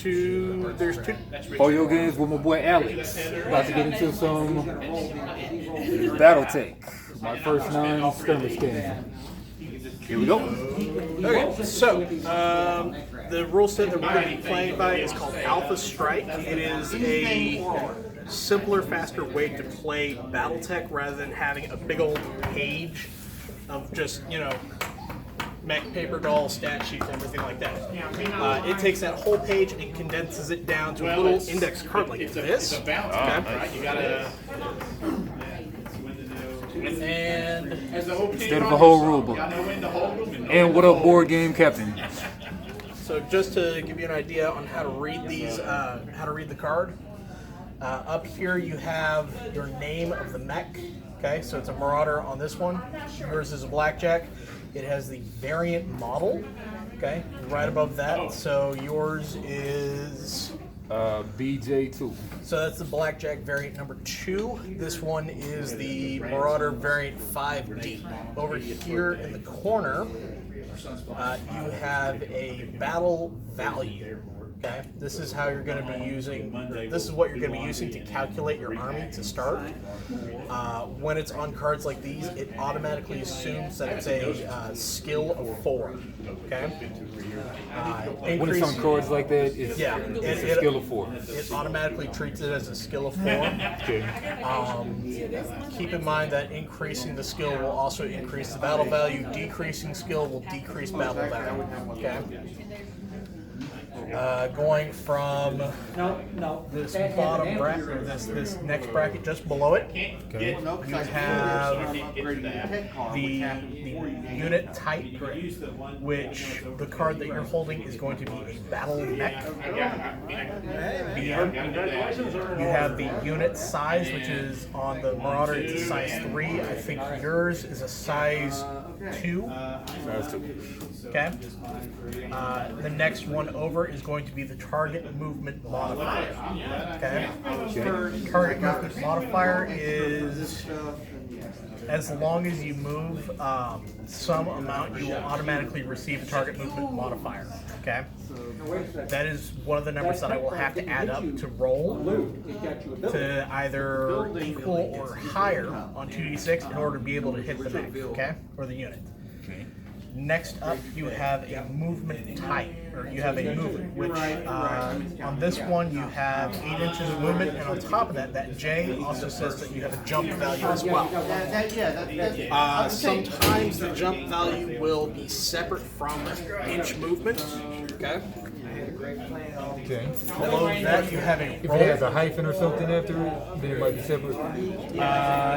there's two. Audio games with my boy Alex. About to get into some Battletech. My first non-skirmish game. Here we go. Okay, so the rule set that we're going to be playing by is called Alpha Strike. It is a simpler, faster way to play Battletech rather than having a big old page of just, mech, paper doll, stat sheets, everything like that. It takes that whole page and condenses it down to a little index card like this. Okay. And instead of a whole rule book. And what up, board game captain? So just to give you an idea on how to read these, how to read the card. Up here you have your name of the mech. Okay, so it's a Marauder on this one. Yours is a Blackjack. It has the variant model. Okay, right above that. So yours is BJ2. So that's the Blackjack variant number 2. This one is the Marauder variant 5D. Over here in the corner, you have a battle value. Okay, this is how you're going to be using. This is what you're going to be using to calculate your army to start. When it's on cards like these, it automatically assumes that it's a skill of 4. Okay. When it's on cards like that, it's a skill of 4. It automatically treats it as a skill of 4. Okay. Keep in mind that increasing the skill will also increase the battle value. Decreasing skill will decrease battle value. Okay. Going from this bottom bracket, or this next bracket just below it, okay, you have the unit type, which the card that you're holding is going to be a battle mech. You have the unit size, which is on the Marauder, it's a size 3. I think yours is a size 2. Size 2. Okay. The next one over is going to be the target movement modifier. Okay. Target movement modifier is as long as you move some amount, you will automatically receive a target movement modifier. Okay. That is one of the numbers that I will have to add up to roll to either equal or higher on 2d6 in order to be able to hit the mech, okay, or the unit. Okay. Next up, you have a movement type, or you have a movement, which on this one you have 8 inches of movement, and on top of that, that J also says that you have a jump value as well. Sometimes the jump value will be separate from inch movement. Okay. Okay. Below that, you have a If roll. it has a hyphen or something after it, then it might be separate.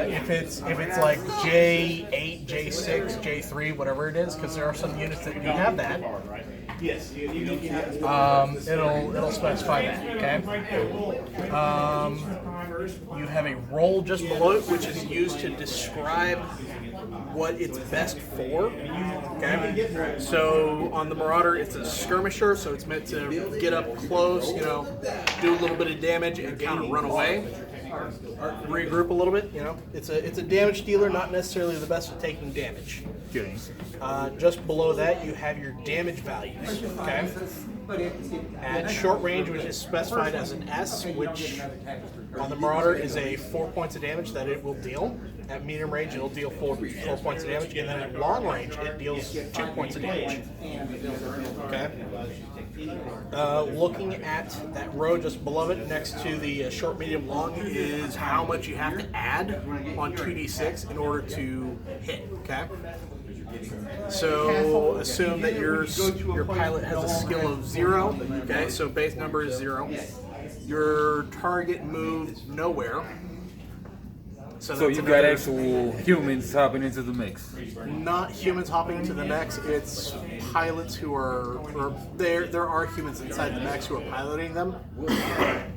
If it's like J8, J6, J3, whatever it is, because there are some units that do have that. It'll specify that. Okay. You have a roll just below it, which is used to describe what it's best for. Okay. So on the Marauder, it's a skirmisher, so it's meant to get up close, do a little bit of damage and kind of run away. Or regroup a little bit, It's a damage dealer, not necessarily the best at taking damage. Okay. Just below that, you have your damage values. Okay. At short range, which is specified as an S, which on the Marauder is a 4 points of damage that it will deal. At medium range, it'll deal 4 points of damage, and then at long range, it deals 2 points of damage. Okay. Looking at that row just below it, next to the short, medium, long, is how much you have to add on 2d6 in order to hit. Okay. So assume that your pilot has a skill of 0. Okay, so base number is 0. Your target moved nowhere. So you've got actual humans hopping into the mix. Not humans hopping into the mechs. It's pilots who are, or there are humans inside the mechs who are piloting them.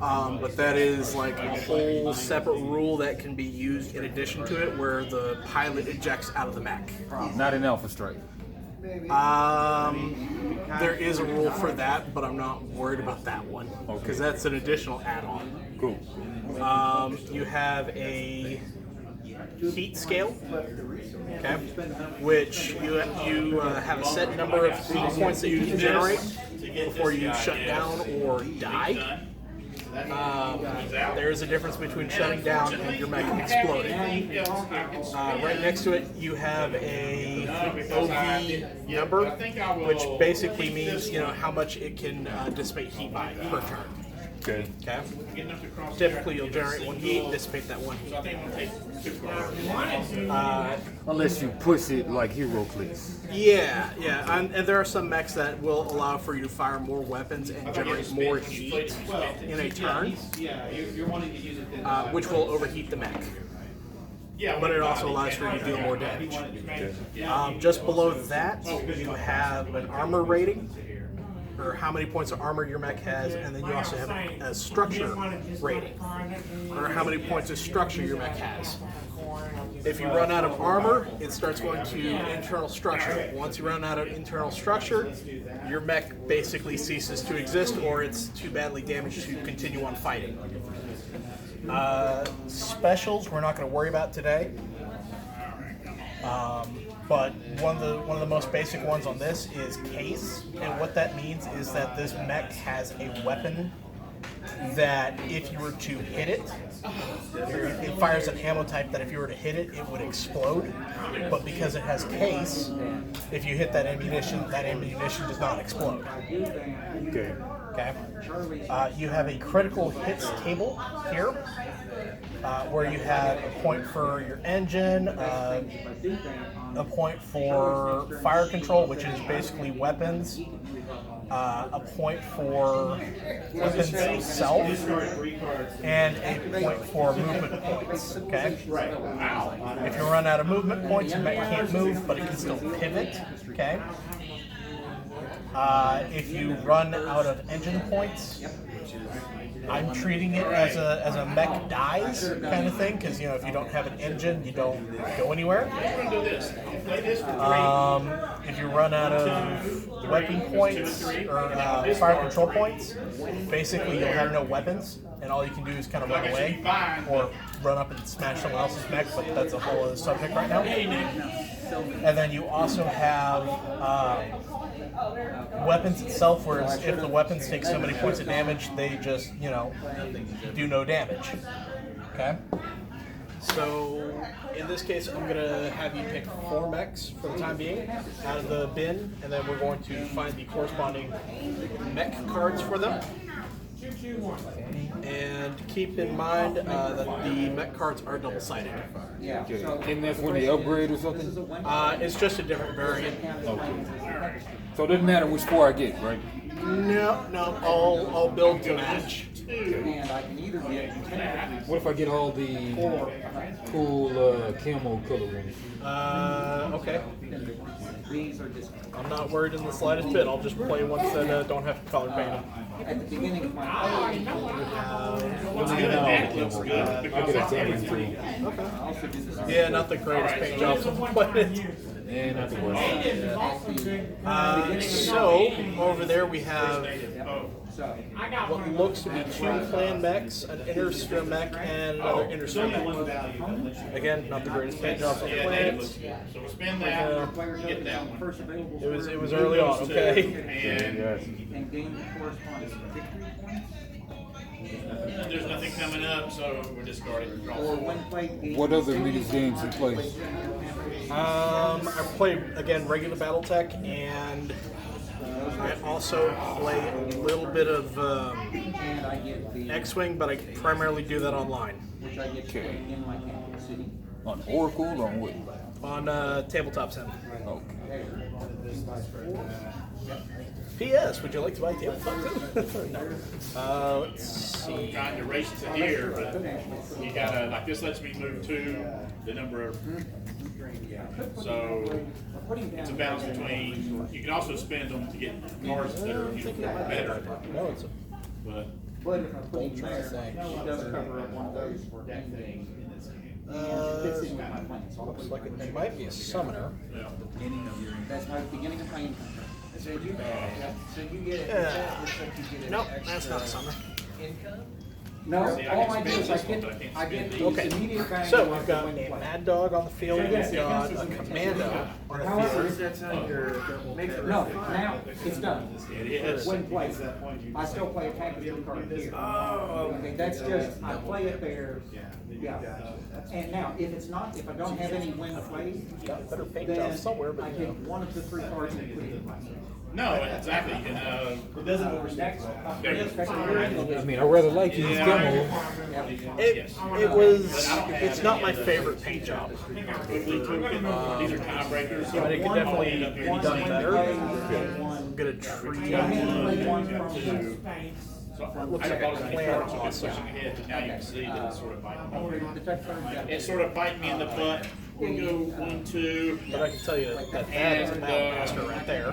But that is like a whole separate rule that can be used in addition to it, where the pilot ejects out of the mech. Not an Alpha Strike. There is a rule for that, but I'm not worried about that one because that's an additional add-on. Cool. You have a heat scale, okay, which you have a set number of heat points that you can generate. before you shut down or die. There is a difference between shutting down and your mech exploding. Right next to it, you have a OV number, which basically means how much it can dissipate heat by per turn. Okay. Okay. Typically, you'll generate 1 heat and dissipate that 1 heat. Unless you push it like hero clicks. Yeah, and there are some mechs that will allow for you to fire more weapons and generate more heat in a turn, which will overheat the mech. But it also allows for you to deal more damage. Okay. Just below that, you have an armor rating, or how many points of armor your mech has, and then you also have a structure rating, or how many points of structure your mech has. If you run out of armor, it starts going to internal structure. Once you run out of internal structure, your mech basically ceases to exist, or it's too badly damaged to continue on fighting. Specials we're not going to worry about today. But one of the most basic ones on this is case, and what that means is that this mech has a weapon that if you were to hit it, it fires an ammo type that if you were to hit it, it would explode. But because it has case, if you hit that ammunition does not explode. Okay. Okay. You have a critical hits table here, where you have a point for your engine, a point for fire control, which is basically weapons, a point for weapons itself, and a point for movement points. Okay. If you run out of movement points, your mech can't move, but it can still pivot. Okay. If you run out of engine points, I'm treating it as a mech dies kind of thing, because if you don't have an engine, you don't go anywhere. If you run out of weapon points or fire control points, basically you'll have no weapons, and all you can do is kind of run away or run up and smash someone else's mech, but that's a whole other subject right now. And then you also have weapons itself, whereas if the weapons take so many points of damage, they just, do no damage. Okay? So, in this case, I'm going to have you pick 4 mechs for the time being out of the bin, and then we're going to find the corresponding mech cards for them. And keep in mind that the mech cards are double-sided. Okay. And that's when they upgrade or something? It's just a different variant. Okay. So it doesn't matter which 4 I get, right? No, all build to match. What if I get all the cool camo color ones? Okay. I'm not worried in the slightest bit. I'll just play ones that don't have to color paint them. At the beginning of my I get a tan too. Okay. Yeah, not the greatest paint jobs on the planet. And not the worst. So, over there we have what looks to be 2 clan mechs, an inner sphere mech, and another inner sphere mech. Again, not the greatest paint jobs on the planet. So spin that, get that one. It was early on, okay? And and gain the corresponding victory points. there's nothing coming up, so we're discarding. Or when played, gain What other video games you play? I play, again, regular Battletech, and I also play a little bit of and I get the X-Wing, but I primarily do that online. which I get Okay. in my capital city. On Oracle or on what? On Tabletop Sim. Okay. P.S. Would you like to buy Tabletop Sim? No. Let's see. Trying to race to here, but you gotta, like this lets me move the number of, so it's a balance between, you can also spend them to get cards that are better, No, it's but But if I put it there, it does cover up one of those for anything. Fits in with my plans. So I'll looks put like it might be a summoner. That's my beginning of my income. So you get it. Nope, that's not a summoner. No, See, all I can do spend is this one, but I can't I get spend the Okay. immediate bang. So of we've the got win a play. Mad Dog on the field. We've got a Commando on the However, field. no, now it's done. It is. When played, I still play a package card here. Oh, okay, that's just, I play it there, yeah. And now, if it's not, if I don't have any win played, Got a better paint then job somewhere, but I you take know. one of the 3 cards and put it in my. No, exactly. You can, It doesn't overstep. I mean, I rather like you Yeah. demo. It was. It's not my favorite paint job, these are tiebreakers. but it could definitely be done better. One. I'm gonna treat. One from. So I Looks like a bought it plan so also. pushing ahead, but now you can see that it's sort of biting me. Detect card, yeah. It's sort of biting me in the butt. We go 1, 2. But I can tell you that that is a Battle Master right there. I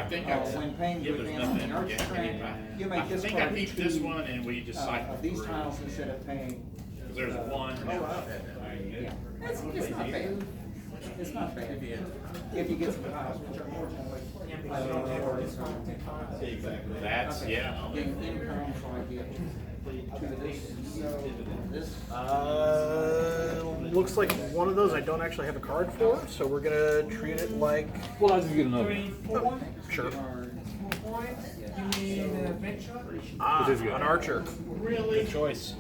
think I. When paying Yeah, with there's them on nothing. the arch Yeah, track, you I make this think I card keep this one and we just cycle these through. tiles instead of paying. Because there's 1. Yeah. It's not bad. It's not bad. If you get some tiles, which are more That's, yeah. income, so I get two of this. Looks like one of those I don't actually have a card for, so we're gonna treat it like Well, I'll just get another. sure. This guy. An archer. Really? Good choice.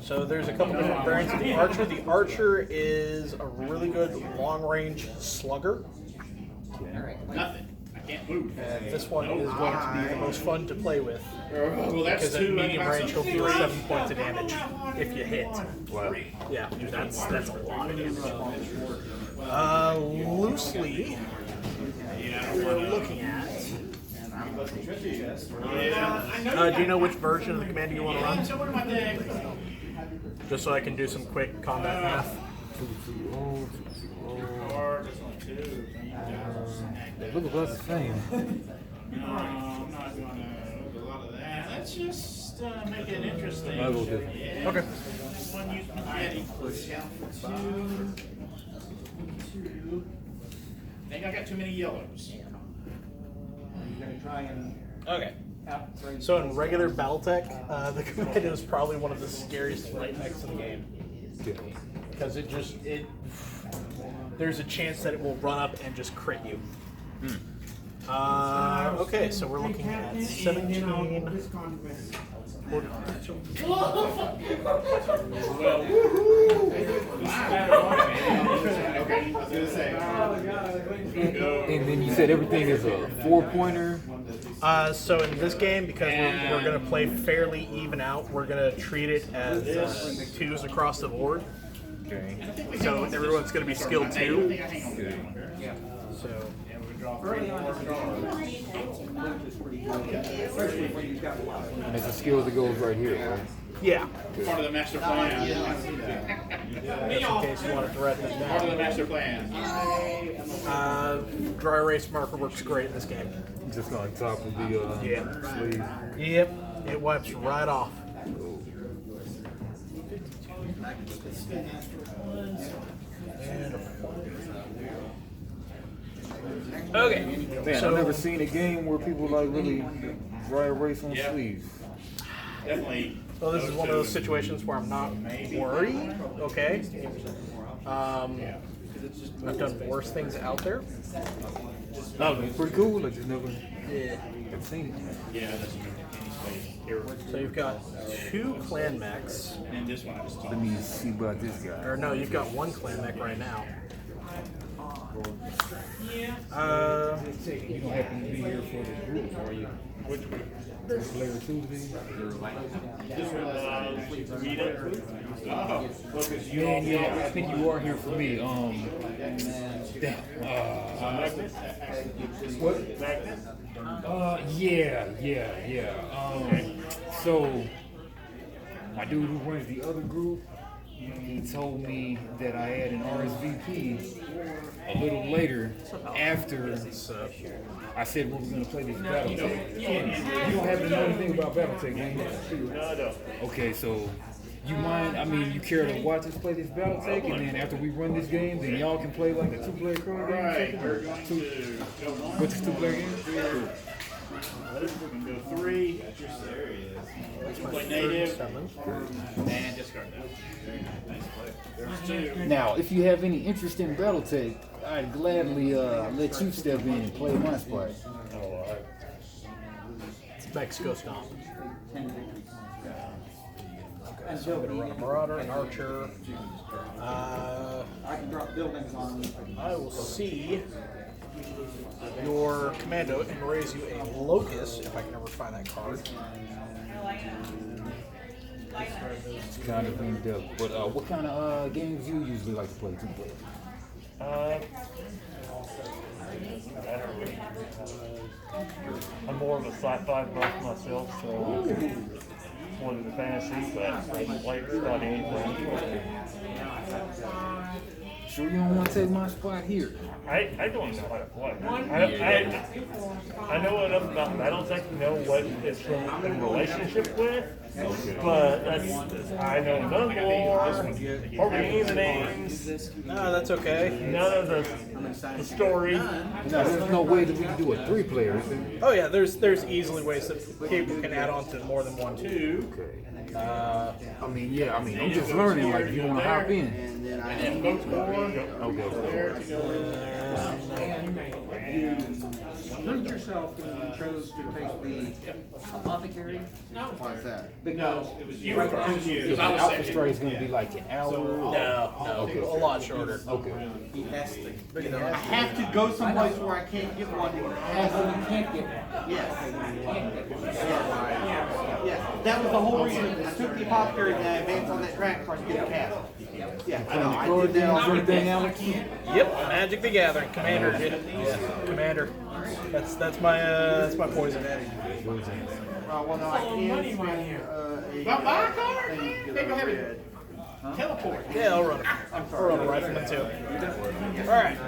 So there's a couple different variants of the archer. The archer is a really good long-range slugger. Nothing. I can't move. And this one is going to be the most fun to play with. Well, that's Because at 2. medium range, he'll deal 7 points of damage if you hit. Wow. Yeah, that's a lot of damage. Loosely, we're looking at. Do you know which version of the commander you want to run? So what am I doing? Just so I can do some quick combat math. They look about the same. No, I'm not going to do a lot of that. Let's just make it interesting. I'll go different. Yeah. Okay. One use spaghetti. Push out for 2. I think I got too many yellows. You're gonna try and Okay. outgrade. So in regular Battletech, the Commando is probably one of the scariest light mechs in the game. Because there's a chance that it will run up and just crit you. Okay, so we're looking at 17. And then you said everything is a 4-pointer. So in this game, because we're going to play fairly even out, we're going to treat it as 2s across the board. Okay. So everyone's going to be skilled 2. So Early on, it's pretty good, especially when you've got a lot of. And it's a skill that goes right here, right? yeah, Part of the master plan. in case you want to threaten Part of it the master plan. down. Dry erase marker works great in this game. Just on top of the Yeah. sleeve. Yep, it wipes right off. Okay, Man, so I've never seen a game where people like really dry erase on Yeah. sleeves. Definitely. well, this is one of those situations where I'm not worried. Okay, I've done worse things out there. Oh, it's pretty cool. I just never Yeah. have seen it. Yeah, that's any space. Here. So you've got 2 clan mechs, And this one I just Let me see about this guy. or no, you've got 1 clan mech right now. You don't happen to be here for the group, are you? Which one? Later Tuesday? This one, read it. Oh, well, because you Yeah, yeah, I think you are here for me. Damn. What? Magnet? Yeah. So, my dude who runs the other group, he told me that I had an RSVP a little later after I said we were going to play this Battletech. You don't happen to know anything about Battletech, do you? No, I don't. Okay, so you mind, I mean, you care to watch us play this Battletech, and then after we run this game, then y'all can play like a 2-player card game? Right, or we're going something? to go one. What's this 2-player game? We can go 3. That's your serious. Play native and discard that. There's two. Now, if you have any interest in Battletech, I'd gladly let you step in and play my spot. It's Mexico stomp. And So I'm going to run a Marauder, an Archer. I can drop buildings on. I will see your commando and raise you a Locust, if I can ever find that card. It's kind of in depth. But what kind of games you usually like to play too? I'm more of a sci-fi buff myself, so more than the fantasy, but I can play just about anything. Sure you don't want to take my spot here? I don't know how to play. I know enough about Battletech to know what it's in relationship with, but I know none of the lore, hardly any of the names, No, that's okay. none of the story. No, there's no way that we can do a 3-player. Oh yeah, there's easily ways that people can add on to more than one. Okay. I mean, I'm just learning. Like, if you want to hop in. And then both board. Okay. You hurt yourself when you chose to take the apothecary. Why is that? Because You were confused. I was Alpha saying. Strike is going to be like an hour. No, a lot shorter. Okay. He has to. I have to go someplace where I can't get one. you can't get one. Yes. Yes. That was the whole reason. I took the apothecary and I advanced on that track so I could get a cast. Yeah, I know. I did that on Everything, Alex? Yep, Magic the Gathering. Commander did it. Yeah, Commander. That's my poison. well, no, I can't spend Buy a card, man. They go ahead and teleport. Yeah, I'll run it. I'll run a Rifleman too. All right.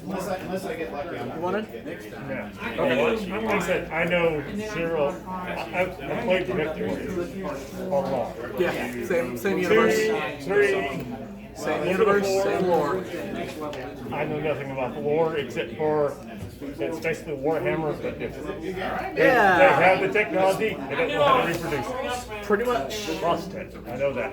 Unless I get lucky. You want it? Yeah. Okay. Like I said, I know zero. I played Victory all along. Yeah, same universe. Same universe, same lore. I know nothing about the lore except for it's basically Warhammer, but different. They have the technology, they don't know how to reproduce it. Pretty much. Lost it. I know that.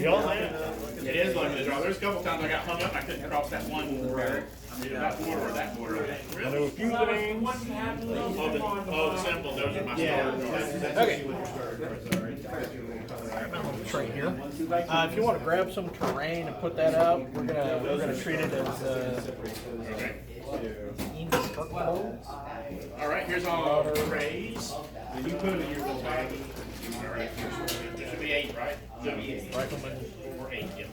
Y'all land. It is limited draw. There's a couple times I got hung up. I couldn't cross that one border. I needed that border or that border. I know a few things. Oh, the symbol. Those are my stars. Okay. Right here. If you want to grab some terrain and put that out, we're gonna treat it as indestructible. All right, here's all raise. And you put it in your little baggie. All right, there should be 8, right? Should be 8. Rifleman. Or 8, yep.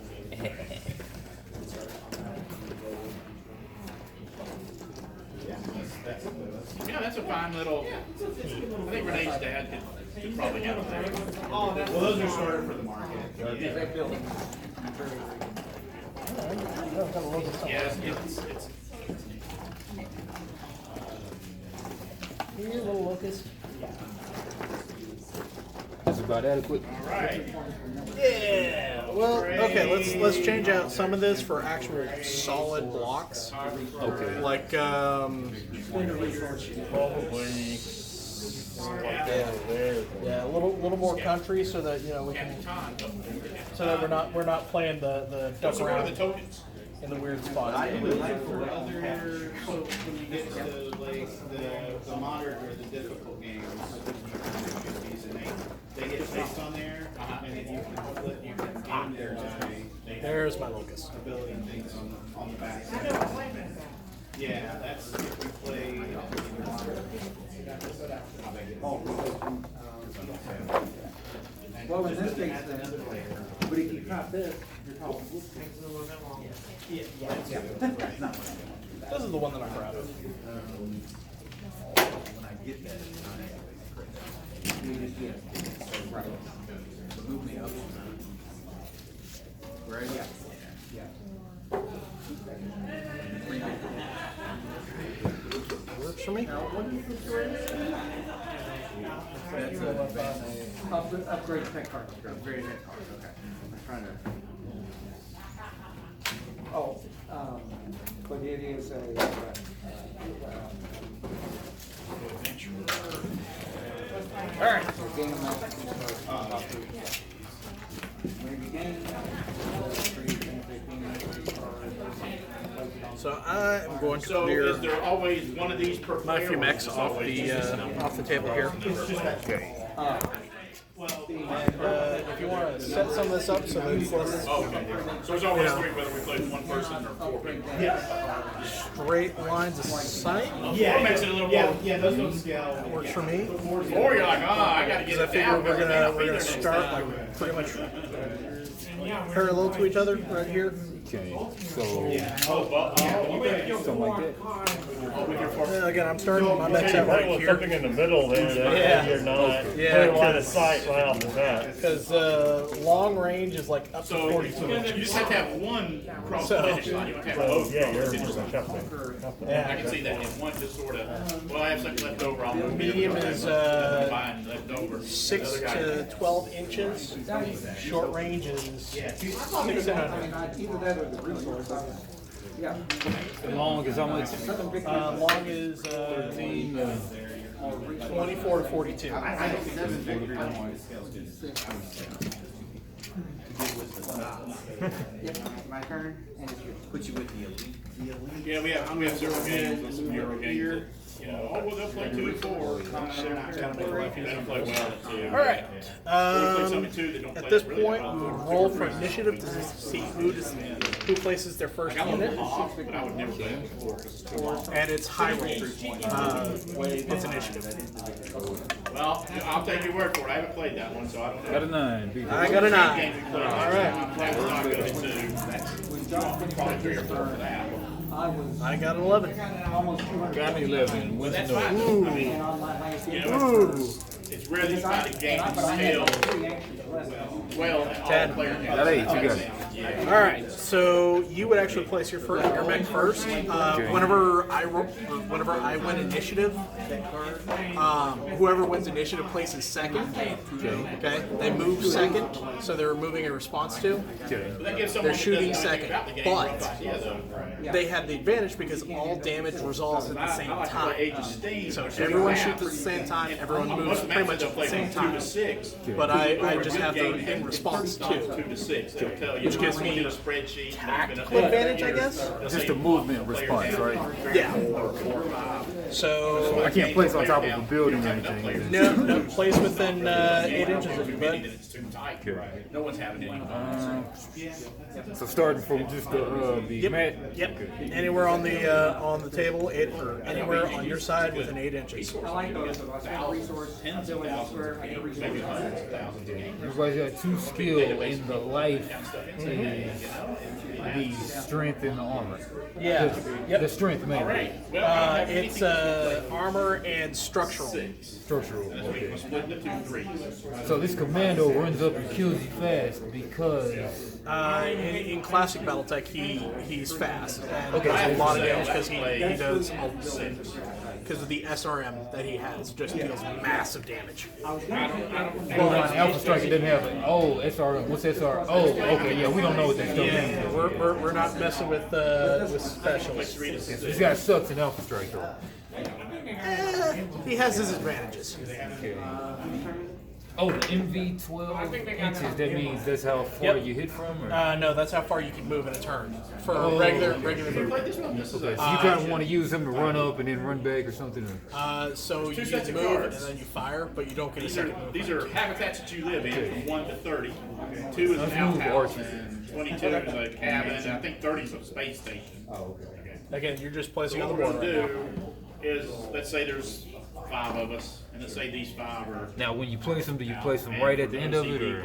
Yeah, that's a fine little. I think Renee's dad could probably have that. Well, those are sorted for the market. Yes, it's. Here, little locust. That's about adequate. All right. Yeah. Well, okay. Let's change out some of this for actual solid blocks. Okay. Like Probably. yeah, a little more country so that we can so that we're not playing the duck So what are around the tokens? in the weird spots. I would like for other, so when you get to like the modern or the difficult games, they get placed on there, and then you can flip, you can game their There's my locust. ability and things on the back. Yeah, that's if we play. Well, in this case, then, but if you drop this, you're talking. This is the one that I'm proud of. When I get that, Right. move me up. Right? Yeah. Works for me. Upgrade tech card. Very next card, okay. I'm trying to. Oh, but it is a. All right. So I am going to So clear is there always one of these per my player? few or mechs is it off always the table here. Okay. And if you want to set some of this up so there's less Okay. So it's always three whether we play with one person or four people. straight lines of sight, Four makes it a little more. Yeah, those don't scale. works for me. Or you're like, I gotta get Because I it figure down. we're because I may not be gonna there next start time. like pretty much parallel to each other right here. Okay. So Oh, something like that. And again, I'm starting my So mechs you're out playing right with here something in the middle there that Yeah. you're not Yeah, putting line of 'cause- sight right off the bat. because long range is like up to So 42 you inches. just have to have one cross So- the finish line. You don't have to So both. yeah, you're cross the finish line. something. I can see that. And one just sort of, well, I have something left over. I'll move Medium it. is Fine, left over. 6 to 12 inches. Short range is 6 and I under. mean, either that or the resource. Yeah. Long as how much? Long is 24 to 42. My turn, and it's yours. Put you with the elite. Yeah, we have several games and some Euro games that, you know, oh, well, they'll play 2 and 4. They don't play well at 2. All right. We'll play some at 2 that don't play At this really point, well. we would roll for initiative to see who places their first I got unit, one off, but I would never play it before because it's too long. and it's high roll. It's initiative. Well, I'll take your word for it. I haven't played that one, so I don't know. Got a 9. I got a 9. Game we played All last right. time, that was not good at 2. Probably 3 or 4 for that. I was I got an 11. almost 200. Got an 11. What's That's the fine. note? I mean, And on my last you game. know, it's rare that you find a game But that I had scales 3 actions left. well at all 10. players. Got 8. You got it. All right, so you would actually place your mech first. Whenever I win initiative, whoever wins initiative places second. Okay, they move second, so they're moving a response to. But that gives someone They're that shooting doesn't know anything second, about the game but- a rough idea, though. They have the advantage because all damage resolves at the same I like to play Age of time. Steam. So everyone shoots at the same time. Everyone moves pretty much at the same time. 2 to 6. But I just have them in response 2 to. to 6. They'll tell you. Which gives me a spreadsheet. tactical advantage, I guess. Just a movement response, right? Yeah. So I can't place on top of a building or anything. no place within 8 inches of you, Then bud. it's too tight. No one's having any. So starting from just the mat. Yep. Anywhere on the table, or anywhere on your side within 8 inches. I like those, but I spent resource, ability square, I get resource. Everybody's got 2 skill in the life and the strength and the armor. Yeah. The strength mainly. It's armor and structural. Structural. Okay. Split into 2 3. So this commando runs up and kills you fast because In classic Battletech, he's fast and does a lot of damage because he does because of the SRM that he has, just deals massive damage. Alpha Striker didn't have it. Oh, SR. What's SR? Oh, okay. Yeah, we don't know what that stuff Yeah, means. we're not messing with specialists. This guy sucks in Alpha Strike though. He has his advantages. Okay. Oh, the MV 12 inches. That means that's how far you hit from, or? No, that's how far you can move in a turn for regular movement. So you kind of want to use him to run up and then run back or something. Or? So you sets of move and cards. then you fire, but you don't get a second move. These are habitats that you live in from 1 to 30. 2 is an outhouse, and 22 is a cabin, and I think 30 is a space station. Oh, okay. Again, you're just placing So on what the we're board gonna right now. do is, let's say there's 5 of us, and let's say these 5 are. Now, when you place them, do you place them right at the end of it, or?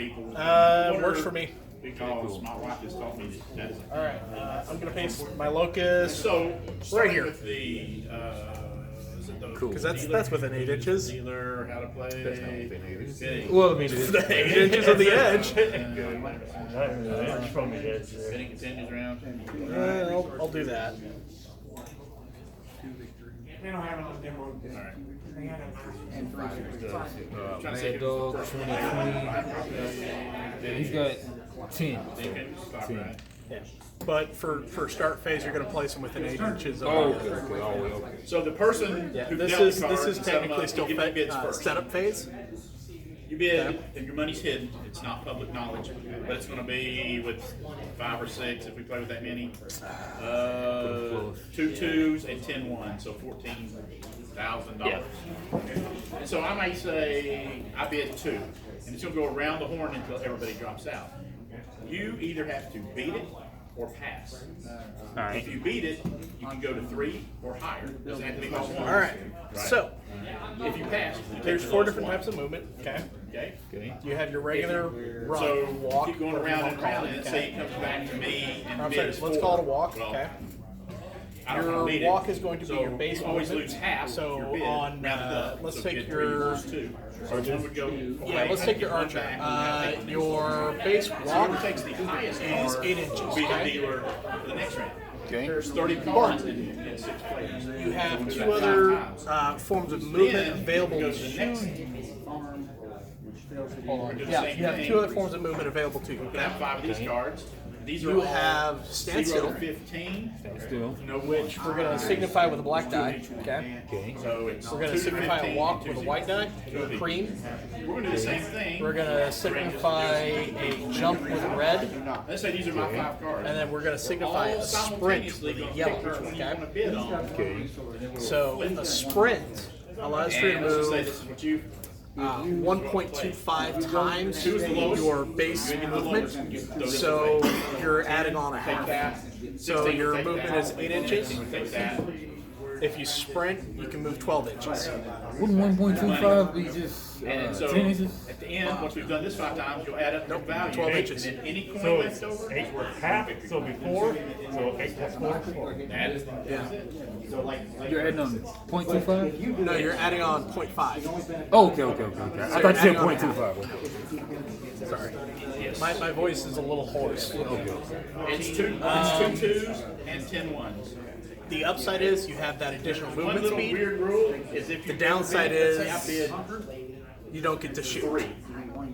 Works for me. Because my wife has taught me that. All right, I'm gonna paste my locus So right starting here with the is it the because that's within 8 inches. dealer, how to play. Well, I mean, it is. 8 inches of the edge. Not even an inch from the edge. Spinning continues around. I'll do that. They don't have it on demo. Alright. They had it. Mad Dog 2020. He's got 10. Okay, stop right. Yeah. But for start phase, you're going to place them within 8 inches of. Okay. So the person Yeah, who this dealt is the cards and set them technically up, still you get the bids first. setup phase. You bid, and your money's hidden. It's not public knowledge, but it's going to be with 5 or 6 if we play with that many. 2 2s and 10 1s, so $14,000. And so I may say I bid 2, and it's going to go around the horn until everybody drops out. You either have to beat it or pass. If you beat it, you can go to 3 or higher. Doesn't have to be most one. All right. So If you pass, you take there's the 4 lowest different one. types of movement. Okay. Okay. You have your regular run, So walk, keep going whatever you around wanna and call around, it, and okay? say it comes back to me and I'm bid sorry, is let's 4. call it a walk. Well, Okay. I don't Your need walk it. is going to be So your base you always movement. lose half So your bid, on, rounded up. let's So take bid your- 3 equals 2. So one would go Yeah, away, let's take your one archer. back, and take the next Your one. base So walk whoever takes the highest is card 8 inches. will be the Okay. dealer for the next round. Okay. There's 30 cards and 6 players. You have So 2 that's other 5 times. forms of movement Then available go to to the you. next. Hold on. Do the Yeah, same you have thing. 2 other forms of movement available to you. You can have 5 of these cards. These are You all have 0 standstill, to 15. Still. which we're going to signify with a black die. Okay. Okay. So it's We're going 2 to signify a 15 walk and with a 2 white die, 0. or cream. We're going to do the same thing. We're going to signify a jump with a red, Let's say these are my 5 cards. and then we're going to signify all a sprint simultaneously with a going to yellow. pick which one you Okay. want to bid on. Okay. So a sprint allows you to And let's just say move this is what you. 1.25 times Who's the lowest? your base You get the lowest. movement. You throw this So away. you're adding on a Take half. that. So 16, your take movement that. is 8 inches. 16, take that. If you sprint, you can move 12 inches. Wouldn't 1.25 be just And so 10 inches? at the end, once we've done this 5 times, you'll add up the value. 12 inches. And then any coin So left it's over. 8 half, so it'll be 4. So 8 plus 4. That is. Yeah. You're adding on 0.25? No, you're adding on 0.5. Oh, okay. I thought you said 0.25. Sorry. My voice is a little hoarse. It's 2 2s and 10 1s. The upside is you have that additional One movement little speed. weird rule is if you The downside bid, let's is- say I bid You don't get to shoot. 3.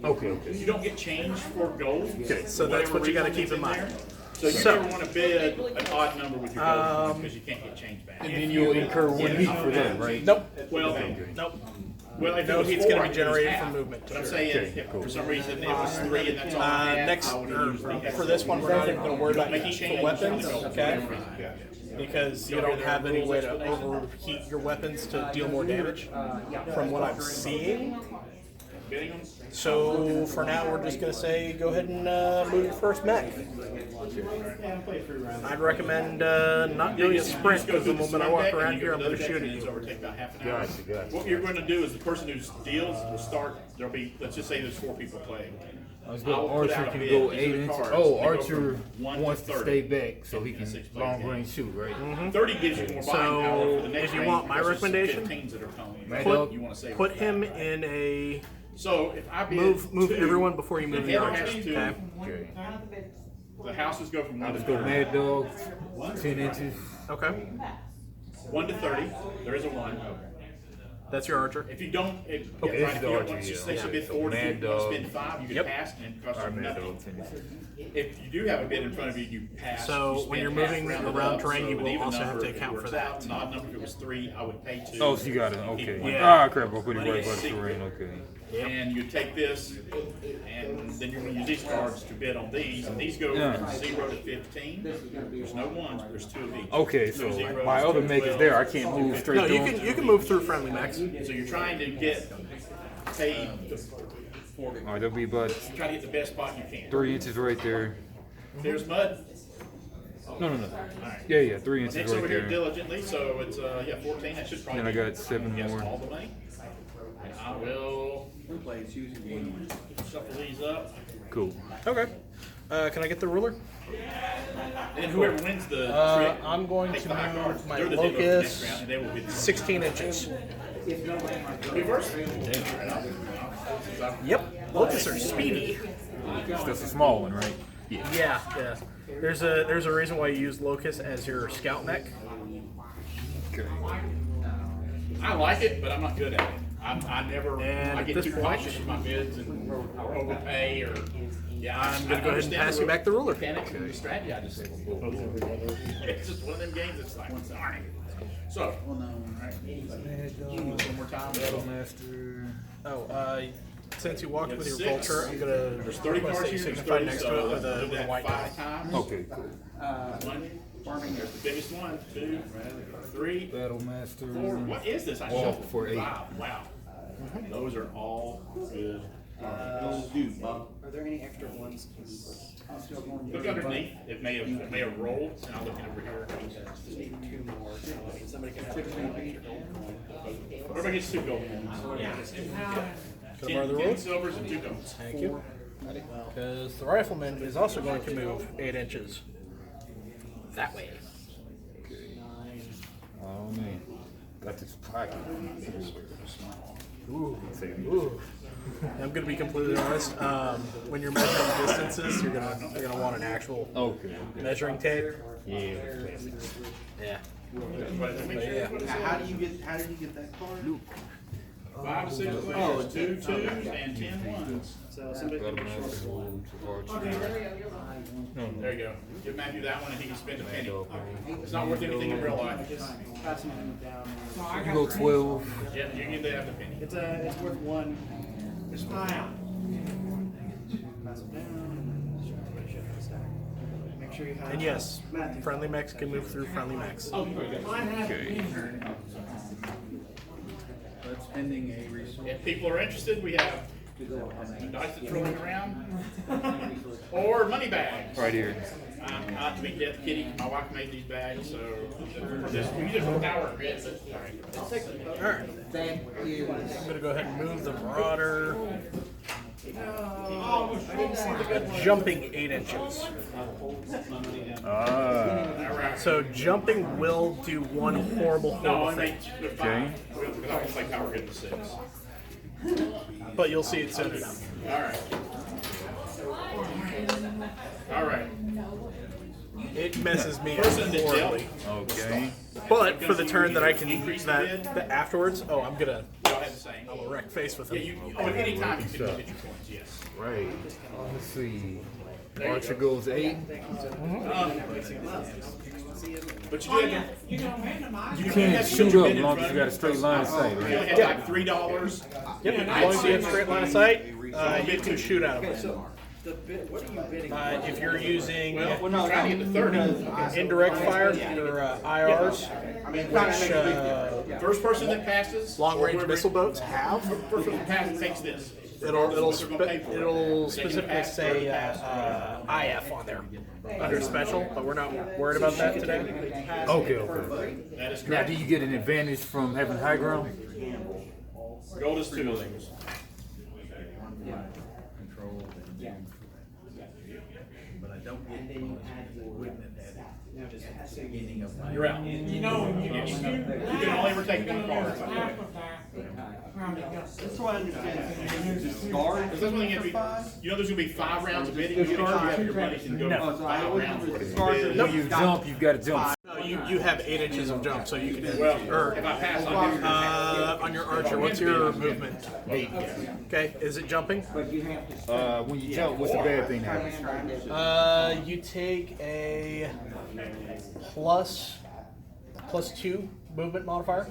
Okay. You don't get change for gold. Okay, so that's what you gotta keep in mind. So you So- never want to bid an odd number with your gold because you can't get change back. And then you'll incur 1 heat for that, right? Nope. Well, Nope. well, if No it was heat's 4, gonna I be could use generated half. from movement. But I'm saying if for some reason it was 3 and that's all I had, Next, I would or use the for this one, we're not even going to worry about Making useful change weapons, on the gold. okay? Because you don't have any way to overheat your weapons to deal more damage, from what I'm seeing. bidding them. So for now, we're just going to say go ahead and move your first mech. I'd recommend not doing a sprint because the moment I walk around here, I'm going to shoot at you. Take about half an hour. Gotcha. What you're going to do is the person who deals will start. There'll be, let's just say there's 4 people playing. Let's I will go. put Archer out a can bid. go These 8 are the inches. cards. Oh, They go Archer from 1 wants to to 30. stay back so he In a can 6-player long game. range shoot, right? 30 gives you more buying power for the next if you range want my versus recommendation, 15s that are coming. Mad Put, Dog? You want to save put that. him in a So if I bid move 2, everyone before you move the your other archer. has 2. Okay. Okay. The houses go from 1 I'll to just go 30. Mad Dog, 10 inches. Okay. 1 to 30. There is a 1. That's your archer. If you don't, if, Okay, right, this is if the you don't archer, want to yeah. say you bid So 4, if Mad you want to Dog. spend 5, you can Yep. pass and it costs Alright, you Mad nothing. Dog, 10 inches. If you do have a bid in front of you, you pass. So you when spend you're half, moving round it around up, terrain, so you an will even also have number, to if it account for works that. out, an odd number, if it was 3, I would pay 2. Oh, so you got it. and keep Okay. one. Ah, crap. I'll put it Money right is by the secret. terrain. Okay. And you take this, and then you're going to use these cards to bid on these, and these go Yeah. from 0 to 15. There's no 1s, but there's 2 of each. Okay, No so zeros, my other no mech is 12s, there. I can't move straight No, through. you can move through friendly mechs. So you're trying to get paid for All right, that'll be about try to get the best spot you can. 3 inches right there. There's mud. No. Alright. Yeah, 3 inches Next over right here there. diligently, so it's 14. That should probably Then I be got 7 yes, more. all the money. And I will shuffle these up. Cool. Okay. Can I get the ruler? And whoever wins the trick, I'm going takes to 5 move cards. my They're the dealer for the next locus round, and they will bid 16 inches. reverse. Yep. Locus are speedy. That's a small one, right? Yeah. There's a reason why you use locus as your scout mech. Okay. I like it, but I'm not good at it. I And get at this too point- cautious with my bids and or overpay or Yeah, I'm going to go ahead and pass you back the ruler. Mechanics and the strategy. I just it's just one of them games. It's like, darn it. So, one more time. Battlemaster. Oh, since you walked with your Six. vulture, I'm going There's to 30 request cards that you here. There's signify 30, next to so it with let's do a that white 5 die. times. Okay, cool. One. There's the biggest one. 2, 3, Battlemaster. 4. What is this? I Walk shuffled for 8. 5. Wow. Those are all good. Are there any extra ones? I'm still going to. Look underneath. It may have rolled. And I'll look over here. Just need 2 more. Somebody can have 16 extra gold coins. Everybody gets 2 gold ones. Can I borrow the 10 rules? silvers and 2 golds. Thank you. Because the rifleman is also going to move 8 inches that way. Oh man, got this pocket. Ooh. I'm gonna be completely honest. When you're measuring distances, you're gonna want an actual Okay. measuring tape. Yeah. Yeah. Now, how did you get that card? 5, 6 players, 2 twos, and 10 ones. So somebody can Battlemaster. Archer. There you go. Give Matthew that one and he can spend a penny. It's not worth anything in real life. You go 12. Yeah, you can have the penny. It's worth 1. It's fine. Make sure you have. And yes, friendly mechs can move through friendly mechs. Mine has That's pending a resource. If people are interested, we have dice that's rolling around or money bags. Right here. Not to be Death Kitty. My wife made these bags, so we use it for power grid. Alright. That is. I'm gonna go ahead and move the marauder. Jumping 8 inches. So jumping will do one horrible No, I thing, made 5. Because I can play power grid with 6. but you'll see it soon enough. All right. It messes me up Person that dealt. horribly. Okay. But for the turn that I can Increase the that, bid? that afterwards, oh, I'm gonna Y'all have the same. wreck face with Yeah, him. at any time you can get your points, yes. Right. Let's see. Archer goes 8. But you do have You can't shoot up as long as you got a straight line of sight, you right? only have like $3. Yep, as long as you have straight line of sight, you can shoot out of it. If you're using Well, no, Trying to get to 30. indirect fire or IRs, I mean, it's not gonna which make a big deal. First person that passes. long-range missile boats have, First person that passes takes this. it'll They're gonna pay for it. it'll They can specifically pass, say they're gonna pass. IF on there under special, but we're not worried about that today. Okay, okay. That is Now, correct. do you get an advantage from having high ground? Gold is 2 of those. But I don't get equipment at the beginning of my. You're out. You know, you You can can only ever take 1 card. half of that. Round it up. That's what I understand. Guard. Because that's one thing you have to be, you know there's gonna be 5 rounds of bidding, you make sure you have your money and go Oh, so I 5 always rounds worth of guard. bid. When you jump, you've got to jump. No, you have 8 inches of jump, so you can. Well, or, if I pass, I'll give you on your archer, what's your movement? 8. Okay, is it jumping? But you have to. When you jump, what's the bad thing happens? You take a plus 2 movement modifier.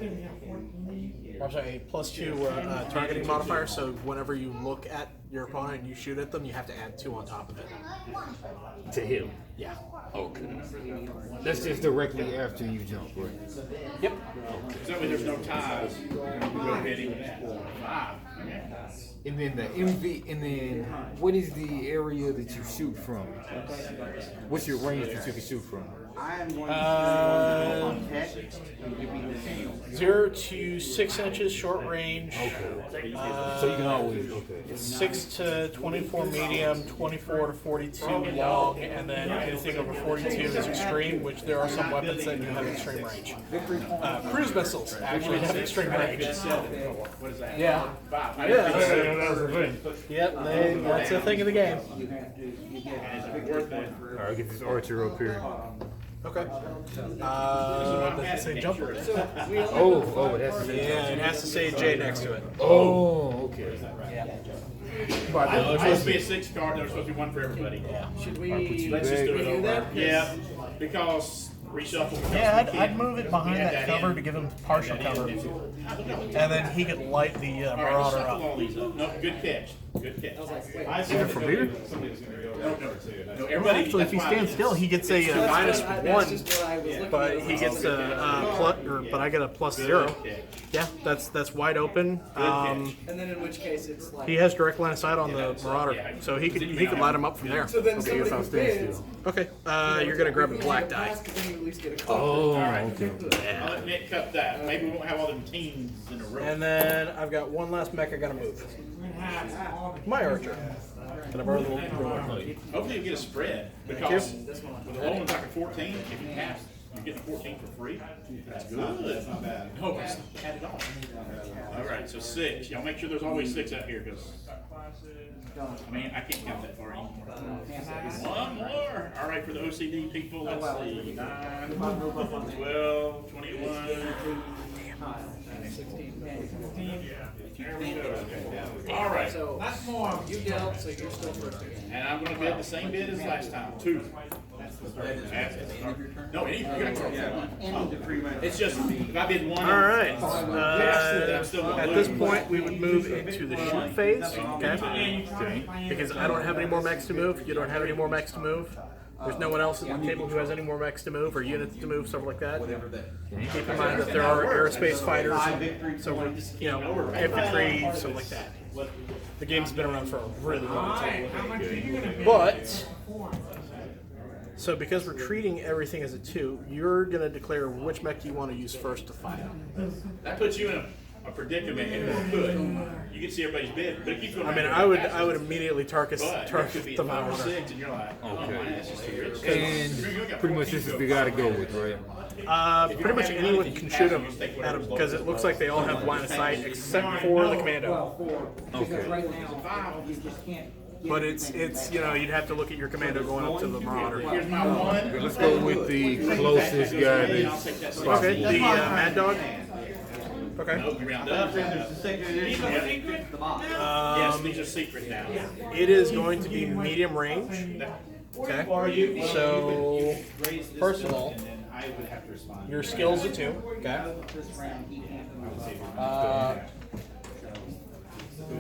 Or, I'm sorry, a +2 targeting modifier. So whenever you look at your opponent and you shoot at them, you have to add 2 on top of it. To him. Yeah. Okay. That's just directly after you jump, right? Yep. So that way there's no ties. You go bidding with that. 5. Okay. And then the MV, and then what is the area that you shoot from? What's your range that you can shoot from? I am going to on tech and give me the name. 0 to 6 inches short range. So you can always, okay. 6 to 24 medium, 24 to 42 long, and then anything over 42 is extreme, which there are some weapons that do have extreme range. Cruise missiles actually have extreme range. What is that? Yeah. 5. I Yeah. didn't think so. Yep, that's a thing of the game. You have to. You get. It's a big worth it. All right, get this archer up here. Okay. Does it say jumper? Oh, that's Yeah, it has to say J next to it. Oh, okay. Yeah. It's supposed to be a 6 card, there's supposed to be one for everybody. Should Let's just do it do over. that? Yeah, because reshuffle. Because Yeah, we I'd can't- move it we behind had that cover in. to give him partial cover. And then he could light the All right, let's Marauder shuffle up. all these up. No, good catch. Good catch. Even from here? No, everybody. Actually, if he that's why- stands still, he gets a -1, but he gets a plus, but I get a +0. Yeah, that's wide open. And then in which case it's like. He has direct line of sight on the Marauder, so he could light him up from there. So then Okay, if somebody I'm who standing bids. still. Okay, you're gonna grab a black die. Then you at least get a call. Oh, right. okay. I'll let Nick cut that. Maybe we won't have all them teams in a row. And then I've got one last mech I gotta move. My Archer. Can I borrow the Hopefully you get a spread because with the low one's like a 14. If you pass, you're getting 14 for free. That's good. That's not bad. No, it's not bad at all. All right, so 6. Y'all make sure there's always 6 out here because I mean I can't count that far anymore. One more. All right, for the OCD people, let's see. 9, 12, 21. There we go. All right. So that's more. You dealt, so you're still first again. And I'm gonna bid the same bid as last time, 2. That's the start. No, you're gonna start with 1. It's just, if I bid 1. All right. I'm still gonna At lose. this point, we would move into the shoot phase. Okay. Because I don't have any more mechs to move. You don't have any more mechs to move. There's no one else at the table who has any more mechs to move or units to move, stuff like that. Keep in mind that there are aerospace fighters, so you know, infantry, stuff like that. The game's been around for a really long time. But so because we're treating everything as a 2, you're gonna declare which mech you want to use first to fight. That puts you in a predicament and it could. You can see everybody's bid, but it keeps going. I mean, back I and would forth. immediately target But it could be the 5 or Marauder. 6 and you're like, oh, man, that's just too rich. And pretty much this is the guy to go with, right? Pretty much anyone can shoot him at him because it looks like they all have line of sight except for the commando. Because right now, you just can't. But it's you know, you'd have to look at your commando going up to the Marauder. Here's my 1. Let's go with the closest guy that's Okay, the Mad Dog. Okay. Nope, you round up. There's the second edition. The box. Yes, these are secret now. It is going to be medium range. Okay. So first of all, I would have to respond. your skill's a 2. Okay. This round, he can't.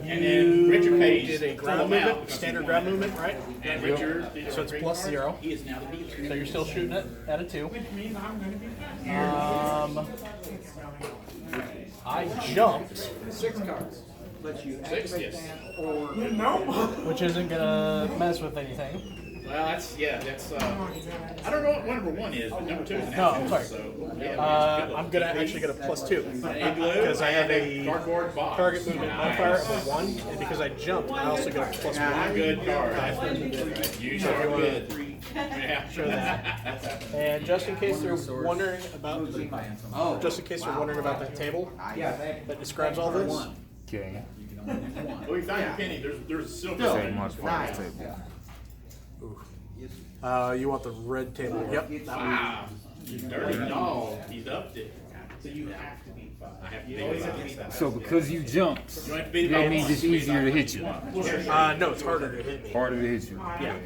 And then Richard Page did a full ground amount movement, because standard he ground won. movement, right? And Richard, So it's +0. he is now the dealer. So you're still shooting it at a 2. Means I'm gonna be I jumped, 6 cards. Let you 6, activate yes. that, or No. which isn't gonna mess with anything. Well, that's I don't know what number 1 is, but number 2 is an No, action, sorry. so yeah, I'm gonna actually get a +2 Igloo, because I have a cardboard box. target movement modifier of a 1, and because I jumped, I also get a +1. Good card. You sure good. Yeah. Show that. And just in case they're wondering about the table that describes all this, Okay. Well, we found your penny. There's a silver. Same modifier table. you want the red table. Yep. That one. Wow. You dirty dog. He's upped it. So you have to be 5. I have to be 5. So because you jumped, You have to be that means it's easier to hit you. No, it's harder to hit me. Harder to hit you. Yeah.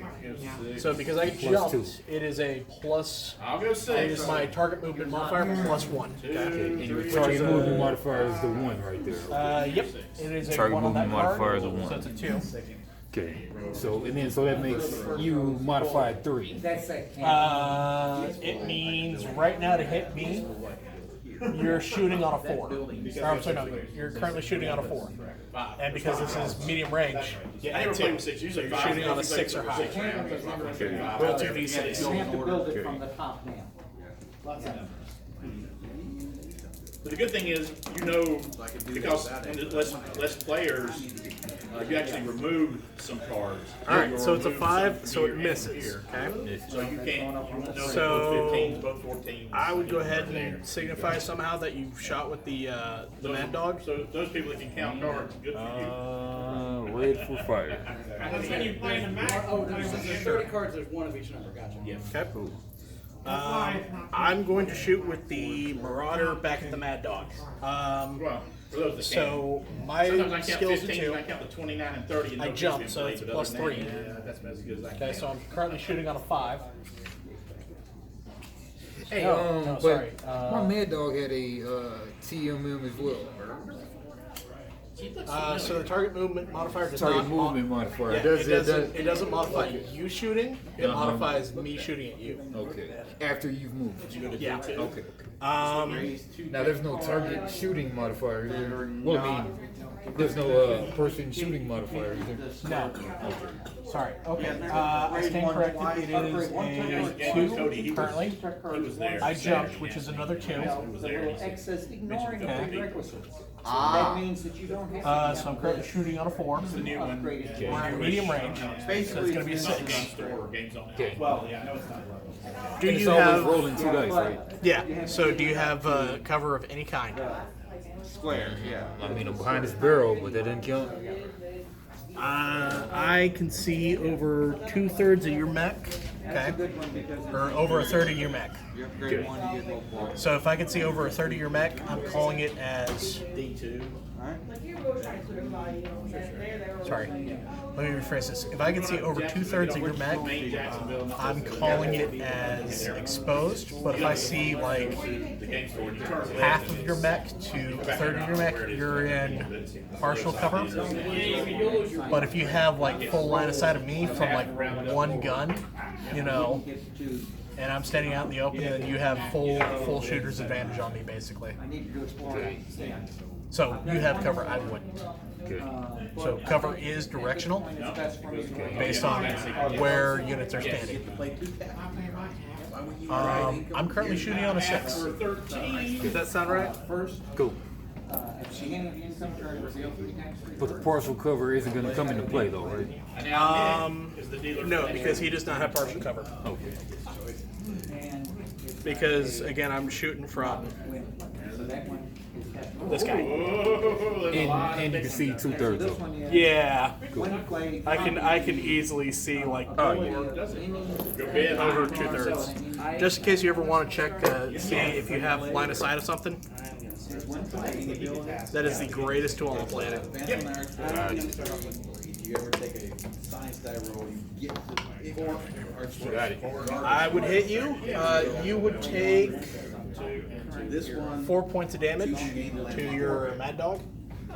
So because I jumped, it is a plus. I'll go I 6. use my target movement modifier +1. And your target movement modifier is the 1 right there. Yep. It is a Target 1 on that movement card, modifier is a 1. so it's a 2. Okay. So that makes you modified 3. that's that. It means right now to hit me, you're shooting on a 4. Or, I'm sorry, no, you're currently shooting on a 4. And because this is medium range, you I add never played 2. with 6. Usually You're 5. shooting on a 6 or higher. Roll 2d6. You have to build it from the top down. But the good thing is, you know, because when there's less players, you actually remove some cards. Alright, so it's a Remove 5, some so it here and misses. here. Okay. So you can't, you won't know So, both 15s, both 14s. I would go ahead and signify somehow that you shot with the Mad Dog. So those people that can count cards, good for you. Red for fire. And then you play the match. Oh, there's 30 cards, there's 1 of each number, gotcha. Yes. Okay. I'm going to shoot with the Marauder back at the Mad Dog. Well, For those that So can. my Sometimes I count skills are 15, 2. I count the 29 and 30. And I no jumped, been so played, it's but plus other than 3. that, yeah, that's as good as I Okay, can. so I'm currently shooting on a 5. Hey, no, but sorry, my Mad Dog had a TMM as well. So the target movement modifier does Target not movement modifier. Yeah, it doesn't modify you shooting. It Uh-huh. modifies me shooting at you. Okay. After you've moved. Yeah. Okay. Now Now there's no target shooting modifier. Is there? Well, I mean, there's no person shooting modifier. Is there? no. Sorry. Okay. I stand corrected. It is a 2 currently. He was there. I jumped, which is another 2. was there. Excess ignoring the Okay. prerequisites. That means that you don't have. So I'm currently shooting on a 4. The new one. Upgraded. We're at medium range, so it's Basically, going to be a it's 6. Game store or games on. Okay. Well, yeah, I know it's not. Do It's you always have? rolling 2 dice, right? Yeah. So do you have cover of any kind? square, yeah. I mean, I'm behind this barrel, but that didn't count. I can see over 2/3 of your mech. Okay. Or over a third of your mech. You upgrade one, you get multiple. So if I can see over a third of your mech, I'm calling it as D2. Alright? sorry. Let me rephrase this. If I can see over 2/3 of your mech, I'm calling it as exposed. But if I see like The game store. You turn it. half of your mech to a third of your mech, you're in partial cover. But if you have like full line of sight of me from like one gun, you know, and I'm standing out in the open, then you have full shooter's advantage on me basically. I need to do explore. So you have cover, I wouldn't. Good. So cover is directional based on where units are standing. I'm currently shooting on a 6. Does that sound right? Cool. At the beginning of the income turn, reveal 3 tax free. But the partial cover isn't going to come into play, though, right? No, because he does not have partial cover. Okay. Because again, I'm shooting from So that one is cash. this guy. And you can see 2/3 This of one is. Yeah, When you play. I can easily see like Any- over 2/3. Just in case you ever want to check, see if you have line of sight of something. when play, That is the greatest tool on the planet. You ever take a science die roll, you get to I would hit you. You would take this one. 4 points of damage to your Mad Dog.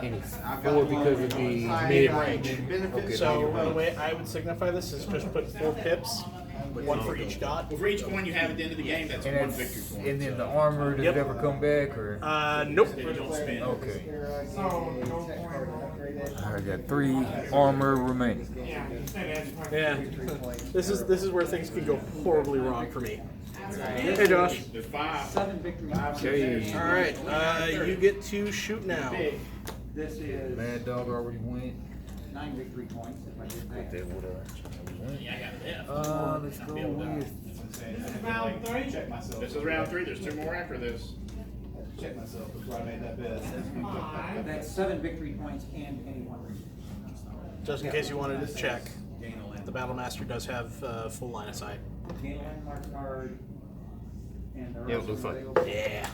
And it's 4 because of the mid-range. Okay, So the way I would signify this is just put 4 pips, 1 for each dot. For each coin you have at the end of the game, that's and, one it's, victory point. and then the armor, does Yep. it ever come back? Or Nope. You don't spend. okay. I got 3 armor remaining. Yeah. This is where things can go horribly wrong for me. Hey Josh. There's 5. 7 victory. Okay. All right. You get to shoot now. This is Mad Dog already went. 9 victory points if I did that. That would Yeah, I got it. let's go with. Round 3. Check myself. This is round 3. There's 2 more after this. Check myself before I made that bet. That's 7 victory points and any 1 reason. Just in case you wanted to check, the Battle Master does have full line of sight. Gain a landmark card. And the Yeah, it rest looks of like- the Yeah.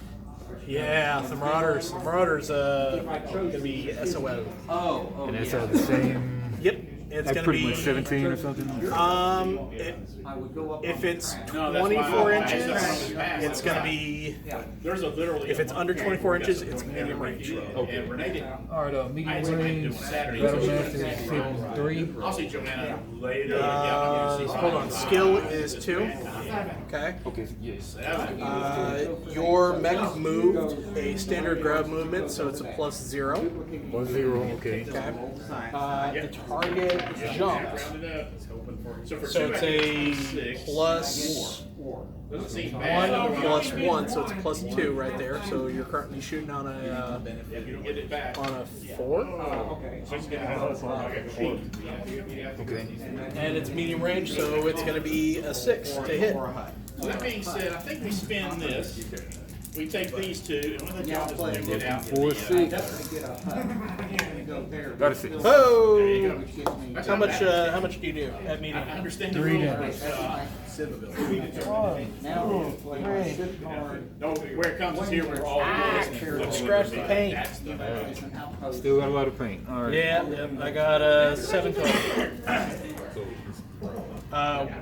Yeah, the Marauders. The Marauders gonna be SOL. Oh, And that's all the same. Yep. It's Like gonna pretty be much 17 or something. I would go up if on it's the track. No, that's 24 why I- inches, it's gonna be. There's a literally. If it's under 24 inches, it's medium range. Okay. And Renee didn't. All right, medium I had range. to do Saturday. Battle Master is 3. I'll see Joanna later. Hold on. Skill is 2. Okay. Okay, yes. Your mech moved a standard grab movement, so it's a +0. 1-0, okay. Okay. The target jumped, Round it up. So for so 2, it's I a can do 6. +1 Doesn't seem bad. +1, so it's +2 right there. So you're currently shooting on a If you don't get it back. 4, Okay. and it's medium range, so it's going to be a 6 to hit. So that being said, I think we spend this. we take these two, and we'll let y'all just move it out. Four, six. Definitely get a, go there. Got a six. Oh, There you go. Which gives me- how much do you do at medium? I understand the Three rules. Now we'll play my ship card. No, where it comes is here, we're all. Scratch the paint. That's the- It's an outpost. Still got a lot of paint. All right. Yeah, I got 7 total.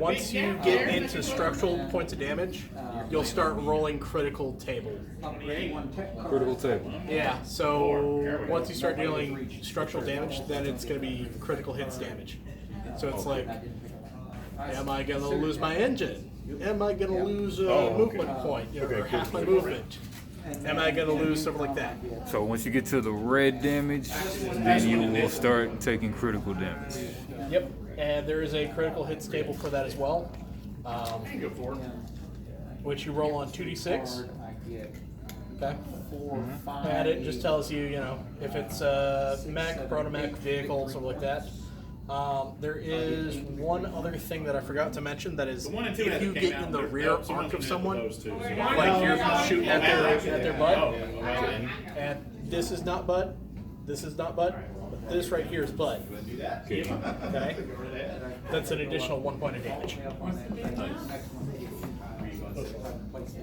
Once you get into structural points of damage, you'll start rolling critical table. Upgrade one tech card. Critical table. Yeah, so once you start dealing structural damage, then it's going to be critical hits damage. So it's like, am I going to lose my engine? Am I going to lose a movement point? You know, or half my movement? Am I going to lose stuff like that? So once you get to the red damage, then you will start taking critical damage. Yep, and there is a critical hits table for that as well, Go for it. which you roll on 2d6. I get Okay. 4, 5. And it just tells you, you know, if it's mech, proto-mech, vehicle, something like that. There is one other thing that I forgot to mention, that is The 1 and 2 if hasn't you came get out. in the They're- rear someone's arc of gonna someone, those two. like you're shooting at their butt, Oh, well then. and this is not butt, this is not butt, but this right here is butt. Okay. Okay? That's an additional 1 point of damage.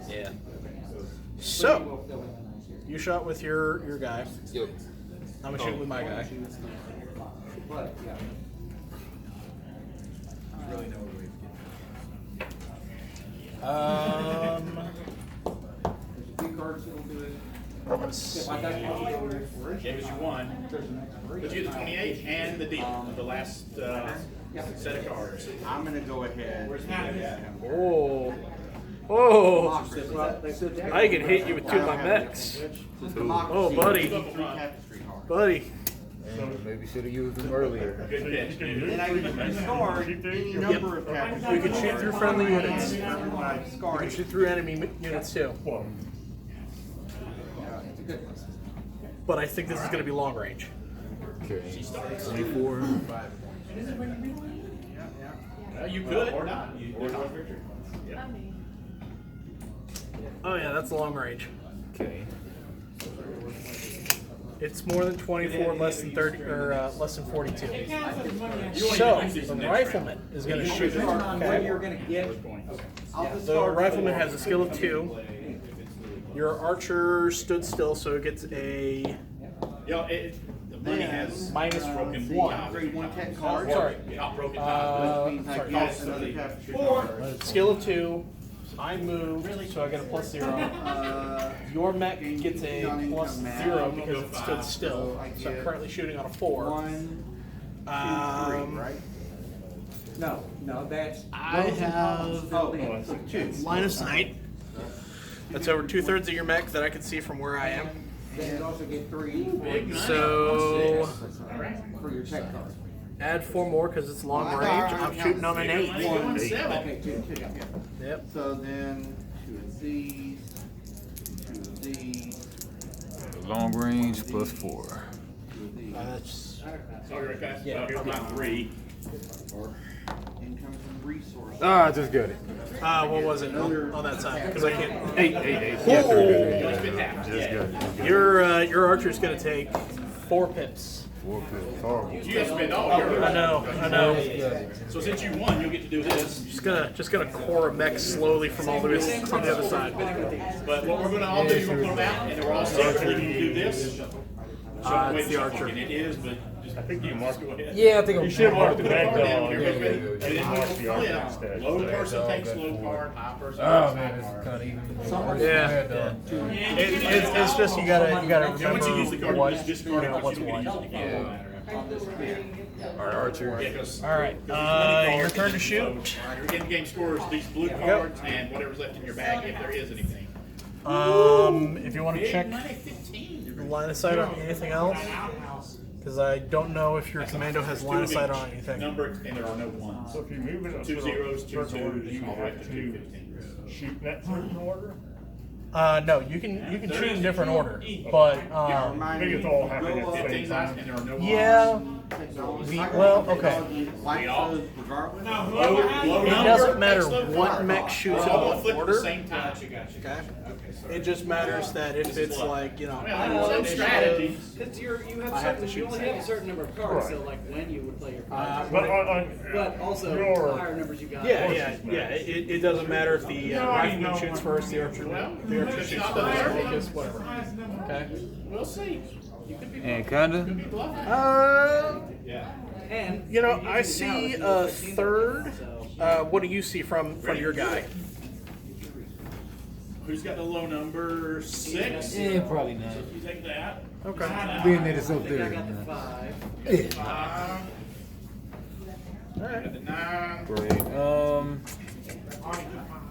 Yeah. So, you shot with your guy. Yep. I'm gonna shoot with my guy. But, yeah. There's a few cards that'll do it. If I got one, Gave us your 1. there's an expiration. But you get the 28 and the deal, the last set of cards. I'm gonna go ahead. Oh. Oh. I can hit you with 2 of my mechs. Oh, buddy. 3 tapestry cards. Buddy. Maybe should have used them earlier. Good pitch, dude. And I can discard any number of tapestry. You can shoot through friendly units. You I can discard shoot through enemy units too. But I think this is going to be long range. Okay. 24. You could or not. Oh yeah, that's long range. Okay. It's more than 24, less than 30, or less than 42. So the rifleman is going to shoot. When you're gonna get, The rifleman has a skill of 2. Your archer stood still, so it gets a The money has minus broken 1. Upgrade 1 tech card. Sorry. not broken top. Means I sorry. get another tapestry card. Skill of 2. I move, so I get a +0. Your mech gets a +0 because it stood still. So I'm currently shooting on a 4. 1, 2, 3, right? no, that's. I have Oh, 2. line of sight. That's over 2/3 of your mech that I can see from where I am. Then you also get 3 So for your tech card. add 4 more because it's long range. I'm shooting on an 8. Okay, 2. Yep. So then 2 of these, 2 of these, Long range plus 4. 2 of these. That's So you're okay? Here's my 3. Income from resources. Ah, I just got it. what was it on that side? Because I can't. 8. Yeah, Oh. just got it. Your archer's gonna take 4 pips. 4 pills. Horrible. You have to spend all your. I know. So since you won, you'll get to do this. Just gonna core a mech slowly from all the way on the other side. But what we're going to all do, you're going to put them out, and then we're all separately going to do this. It's the archer. It is, but I think you marked go ahead. Yeah, I think You should mark the back dog. Here, And here, then mark the archer instead. Low person takes low card, high person Oh takes man, high it's card. kind of even. Yeah. It's just you gotta Yeah, once you use the remember card, what you just discard it, but what's you don't what. get to use it again. Alright, Archer. Yeah, 'cause- All right, your turn to shoot. Your in-game score is these blue go. cards and whatever's left in your bag, if there is anything. If you want to check line of sight on anything else, because I don't know if your commando has line of sight on anything. Number, and there are no ones. So if you move it up 2 zeros, 2 certain order, 2s, you all the way have to to 215. shoot in that certain order. No, you can shoot in different order, but I think it's all happening at the same 15 lines, time. and there are no ones. yeah, Well, okay. Like those regardless. Now, whoever has It the doesn't matter Next up, what mech shoots in I'll what flip at the order. same time. Okay. It just matters that if it's like, you know, I mean, some strategies. Because you I have have to certain, shoot you only have a certain number of cards, so like when you would play your cards. But on But also, your- the higher numbers you got. yeah. It doesn't matter if the rifleman shoots first, the archer shoots first, focus, whatever. Okay. We'll see. And kinda. And You know, you're I using it now, see if you a have 15, third. so- What do you see from your guy? Who's got the low number? 6? Yeah, probably not. You take that. Okay. Being that it's I up think I there. got the 5. All right. The 9. Great.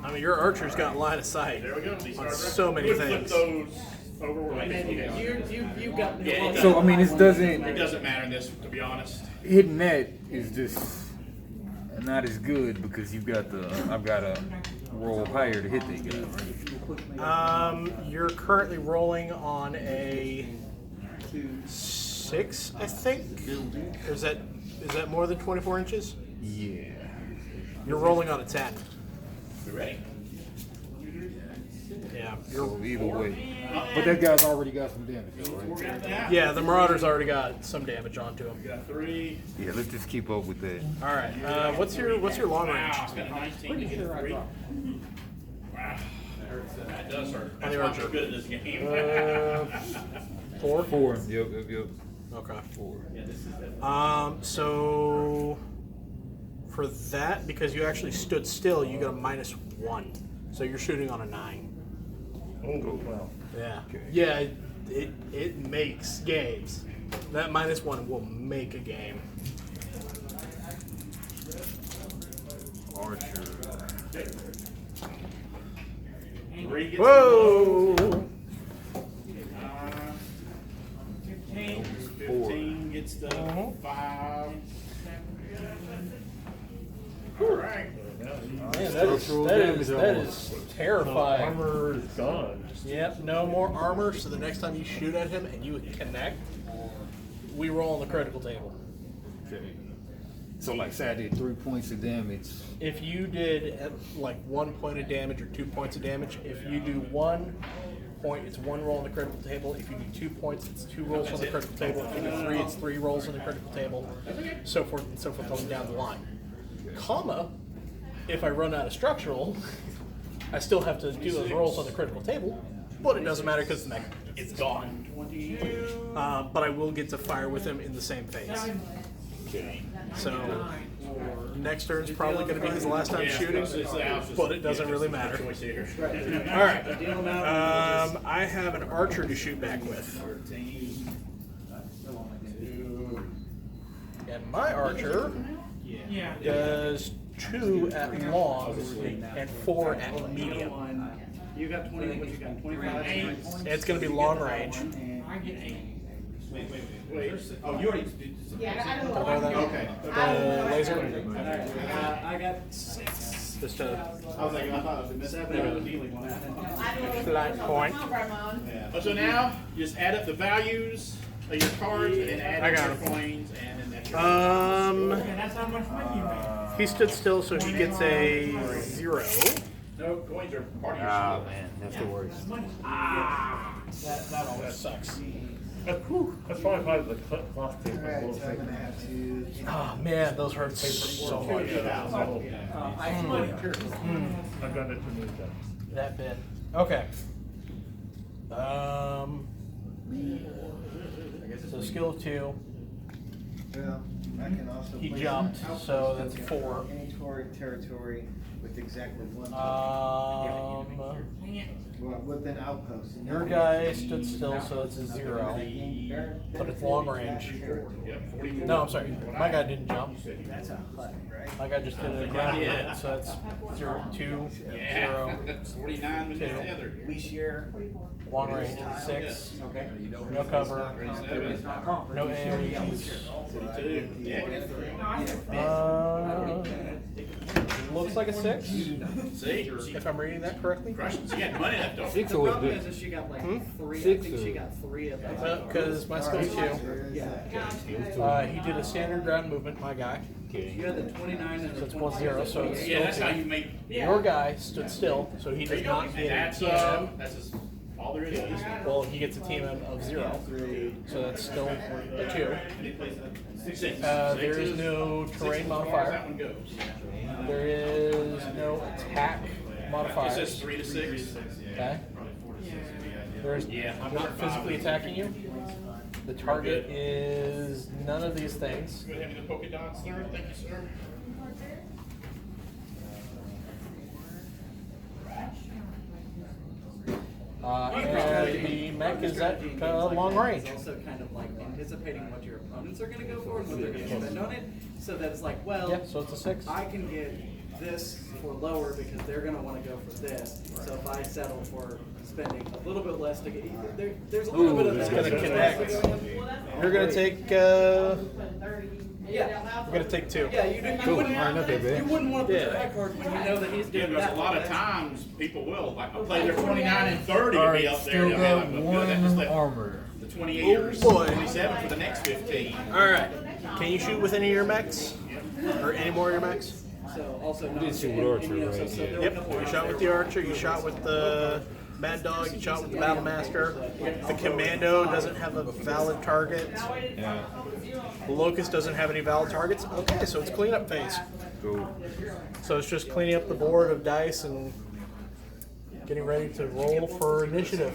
I mean, your archer's got line of sight. There we go. These are so many we flip things. those over. We're And making then okay. you got Yeah, it So I mean, this It doesn't. doesn't matter in this, to be honest. Hitting that is just not as good because I've got to roll higher to hit that guy. Right? You're currently rolling on a 6, I think. Or is that more than 24 inches? Yeah. You're rolling on a 10. We ready? Yeah. So either way, but that guy's already got some damage, though, We right? got that. Yeah, the Marauder's already got some damage onto him. We got 3. Yeah, let's just keep up with that. All right. What's your long range? Wow, it's got a 19 to get a 3. Wow. That does hurt. That's the why I'm archer. so good at this game. 4? 4. Yep. Okay. 4. So for that, because you actually stood still, you got a -1. So you're shooting on a 9. Oh, wow. Yeah. Okay. Yeah, it makes games. That -1 will make a game. Archer. 3 gets Whoa! 15 gets the 5. All right. Man, that is terrifying. Armor is gone. Yep, no more armor, so the next time you shoot at him and you connect, we roll on the critical table. Okay. So like say I did 3 points of damage. If you did like 1 point of damage or 2 points of damage, if you do 1 point, it's 1 roll on the critical table. If you do 2 points, it's 2 rolls on the critical table. If you do 3, it's 3 rolls on the critical table. So forth and so forth going down the line. Comma, if I run out of structural, I still have to do those rolls on the critical table, but it doesn't matter because the mech is gone. But I will get to fire with him in the same phase. So next turn's probably going to be his last time shooting, but it doesn't really matter. All right, I have an archer to shoot back with, and my archer does 2 at long and 4 at medium. You got 20, what you got, 25? It's going to be long range. Wait. Oh, you already. Okay. Laser. I got 6. Just I a was like, I thought it was a miss. flat point. So now, just add up the values of your cards and add I up got your it. coins, and then that's your Okay, that's how much money you make. He stood still, so he gets a 0. No, coins are part of your Oh shield. man, that's the worst. That always sucks. That's probably the cloth tape. Oh man, those hurt so much. I've got it to me. That bit. Okay. So skill of 2. Well, I can also. He place jumped, outposts so that's on 4. Any territory with exactly 1. Well, with an outpost. Your guy stood still, so it's a 0. But it's long range. No, I'm sorry. My guy didn't jump. That's a hut, right? My guy just did a ground hit, so that's 0, 2, 0. 49 minutes together. Long range, 6. No cover. No AoEs. looks like a 6, See? if I'm reading that correctly. Crushing. So you got money left over. Six The always problem good. is she got like three, I Six think she or- got 3 of them. Because my skill's 2. Yeah. He did a standard ground movement, my guy. You had the 29 and So the it's 1-0, so it's Yeah, that's still how 2. you make. Your guy stood still, so he There does you go. not And get a that's TMM. that's all there is. Well, he gets a TMM of 0, so that's still a 2. Six. There is no terrain modifier. That one goes. There is no attack It modifier. says 3 to 6. Okay. There's, Yeah, I'm not physically attacking you. The target is none of these things. Go ahead and the polka dots, sir. Thank you, sir. And the mech is at long range. It's also kind of like anticipating what your opponents are going to go for and what they're going to spend on it. So that it's like, well, Yeah, so it's a 6. I can get this for lower because they're going to want to go for this. So if I settle for spending a little bit less to get, there's a little bit of It's that. gonna connect. You're gonna take. Yeah. You're gonna take 2. Yeah, you wouldn't, Alright, not that bad. you wouldn't want to put Yeah. the back card when you know that he's Yeah, doing because that. a lot of times people will like play their 29 and 30 and be Alright, up there. still They'll be got like, well, that just one left armor. the 28 or boy. 27 for the next 15. Alright. Can you shoot with any of your mechs? Or any more of your mechs? So also not did shoot with Archer, you know, right? so there were a Yep. couple You rounds shot with the Archer, you shot with the Mad Dog, you shot with the Battle Master. The Commando doesn't have a valid target. Yeah. The Locust doesn't have any valid targets. Okay, so it's cleanup phase. Cool. So it's just cleaning up the board of dice and getting ready to roll for initiative.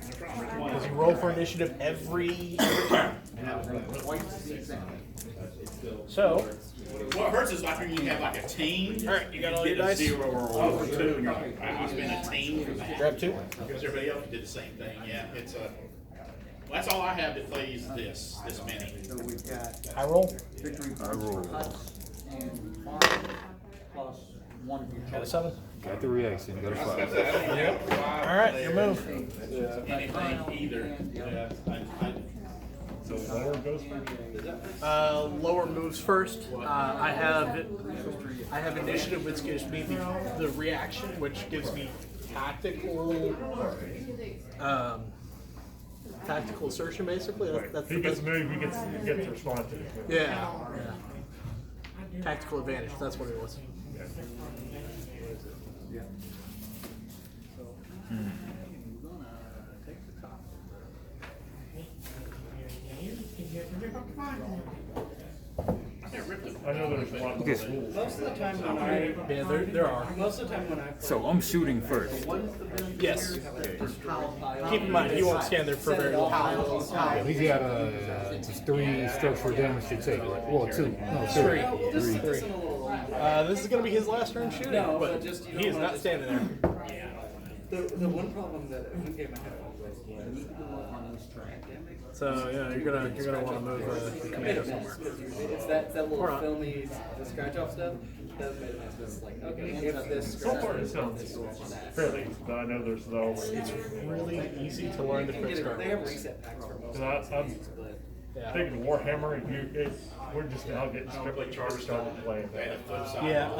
Because you roll for initiative every time. So, What hurts is like when you have like a team. All right, you got all get your a dice? 0 or over 2, and you're like, I spent a team for that. grab 2. Because everybody else did the same thing. Yeah, it's a. Well, that's all I have that plays this many. So we've got I roll. victory I roll. cuts and farm plus 1 of your Got a choice. 7. Got the reaction. Got a 5. Alright, your move. Anything either. So lower goes for Lower moves first. I have initiative, which gives me the reaction, which gives me tactical assertion, basically. That's he the gets best. moved, he gets to respond to it. Yeah. Tactical advantage. That's what it was. I know there's a lot of Okay. rules. Most of the time when I, Yeah, there are. most of the time when I play, So I'm shooting first. Yes. Keep in mind, you won't stand there for very long. He's got just 3 structural damage to take, right? Well, 2. No, 3. this 3. is a little, This is going to be his last turn shooting, No, but but just, you he is don't wanna not just- standing there. the one problem that one game I had was So yeah, you're gonna want to move the commando somewhere. it's that little Or not. filmy, the scratch off stuff. That made it nice. It's like, okay, if this So scratch far it off, sounds this goes on that. fairly easy, but I know there's no. It's really easy to learn the quick start They have rules. reset packs for most And of I'm these, but Yeah. thinking Warhammer, we're just now getting strictly charged on playing that. Yeah.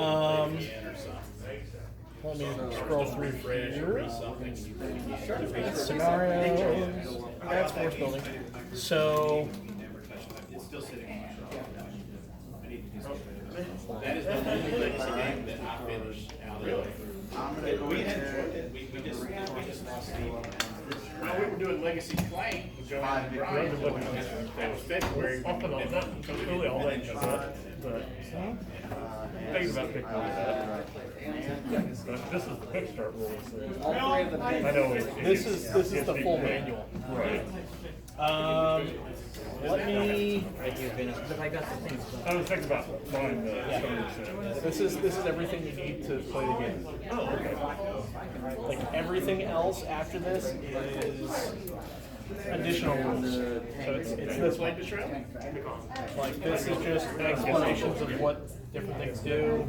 Or Let me scroll through refresh or here. read something. Scenarios. That's force building. So That is the only legacy game that I finished out of. We had enjoyed it. We just lost Steve. Well, we were doing Legacy Claim with Joe and Brian. That was February. Often on that, really all that does that, but thinking about picking up that. But this is the quick start rules. So all 3 of them. I know this is the full manual. Right. Let me. I was thinking about buying the skirmish set. This is everything you need to play the game. Oh, okay. Like everything else after this is additional rules. So it's this one. Like this is just explanations of what different things do.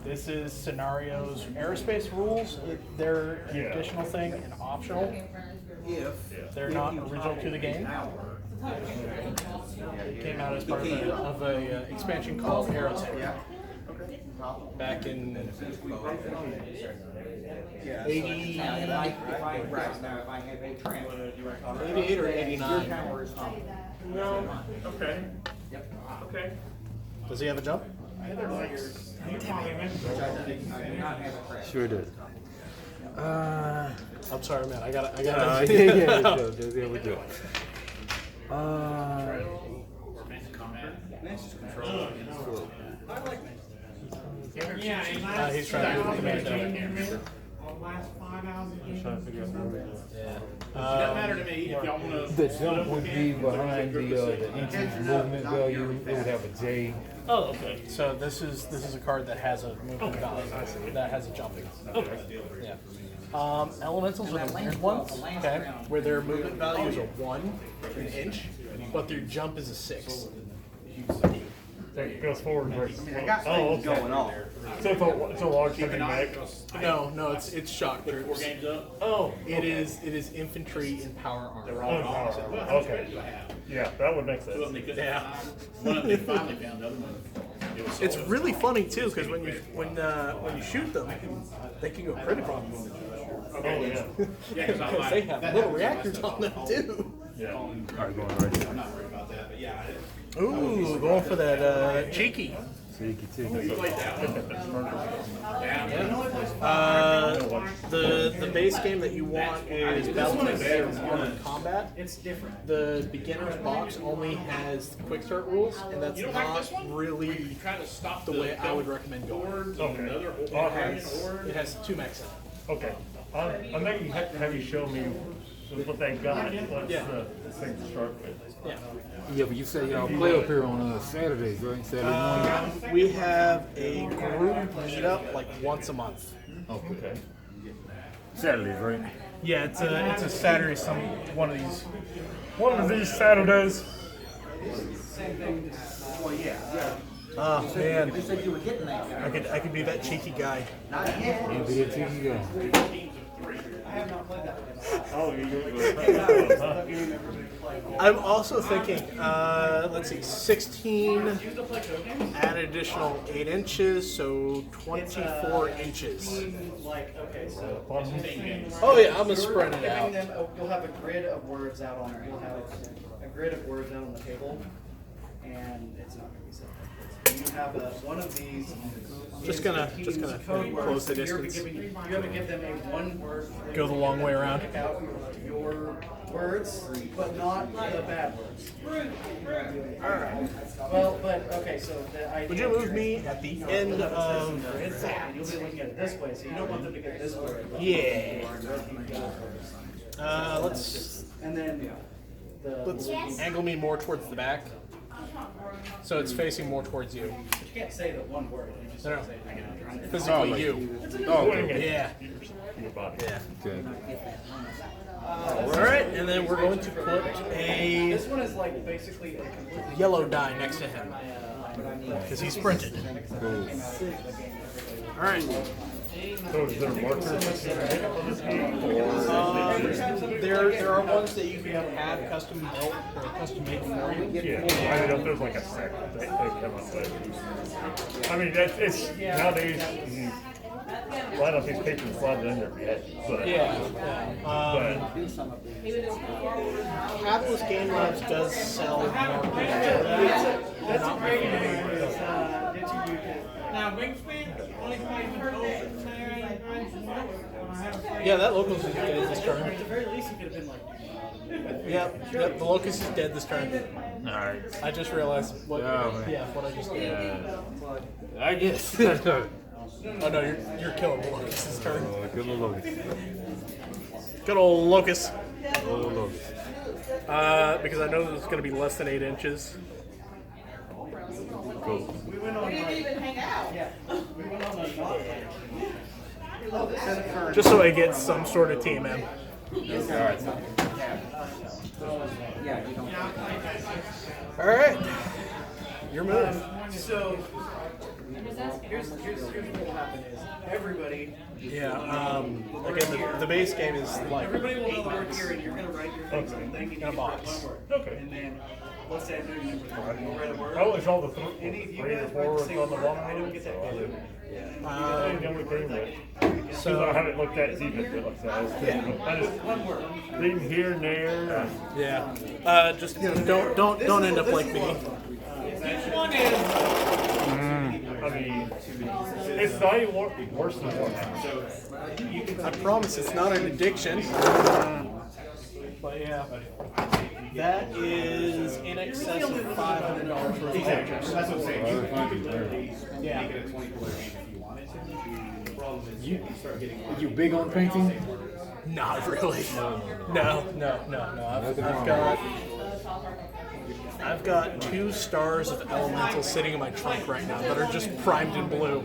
This is scenarios, aerospace rules. They're an Yeah. additional thing and optional. They're not original to the game. Came out as part of a expansion called Aerotech. Back in 80, Now, if I have a trim, 88 or your 89. tower is on. No. Okay. Okay. Does he have a jump? I do not have a trim. Sure does. I'm sorry, man. I got. Yeah, we do. He's trying to do the command down. Last 5 hours of Trying to figure out where we are. Doesn't matter to me if y'all wanna. The jump would be behind the inches movement value. It would have a J. Oh, okay. So this is a card that has a movement value, that has a jumping. Okay. Yeah. Elementals are the weird ones, okay, where their movement value is a 1 an inch, but their jump is a 6. There it goes forward. I got things going on. So it's a large heavy mech. No, it's shock Four troops. games up. Oh, It is infantry and power armor. okay. Yeah, that would make sense. Two of them they couldn't find. One of them they finally found, the other one. It was It's sold. really funny too, because when you shoot them, they can go critical. Oh, yeah. Yeah, 'cause I'm Because they like, have little reactors on them too. Yeah. Alright, going right there. I'm not worried about that, but yeah. Ooh, going for that cheeky. Cheeky, cheeky. You played that one. The base game that you want is Battletech Armored Combat. It's different. The beginner's box only has quick start rules, and that's You don't like not this one? really Try to stop the way I would recommend going. boards Okay. on another Okay. It has 2 mechs in it. Okay. I'm maybe have you show me what they got. What's Yeah. the thing to start with? Yeah. Yeah, but you say y'all play up here on Saturdays, right? Saturday morning. We have a group meetup like once a month. Okay. Saturdays, right? Yeah, it's a Saturday. One of these Saturdays. Well, yeah. Oh man, You said you were getting that guy. I could be that cheeky guy. Not yet. You be a cheeky guy. Oh, you I'm also thinking, let's see, 16, add an additional 8 inches, so 24 inches. Like, okay, so. Oh yeah, I'm gonna spread it Giving out. them, you'll have a grid of words out on, you'll have a grid of words out on the table, and it's not gonna be set like this. You have one of these. Just gonna code words. close the You're distance. giving- You have to give them a one word. Go the long way around. Pick out your words, but not the bad words. Alright. Well, but, okay, so the idea. Would you move me at the end of It's that, and you'll be looking at it this way, so you don't want them to get this way. Yeah. Let's And then angle me more towards the back, so it's facing more towards you. you can't say the one word. You just No, no. say, I get it. Physically you. Oh, okay. Yeah. your body. Yeah. Okay. All right, and then we're going to put a This one is like basically a completely. yellow die next to him because he sprinted. Cool. All right. So is there markers that you can hit for this game? Or There are ones that you can have custom built or custom made for you. yeah, I don't know if there's like a set that they come up with. I mean, it's nowadays you line up these papers and slide it in there. But Yeah. but Catalyst Game Labs does sell more. That's a great idea. now Wingspan only plays in Yeah, that locust is dead this turn. At the very least, he could have been like. Yep, the locust is dead this turn. Alright. I just realized what. Yeah, man. Yeah, what I just did. I guess. Oh no, you're killing the locust this turn. Good little Logan. Good old locust. Little Logan. Because I know that it's going to be less than 8 inches. Cool. We went on. We didn't even hang out. Yeah. We went on a. Just so I get some sort of TMM. Alright. Yeah, you don't. All right, your move. So Here's what will happen is everybody. Yeah. Again, the base game is like Everybody will 8 know the word bucks. here, and you're gonna write your things and then you In a get box. one word. Okay. And then let's say I'm doing number 3. You'll write a word. Oh, it's all the Any of you three or guys four write the words same on the word. bottom. I don't get that So, clue. the only thing that, So I haven't looked at it deep into it, like I said. I just One word. reading here and there. yeah, just don't end up like me. One is. I mean, it's not even worse than Warhammer. I promise it's not an addiction. But yeah, that is in excess of $500 worth of pictures. That's what I'm saying. You can literally Yeah. make it a 20-player game if you wanted to. The problem is you start getting. You big on painting? Not really. No. I've got 2 stars of elemental sitting in my trunk right now that are just primed in blue.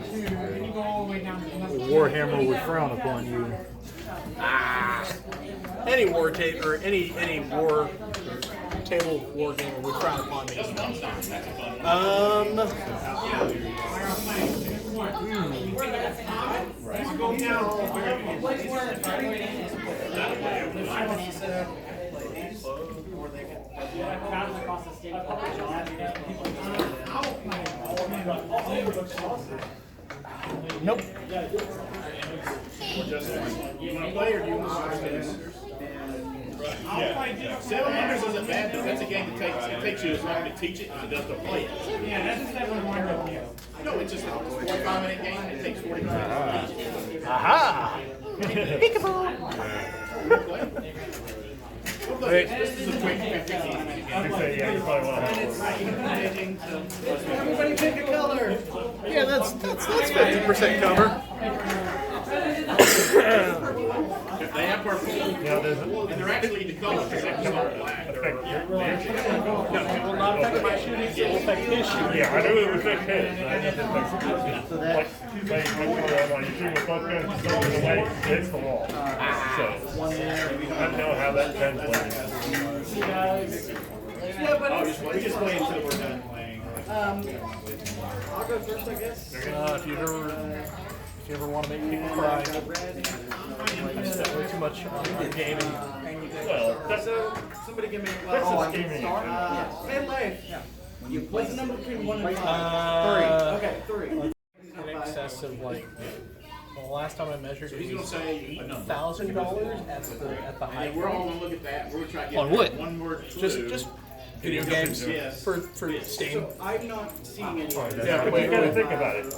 Warhammer would frown upon you. Any war tape or any war table war gamer would frown upon me. Nope. You want to play or do you want to watch this? Yeah. 7 Wonders isn't bad, though. That's a game that takes you as long to teach it as it does to play it. Yeah, that's 7 Wonders. No, it's just a 45-minute game. It takes 45 minutes. Aha! This is a quick 50 Yeah, you probably want to have Everybody pick a color. Yeah, that's 50% cover. If they have purple, Yeah, there's and they're actually the colors, because they come out black. affect your No, it will not affect my shooting, it will affect his shooting. Yeah, I knew it would affect his. I need to make sure. Like, you see with both guns, it's over the way it hits the wall. So, I don't know how that translates. Yeah, but Oh, we just play until we're done playing. I'll go first, I guess. If you ever want to make people cry, I spent way too much on gaming. Well, that's So somebody give me that's a a scheming. melee. What's the number between 1 and 5? 3. Okay, 3. In excess of like, well, last time I measured He's it going was to say a number. $1,000 at the high And we're all point. going to look at that. We're going to try to get On what? one word clue. Just video games Yes. for Steam. So I'm not seeing any. Yeah, but you gotta think about it.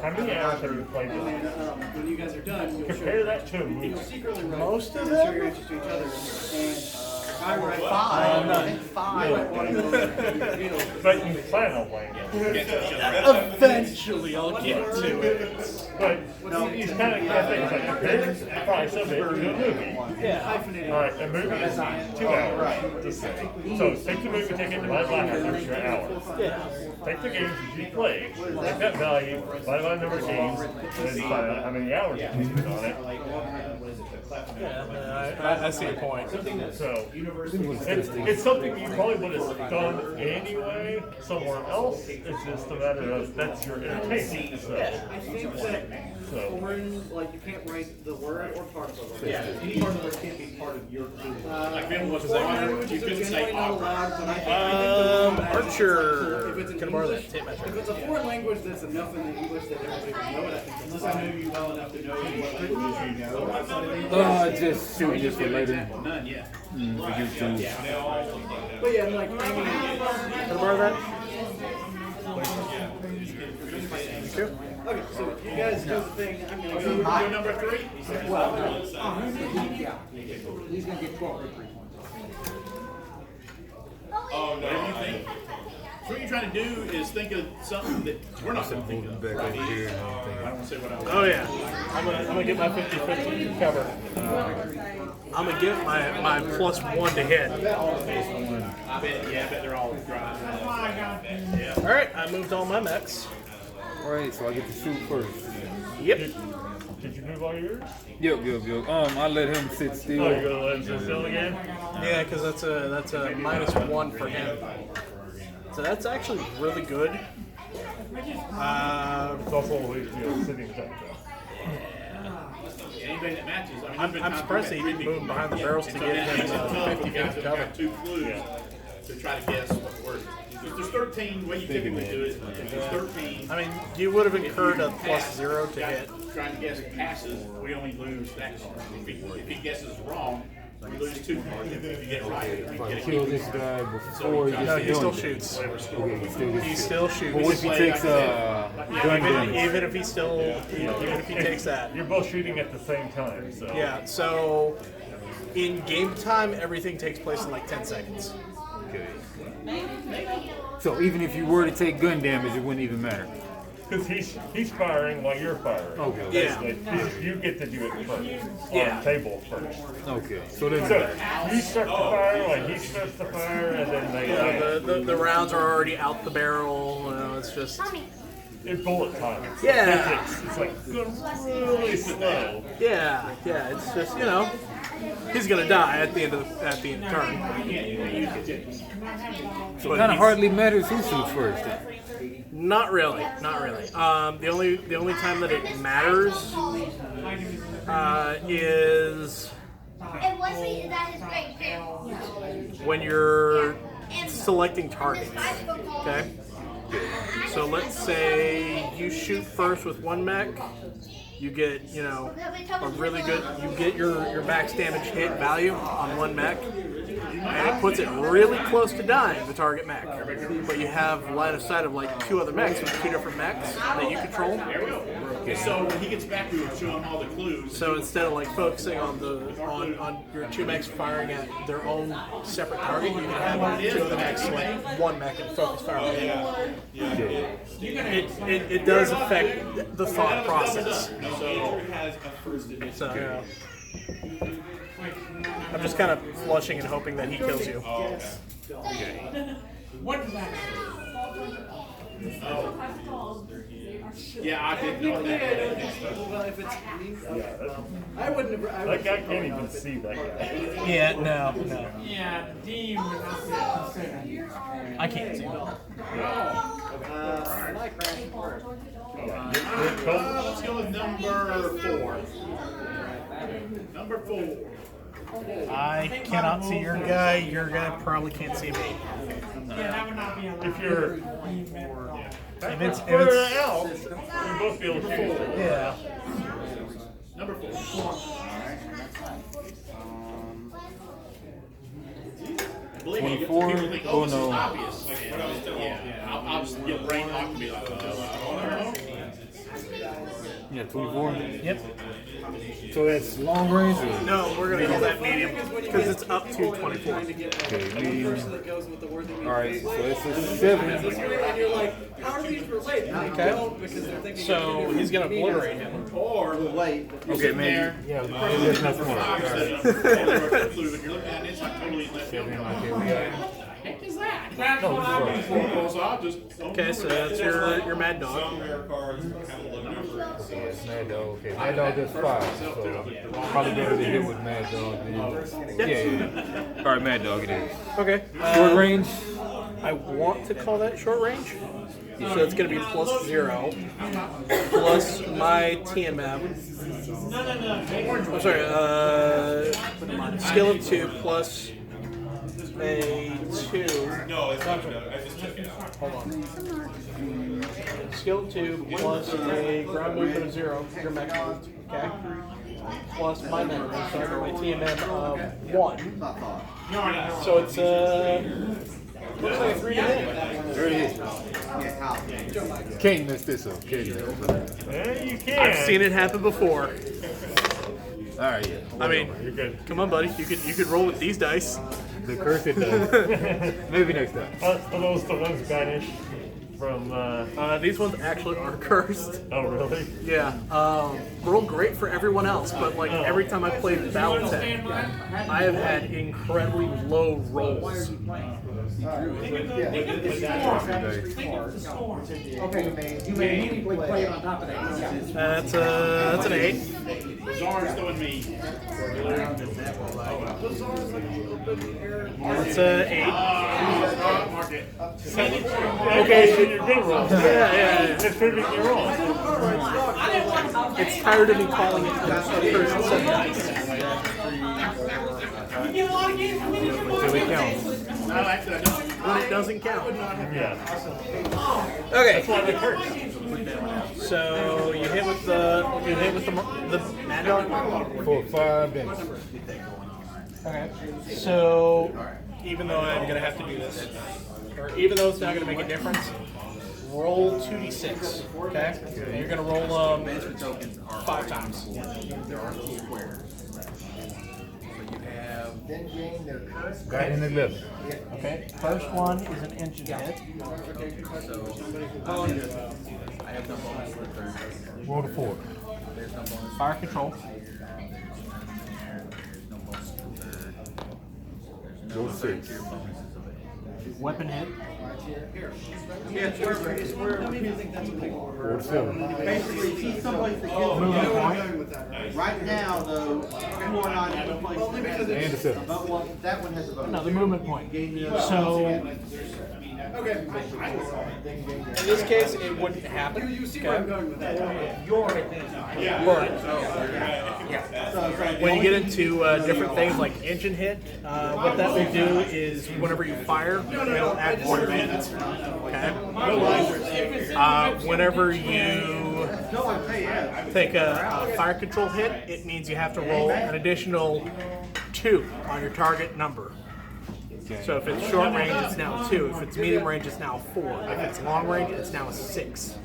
How many hours have you played And this? then when you guys are done, you'll Compare show. that to a movie. You'll secretly write. Most of Show them? your answers to each other. And I write Five. But you plan on playing it. Eventually, I'll get to it. But you kind of gotta think, it's like, compare the price of it to a movie. Yeah. Alright, a movie is 2 hours, just say. So take the movie ticket, divide by half, that's your hour. Yeah. Take the games that you play, take that value, divide by the number of games, and then find out how many hours you spent on it. Yeah, I see your point. So, it's something you probably would have done anyway, somewhere else. It's just a matter of, that's your entertainment, so. I think that foreign, like you can't write the word or part of the word. Yeah, any part of the word can't be part of your clue. Like Ben was Foreign water, languages you are couldn't generally say not opera. allowed, but I think the format is Archer. if it's an Can I borrow that English- tape measure? If it's a foreign language that's enough in the English that everybody would know it, I think that's Unless I knew you well enough to know what language you know. Just shoot just for later. None yet. For YouTube. But yeah, like, I mean, Can I borrow that? okay, so you guys do the thing, I'm gonna We're go. doing number 3? Yeah. He's gonna get 12 victory points. Oh, whatever you think. So what you're trying to do is think of something that we're not going to think of. Back over here. I don't want to say what I was. Oh yeah. I'm gonna get my 50-50 cover. I'm gonna get my +1 to hit. I bet they're all dry. Yeah. All right, I moved all my mechs. Alright, so I get to shoot first. Yep. Did you move all yours? Yep. I let him sit Oh, still. you're gonna let him sit still again? Yeah, because that's a -1 for him. So that's actually really good. It's also sitting attack. Anything that matches. I mean, I'm surprised he didn't move behind the barrels to get him 50 feet of cover. Two clues to try to guess what word. There's 13. The way you typically do it, there's 13. I mean, you would have incurred a +0 to hit. Trying to guess passes, we only lose that card. If he guesses wrong, we lose 2 cards. If you get it right, we get a Kill this guy before you No, he still shoots. Okay, He still shoots. But what if he takes gun damage? Even if he takes that. You're both shooting at the same time, so. Yeah, so in game time, everything takes place in like 10 seconds. Okay. So even if you were to take gun damage, it wouldn't even matter. Because he's firing while you're firing. Okay. Yeah. You get to do it first. Yeah. On table first. Okay. So then So you start to fire when he starts to fire, and then they The rounds are already out the barrel. You know, it's just it's bullet time. Yeah. It's like really slow. yeah. It's just he's gonna die at the end of the turn. so it kind of hardly matters who shoots first. Then. Not really. The only time that it matters is when you're selecting targets. Okay. So let's say you shoot first with one mech. You get, a really good. You get your max damage hit value on one mech, and it puts it really close to dying, the target mech. But you have line of sight of like 2 other mechs, with 2 different mechs that you control. So when he gets back, we will show him all the clues. So instead of like focusing on your 2 mechs firing at their own separate target, you can have 2 other mechs select one mech and focus fire on it. It does affect the thought process. So I'm just kind of flushing and hoping that he kills you. Yeah, I didn't know that. Well, if it's me, I wouldn't have. That guy can't even see that guy. Yeah, no. Yeah, the team would not be I can't see. Let's go with number 4. Number 4. I cannot see your guy. Your guy probably can't see me. Yeah, that would not be allowed. If you're If it's out, you both be able to shoot. yeah. Number 4. Believe me, 24? people think, Oh, this is no. obvious. Yeah, I'll just get brain locked and be like, Yeah, 24. Yep. So that's long range or? No, we're gonna call that medium because it's up to 24. Okay, medium. person that goes with the word that All right, so it's a 7. and you're like, how are these related? And you don't because they're thinking. So he's gonna obliterate him. or Late. Okay, maybe. Yeah, maybe that's not smart. All right. When you're looking at it, it's like totally in left field. Okay, we got. Heck is that? That's what I was So I'll just Okay, so that's your mad dog. Okay, it's Mad Dog. Okay, Mad Dog does 5. So probably better to hit with Mad Dog than. Yeah. All right, Mad Dog it is. Okay. Short range. I want to call that short range. So it's going to be +0 plus my TMM. I'm sorry, skill of 2 plus a 2. No, it's not. I just took it out. Hold on. Skill of 2 plus a ground movement of 0. Your mech movement, okay? Plus my memory, so I got my TMM of 1. So it's looks like a 3 to hit. There it is. Can't mess this up. Can't mess this up. Yeah, you can. I've seen it happen before. All right, yeah. I mean, You're good. come on, buddy. You could roll with these dice. The curse it does. Maybe next time. Are those the ones banished from? These ones actually are cursed. Oh, really? Yeah. Roll great for everyone else, but like every time I played Battletech, I have had incredibly low rolls. Okay, you may immediately play it on top of that. That's an 8. Zar's throwing me. That's a 8. Mark it. Okay, so you're good wrong. Yeah. It's proving you're wrong. It's tired of me calling it a person set dice. You get a lot of games from each So it counts. No, actually, I don't. When it doesn't count. Yeah. Okay. That's why they curse. So you hit with the mad dog. For 5 damage. Okay. So even though I'm gonna have to do this, or even though it's not gonna make a difference, roll 2d6. Okay. And you're gonna roll 5 times. Right in the left. Okay. First one is an engine hit. Roll to 4. Fire control. Roll to 6. Weapon hit. Roll to 7. Basically, if he's someplace that kills Movement him. point. Right now, though, you are not in a place that And a 7. but one, that one has a bonus. Another movement point. So in this case, it wouldn't happen. You see where I'm going with that? But when you get into different things like engine hit, what that will do is whenever you fire, it'll add 1 unit. Okay. Whenever you take a fire control hit, it means you have to roll an additional 2 on your target number. So if it's short range, it's now 2. If it's medium range, it's now 4. If it's long range, it's now a 6.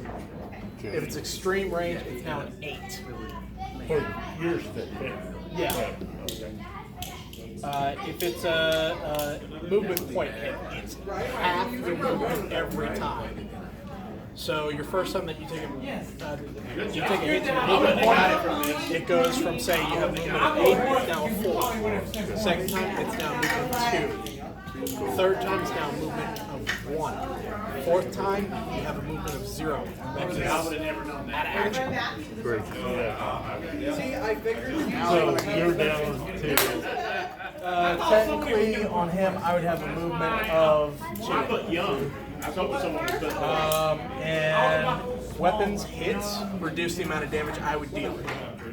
If it's extreme range, it's now an 8. For your stick. Yeah. If it's a movement point hit, it's half your movement every time. So your first time that you take a hit to your movement point, it goes from, say, you have movement of 8, it's now a 4. Second time, it's now movement 2. Third time, it's now movement of 1. Fourth time, you have a movement of 0. That means out of action. Great. See, I figured. So you're down to. Technically, on him, I would have a movement of 2. I put young. I was hoping someone would put And weapons hits reduce the amount of damage I would deal.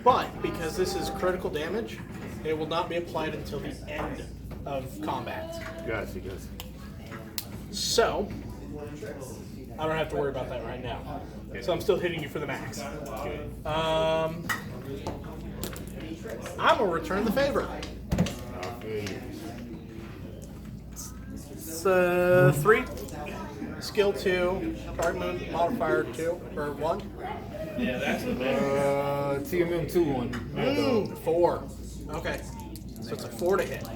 But because this is critical damage, it will not be applied until the end of combat. Gotcha. So I don't have to worry about that right now. So I'm still hitting you for the max. I'm gonna return the favor. It's 3. Skill 2, target move modifier 2, or 1. Yeah, that's the TMM 2 1. 4. Okay. So it's a 4 to hit.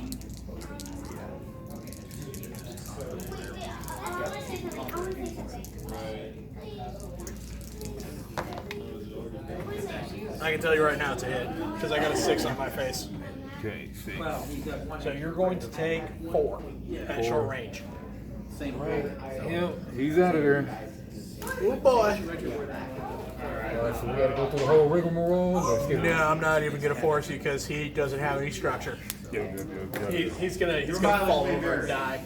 I can tell you right now it's a hit, because I got a 6 on my face. Okay, 6. So you're going to take 4 at short range. Yep, he's out of there. Oh boy. So we gotta go through the whole rigmarole. No, I'm not even gonna force you because he doesn't have any structure. He's gonna fall over and die.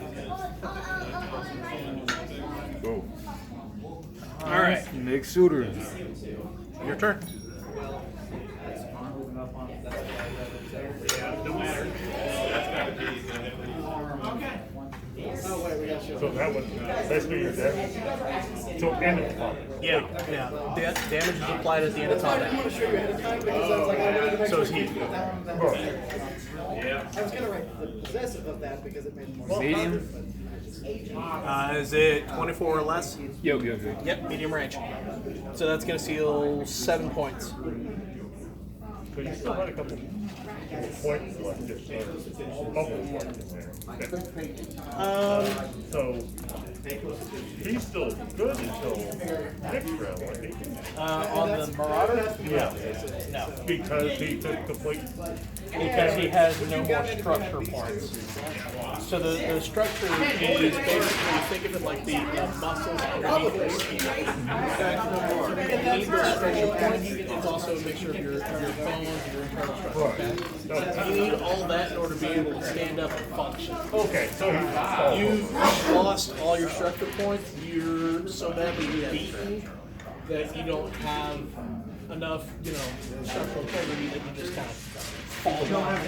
Go. All right, Next shooter. your turn. So that was basically your damage. So end of the combat. Yeah. Damage is applied at the end of combat. So is he. I was gonna write the possessive of that because it made more Medium. Is it 24 or less? Yep. Yep, medium range. So that's gonna seal 7 points. So you still had a couple points left. Just bubble points in there. Okay. So he's still good until next round, I think. On the Marauder? Yeah. No. Because he took complete. Because he has no more structure points. So the structure is basically, think of it like the muscles underneath your skin. You need those structure points. It's also a mixture of your bones, your internal structure. Okay? You need all that in order to be able to stand up and function. Okay, so he's You slot lost all your structure points, you're so badly beaten that you don't have enough, structural integrity that you just kind of fall down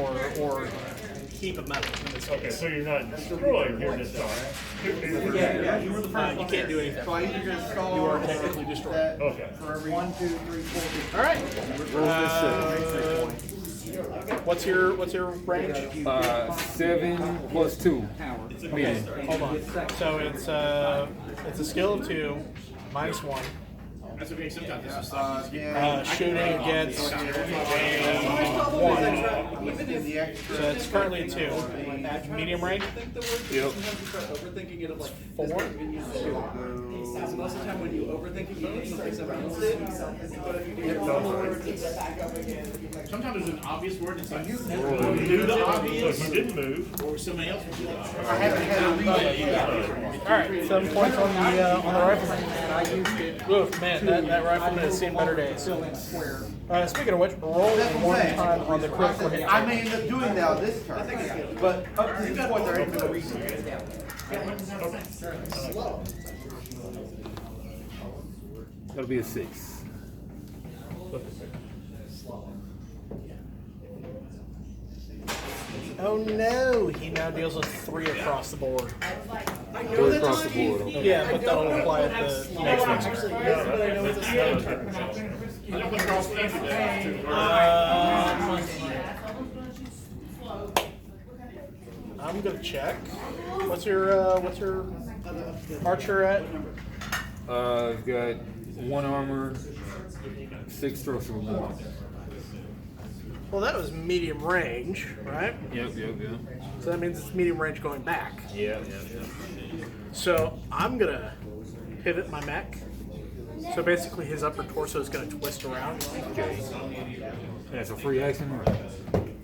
or keep a metal. Okay, so you're not destroyed here this time. You can't do anything. So I either gonna stall. You are technically destroyed. Okay. For every 1, 2, 3, 4, All right. What's your range? 7 plus 2. Okay, hold on. So it's a skill of 2, -1. That's okay, sometimes it's just Shooting against a 1. So it's currently a 2. At medium range? Yep. Overthinking it of like 4. most of the time when you overthink it, you do something somebody else did. But if you do your own words, it's sometimes there's an obvious word that's like, you So do the obvious, you didn't move. or somebody else will do the obvious. I haven't had a reason. All right, 7 points on the rifleman. Oof, man, that rifleman has seen better days. Speaking of which, roll one time on the critical hit. I may end up doing that this turn, but up to this point there ain't been a reason. That'll be a 6. Oh no, he now deals with 3 across the board. 3 across the board. Okay. Yeah, but that'll apply at the next one. I'm gonna check. What's your archer at? I've got 1 armor, 6 structural more. Well, that was medium range, right? Yep. So that means it's medium range going back. Yeah. So I'm gonna pivot my mech. So basically his upper torso is gonna twist around. Okay. That's a free action.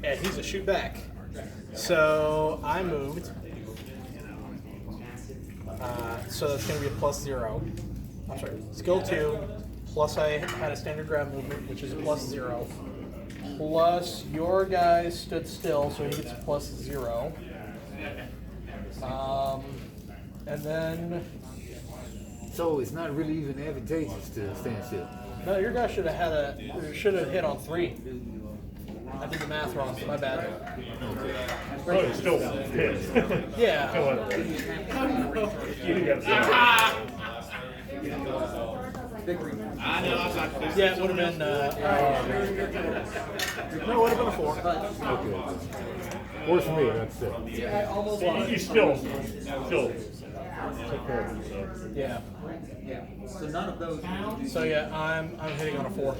And he's a shoot back. So I moved. So that's gonna be a +0. I'm sorry, skill 2, plus I had a standard ground movement, which is a +0. Plus your guy stood still, so he gets a +0. And then So it's not really even advantageous to stand still. no, your guy should have hit on 3. I did the math wrong. My bad. Oh, it's still pissed. Yeah. You got I know, I was like, Yeah, it would have been. No, it would have been a 4. Okay. Worse for me, that's it. you still took care of it, so. Yeah. So none of those. So yeah, I'm hitting on a 4.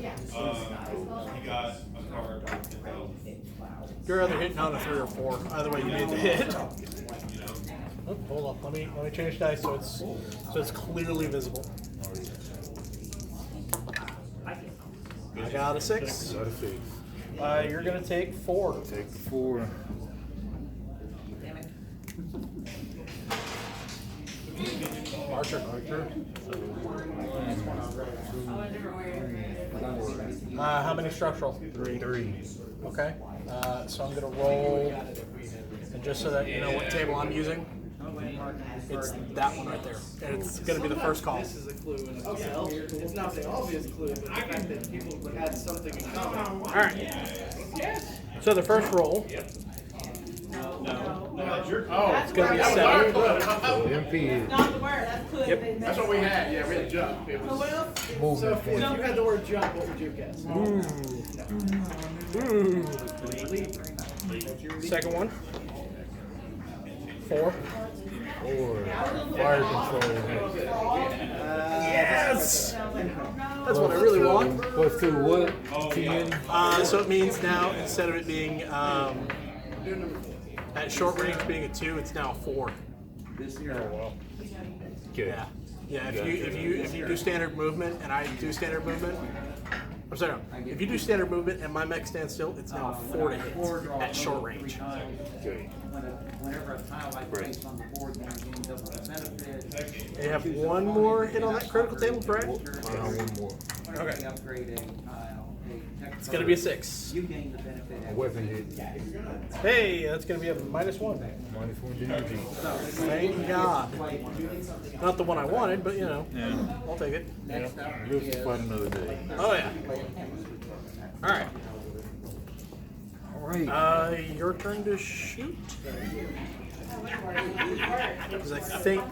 You're either hitting on a 3 or 4. Either way, you need to hit. Oh, hold on. Let me change dice so it's clearly visible. I got a 6. Got a 6. You're gonna take 4. Take 4. Archer. How many structural? 3. Okay. So I'm gonna roll, and just so that you know what table I'm using, it's that one right there, and it's gonna be the first call. This is a clue in itself. It's not the obvious clue, but the fact that people had something in common. All right. So the first roll, it's gonna be a 7. So MP is Not the word, that's could. Yep. that's what we had, yeah, we had jump. It was, So movement. if you had the word jump, what would you guess? Second one, 4. 4. Fire control. Yes. That's what I really want. Plus 2 what? 10. So it means now instead of it being at short range being a 2, it's now a 4. Okay. Yeah. If you do standard movement and I do standard movement, I'm sorry. No. If you do standard movement and my mech stands still, it's now a 4 to hit at short range. Okay. Whenever a tile like place on the board, then you double the benefit. You have one more hit on that critical table, correct? One more. Okay. Upgrade a tile, a tech It's gonna be a 6. You gain the benefit. A weapon hit. Hey, that's gonna be a -1. -1 damage. Thank God. Not the one I wanted, but you know, I'll take it. Next up Live is to fight another day. Oh yeah. All right. All right. Your turn to shoot. Because I think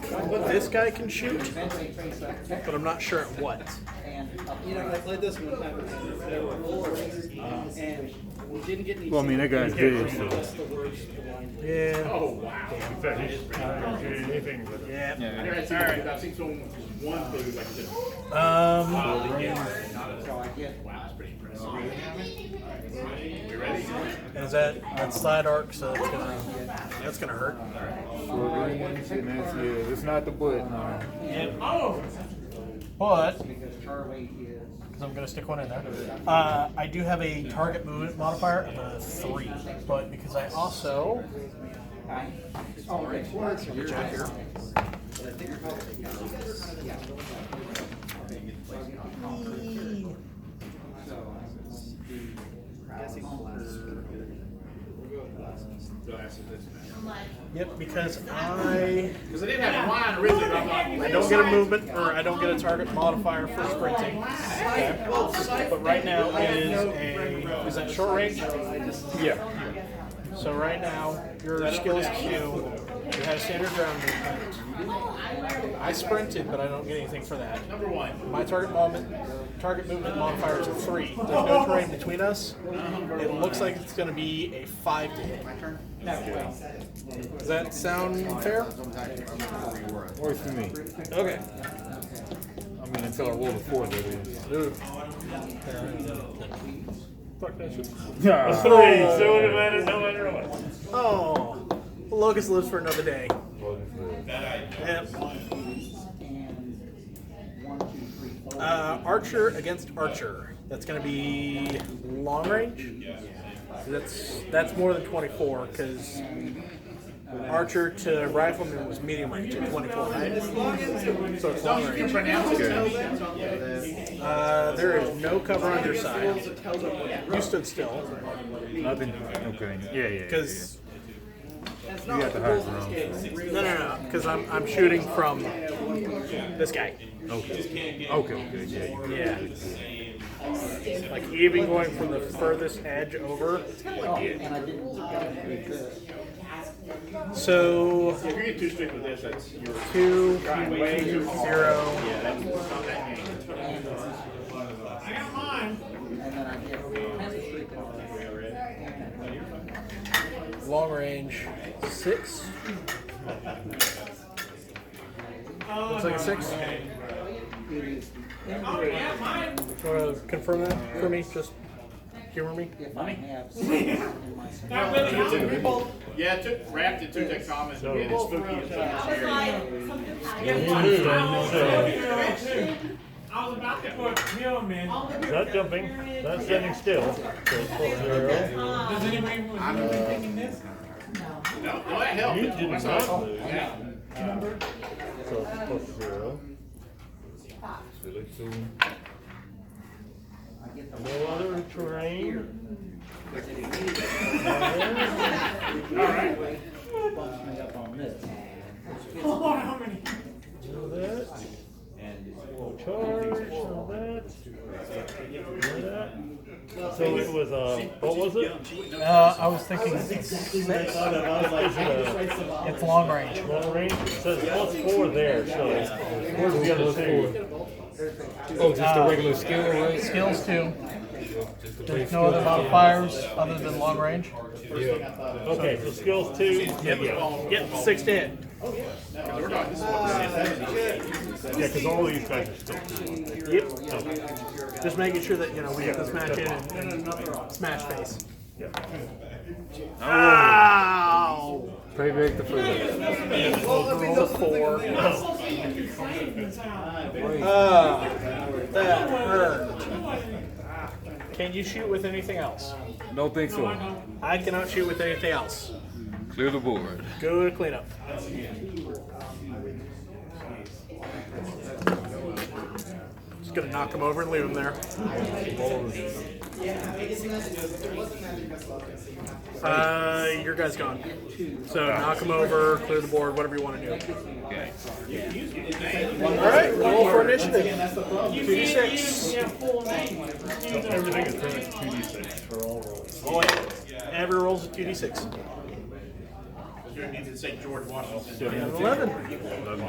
this guy can shoot, but I'm not sure at what. You know, like this one happened. There were 4, and we didn't get any. Well, I mean, that guy's dead, so. That's the worst line. Yeah. Oh, wow. In fact, he's not gonna shoot anything with it. Yeah. I never had seen I've seen someone with one food like this. so I get Wow, that's pretty impressive. You ready? And is that side arc? So that's gonna hurt. Short range, and that's, yeah, it's not the butt, no. Oh! But because Charlie is. because I'm gonna stick one in there. I do have a target movement modifier of a 3, but because I also Oh, okay. check here. Yep, because I Because I didn't have a line originally, but I'm like, don't get a movement or I don't get a target modifier for sprinting. Okay. But right now is that short range? Yeah. So right now your skill is Q. You have standard ground movement. I sprinted, but I don't get anything for that. number 1. My target movement modifier is a 3. There's no terrain between us. It looks like it's going to be a 5 to hit. Does that sound fair? Works for me. Okay. I mean, until I roll a 4, that is. Fuck that shit. A 3, so it matters no matter what. Oh, Locust lives for another day. Yep. Archer against Archer. That's going to be long range. That's more than 24 because Archer to Rifleman was medium range at 24. Right? So it's long range. There is no cover on your side. You stood still. Nothing. Okay. Yeah, yeah. Because You got the high ground. no, because I'm shooting from this guy. Okay. Okay. Yeah. Yeah. Like even going from the furthest edge over. And I didn't. So If you get too strict with this, that's your 2, way 0. yeah, that's not that game. I got mine. And then I get Long range 6. Looks like a 6. Oh, yeah, mine. Want to confirm that for me? Just humor me. if I have Not really. We both. Yeah, it took wrapped it took that comment and it's spooky and I was about to put Mill in. Not jumping, not standing still. So it's +0. Does anybody was thinking this? No, that helped. You did That's not all. lose. Yeah. So it's +0. Select 2. No other terrain. bumps me up on this. Oh, how many? No that. No charge. No that. No that. So it was what was it? I was thinking 6. It's long range. Long range. It says +4 there. So where's the other 2? Oh, just the regular skill, right? Skills 2. There's no other modifiers other than long range. Okay, so skills 2. Yep, 6 to hit. Yeah, because all these guys are still. Yep. Just making sure that we get this match in and smash face. Yeah. Ow! Pay back the food. Roll a 4. That hurt. Can you shoot with anything else? Don't think so. I cannot shoot with anything else. Clear the board. Go to cleanup. Just gonna knock him over and leave him there. Your guy's gone. So knock him over, clear the board, whatever you want to do. Okay. Alright, roll for initiative. 2d6. Everything is pretty much 2d6 for all rolls. Oh, yeah. Every roll's a 2d6. You need to say George Washington. And 11.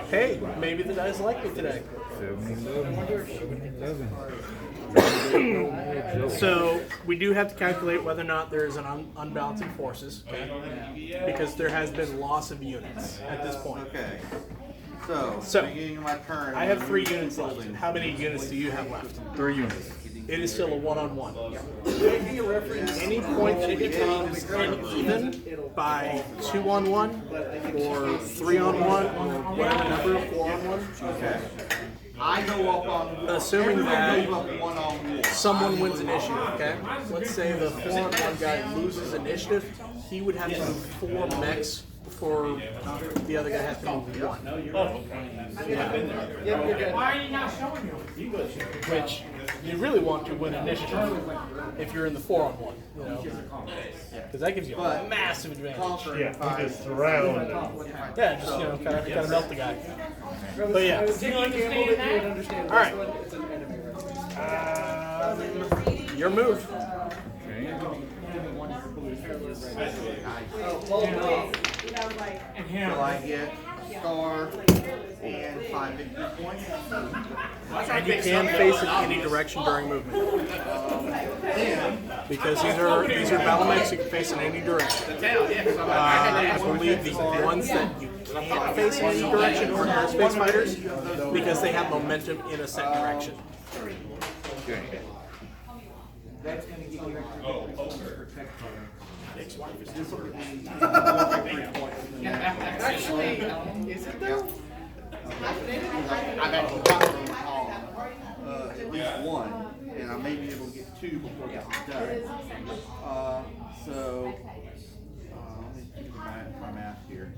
Hey, maybe the dice like me today. 7-11. So we do have to calculate whether or not there is an unbalancing forces, okay? Because there has been loss of units at this point. Okay. So, beginning of my turn. I have 3 units left. How many units do you have left? 3 units. It is still a 1-on-1. Any point that it becomes uneven by 2-on-1 or 3-on-1 or whatever number, 4-on-1. Okay. I go up on. Assuming that Move up 1-on-1. someone wins initiative, okay? Let's say the 4-on-1 guy loses initiative, he would have to move 4 mechs before the other guy has to move 1. Why are you not showing me? Which you really want to win initiative if you're in the 4-on-1, you know? Because that gives you a massive advantage. Yeah, we just surround. Yeah, just, you know, kind of melt the guy. But yeah. Do you understand that? Alright. Your move. And him. So I get star and 5 victory points. And you can face it any direction during movement. Because these are battle mechs you can face in any direction. I believe the ones that you can't face in any direction are aerospace fighters because they have momentum in a set direction. Okay. That's gonna give you protect fire. Actually, is it though? I've actually gotten at least 1, and I may be able to get 2 before this is done. So, let me do my math here.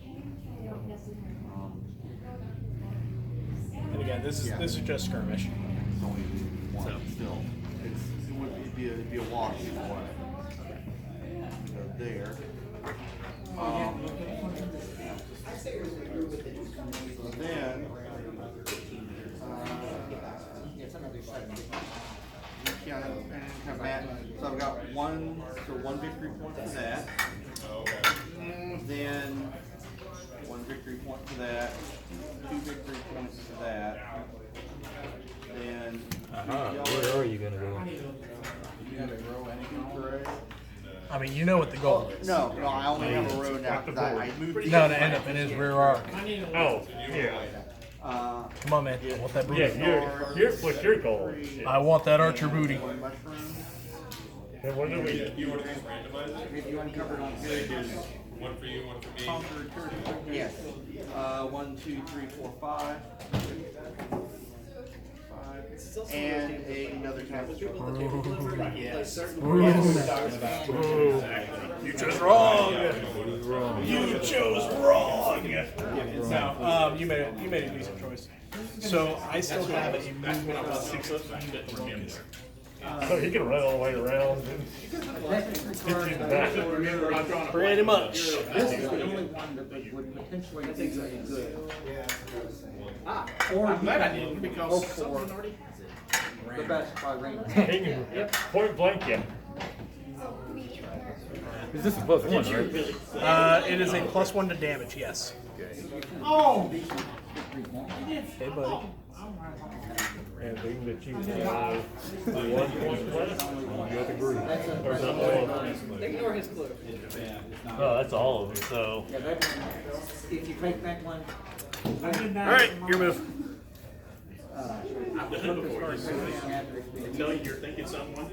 And again, this is just skirmish. It's only 1 still. It'd be a wash for there. So then, so I've got 1 victory point for that. Then 1 victory point for that. 2 victory points for that. Then. Where are you gonna go? I mean, you know what the goal is. No, I only have a row now. I moved. No, to end up in his rear arc. Oh, yeah. Come on, man. I want that booty. Yeah, what's your goal? I want that archer booty. And what do we? You uncovered on here. One for you, one for me. Conquer territory. Yes. 1, 2, 3, 4, 5. And another tapestry. Yes. You chose wrong. You chose wrong. No, you made a decent choice. So I still have a movement of 6 units. So he can run all the way around and hit you in the back. Pretty much. This is the only one that would potentially be good. Or I'm glad I didn't because someone already. the best by range. He can point blank you. Is this a +1, right? It is a +1 to damage, yes. Oh! Hey, buddy. And they can let you have 1 point less. You got the green. Or not all of them. Ignore his clue. Oh, that's all of them, so. Yeah, that, if you take that one, Alright, your move. I've done it before. You tell you you're thinking something.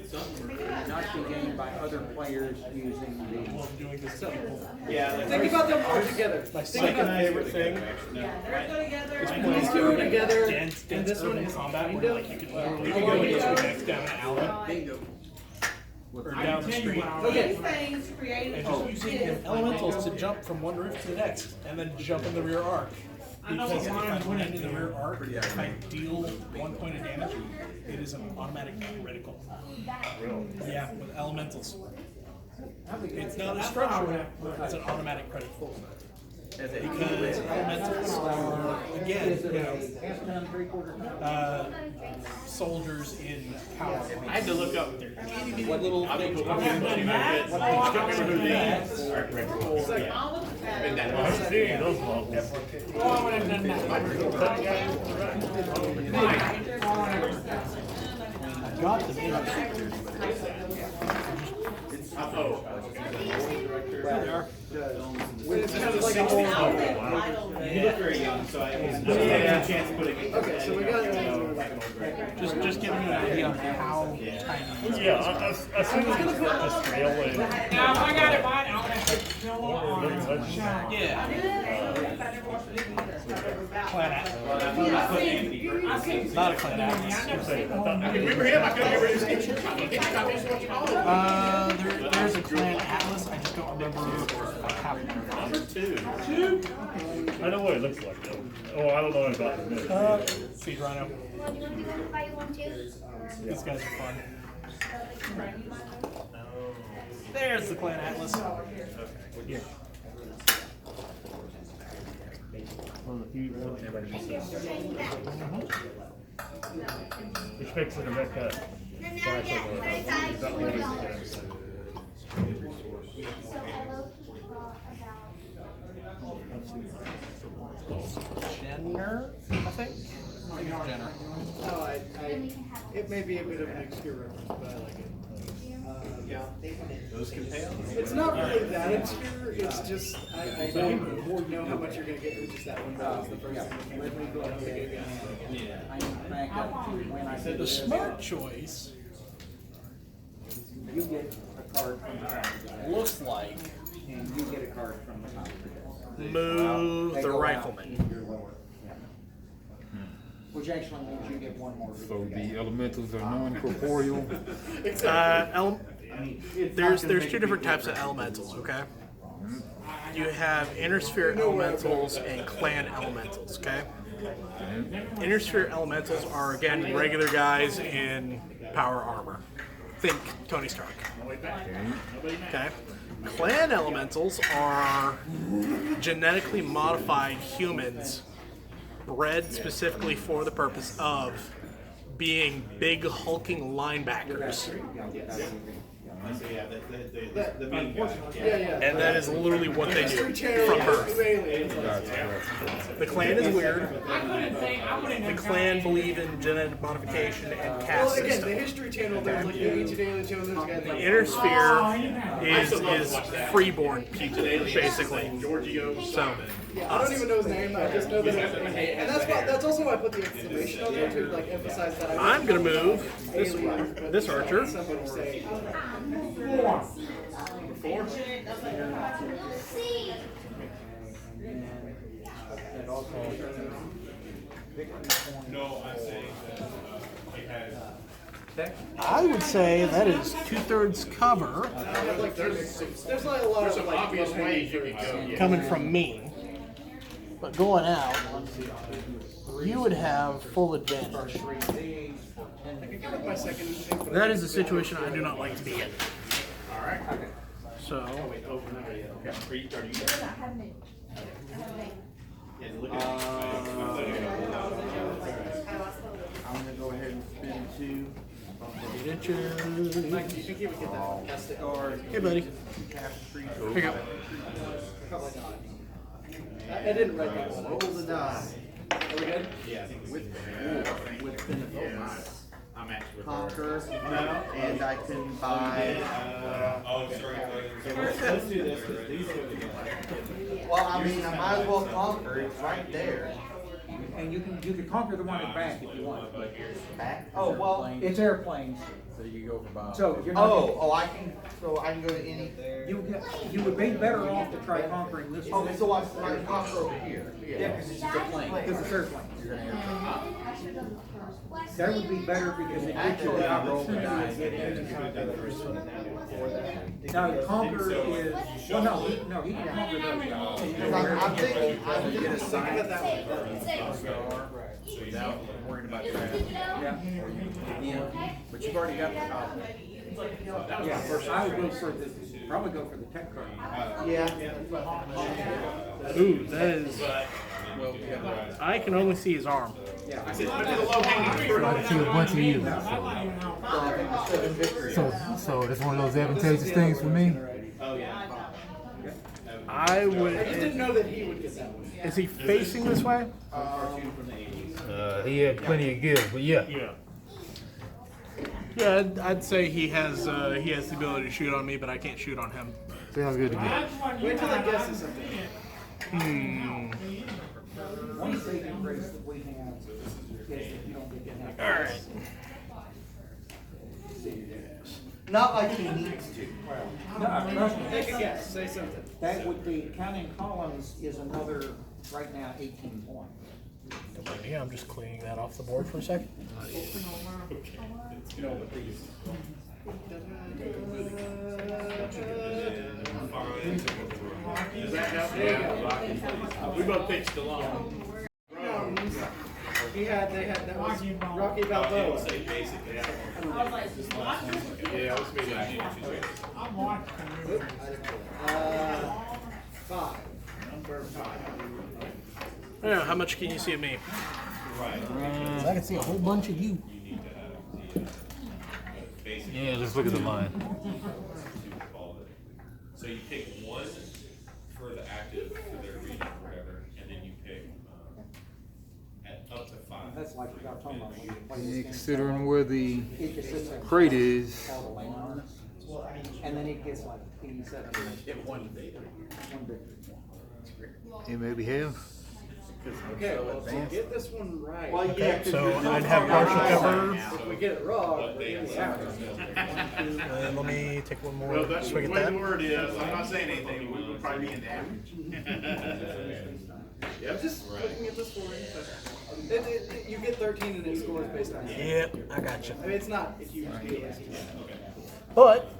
not be gained by other players using the. Yeah. Think about them all together. My second favorite thing These two are together, dense and this one urban is combat kind where of. like you can go into your next down an alley or down the street Okay. Things created. and just using the elementals to jump from one roof to the next and then jump in the rear arc. Because if I land in the rear arc, if I deal 1 point of damage, it is an automatic critical. Yeah, with elementals. It's not a structure, it's an automatic critical. Because elementals are, again, soldiers in power. I had to look up there. What little things? I'm seeing those ones. Oh, I would have done that. Got the damage. It's kind of like a whole. You look very young, so I had a chance of putting it. Okay, so we got. Just giving you an idea of how tiny. Yeah, I see what's gonna put a scale in. Now, if I got it right, I'll have to kill on. Yeah. Clan Atlas. Not a Clan Atlas. Remember him? I couldn't remember his name. There's a Clan Atlas. I just don't remember how to Number two. I know what it looks like though. Oh, I don't know about it. Feed Rhino. These guys are fun. There's the Clan Atlas. Yeah. One of the few ones which makes it a mech cut. Jenner, I think. Jenner. No, it may be a bit of an obscure reference, but I like it. Those can pay off. It's not really that obscure, it's just, I don't know how much you're gonna get with just that one battle. It's the first thing that came to mind. The smart choice You get a card from the top. looks like And you get a card from the top. move the rifleman. You're lower. Yeah. Which actually means you get one more. So the elementals are non-corporeal. There's two different types of elementals, okay? You have inner sphere elementals and clan elementals, okay? Inner sphere elementals are, again, regular guys in power armor. Think Tony Stark. Okay? Clan elementals are genetically modified humans bred specifically for the purpose of being big hulking linebackers. The main guy. And that is literally what they do from birth. The clan is weird. The clan believe in genetic modification and caste Well, again, the system. History Channel, there's like the Ancient Alien Channel, there's guys The like. inner sphere is freeborn people, basically. So, Yeah, I don't even know his name, I just know that it's, and that's also why I put the exclamation on there to like emphasize that. I'm gonna move this archer. Somebody say. No, I'm saying that I would say that is 2/3 cover There's like a lot of like Obvious ways you could go. coming from me. But going out, you would have full advantage. my second thing. That is a situation I do not like to be in. Alright. So, I'm gonna go ahead and spin two. get it. Mike, do you think you would get that fantastic? Hey, buddy. Tapestry. Here you go. Probably not. I didn't write that one. Roll the die. Are we good? With benefits. I'm actually with Conquer. And I can buy. let's do this, 'cause these go together. Well, I mean, I might as well conquer. It's right there. And you can conquer the one in back if you want, but Back. Oh, well. it's airplanes. So you go for Bob. So you're not. I can go to any. You would be better off to try conquering this one. Okay, so I can conquer over here. Yeah, because it's a plane. Because it's airplane. You're gonna airplane. That would be better because it actually I roll the dice. No, conquer is well, no, he can conquer those guys. I'm thinking. Get a sign of that one. So you now worried about that. Yeah. But you've already got the copy. Yeah, first I would go for the probably go for the tech card. Ooh, that is. I can only see his arm. Yeah. I can see a bunch of you. So that's one of those advantageous things for me. I would. I just didn't know that he would get that one. Is he facing this way? He had plenty of give, but yeah. Yeah, I'd say he has the ability to shoot on me, but I can't shoot on him. Sounds good to me. Wait till they guess something. One saving grace that we have is that you don't get to have. All right. Not like he needs to. No, Take a guess. Say something. that would be counting columns is another right now 18 points. Yeah, I'm just cleaning that off the board for a second. We both pitched along. They had that was Rocky Balboa. Yeah, let's be like. 5. I don't know, how much can you see of me? I can see a whole bunch of you. Yeah, let's look at the line. So you pick one for the active, for their region or whatever, and then you pick at up to 5. That's like we got talking about when you play this game. Considering where the It just sits there. crate is, All the landmarks. And then it gets like 87. One victory. One victory. it maybe have. Okay, well, if we get this one right, Well, Okay, yeah, 'cause so there's no I'd have partial cover. if we get it wrong, we're gonna be out. And let me take one Well, more that's the swing way at the that. word is. I'm not saying anything. We would probably be in the average. I'm just looking at the scoring. You get 13 and it scores based on that. Yep, I got you. I mean, it's not a huge deal. It's just- But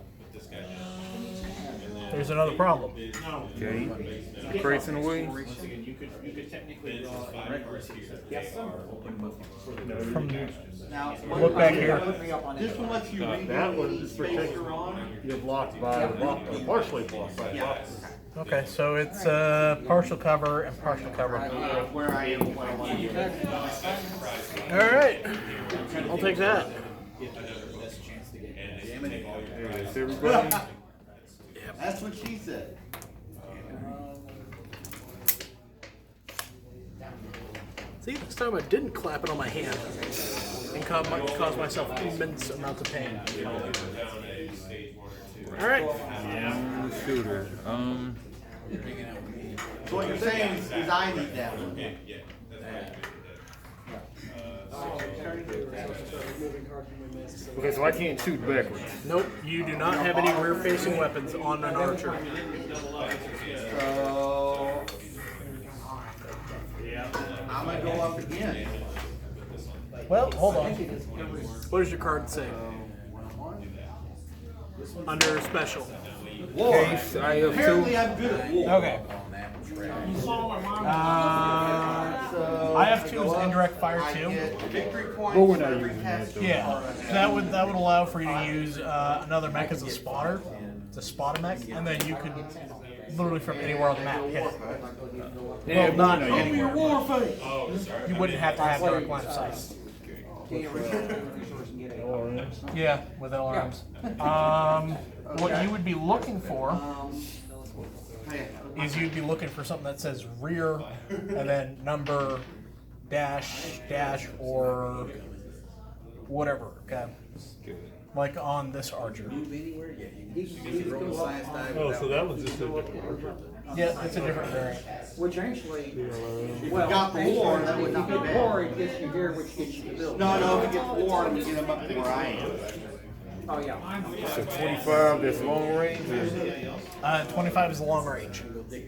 there's another problem. Okay. Crates in the way. You could technically draw records here. From Now, look back here. This one lets you read That one the is space protected. you're on. You're blocked by the block, or partially blocked by the block. Okay, so it's partial cover and partial cover. Where I am, what I want to do. All right, I'll take that. That's everybody. That's what she said. See, this time I didn't clap it on my hand and cause myself immense amounts of pain. All right. Shooter. So what you're saying is I need that one. Okay, so I can't shoot backwards. Nope, you do not have any rear-facing weapons on an archer. So I'm gonna go up again. Well, hold on. What does your card say? Under special. Case, I have Apparently two. I'm good at war. Okay. I have two is indirect fire I too. get victory points. But we're not for every using that, test. though. Yeah, that would allow for you to use another mech as a spotter, to spot a mech, and then you could literally from anywhere on the map hit it. Well, not anywhere. but You wouldn't have to have direct line of sight. Yeah, with alarms. What you would be looking for is you'd be looking for something that says rear and then number dash or whatever. Okay. Like on this archer. Oh, so that was just a different archer. Yeah, it's a different variant. Which actually, If well, you got the war, that actually, would if not you be get war, bad. it gets you here, which gets you the building. No, if it gets war, we get them up to where I am. Oh, yeah. So 25, that's long range? 25 is the long range. Okay.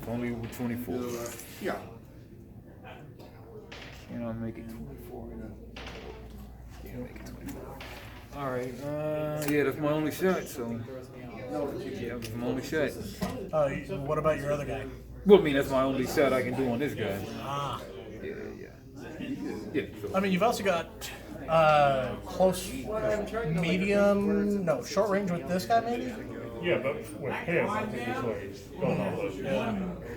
Only with 24. Yeah. Can I make it 24? Yeah, make it 24. Alright, yeah, that's my only shot, so. Yeah, that's my only shot. What about your other guy? Well, I mean, that's my only shot I can do on this guy. Ah. Yeah. Yeah, so. I mean, you've also got close, medium, no, short range with this guy, maybe? Yeah, but with him, I think it's what he's going on with.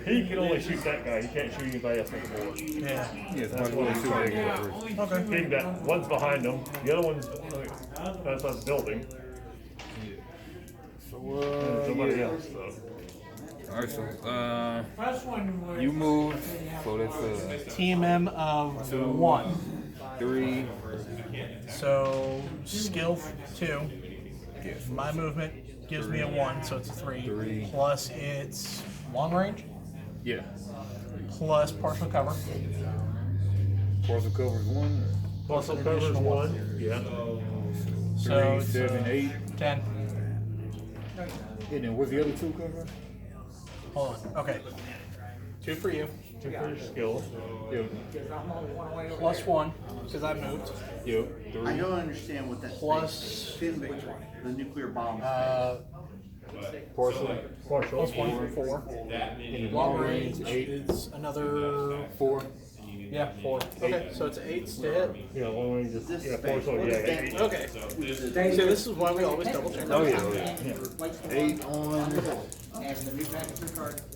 He can only shoot that guy. He can't shoot anybody else on the board. Yeah. Yeah, that's why I shoot that guy first. Okay. Being that one's behind him, the other one's outside the building, So, and somebody yeah. else. So. Alright, so, First one was. you move, so that's TMM of 1. 3. So, skill 2. My movement gives me a 1, so it's a 3. Plus it's long range. Yeah. Plus partial cover. Partial cover's 1. Partial cover's 1. Yeah. So 3, 7, 8. 10. And then what's the other 2 cover? Hold on. Okay. 2 for you. 2 for your skill. Yep. Plus 1, because I moved. Yep. I don't understand what that Plus- space is. The nuclear bomb Partial. Partial. Plus 1 for 4. And Long range is another 4. Yeah, 4. Okay, so it's 8s to hit. Yeah, long range is, This yeah, space, partial, what yeah, is that? 8. Okay. So this is why we always double check. Oh yeah. 8 on 8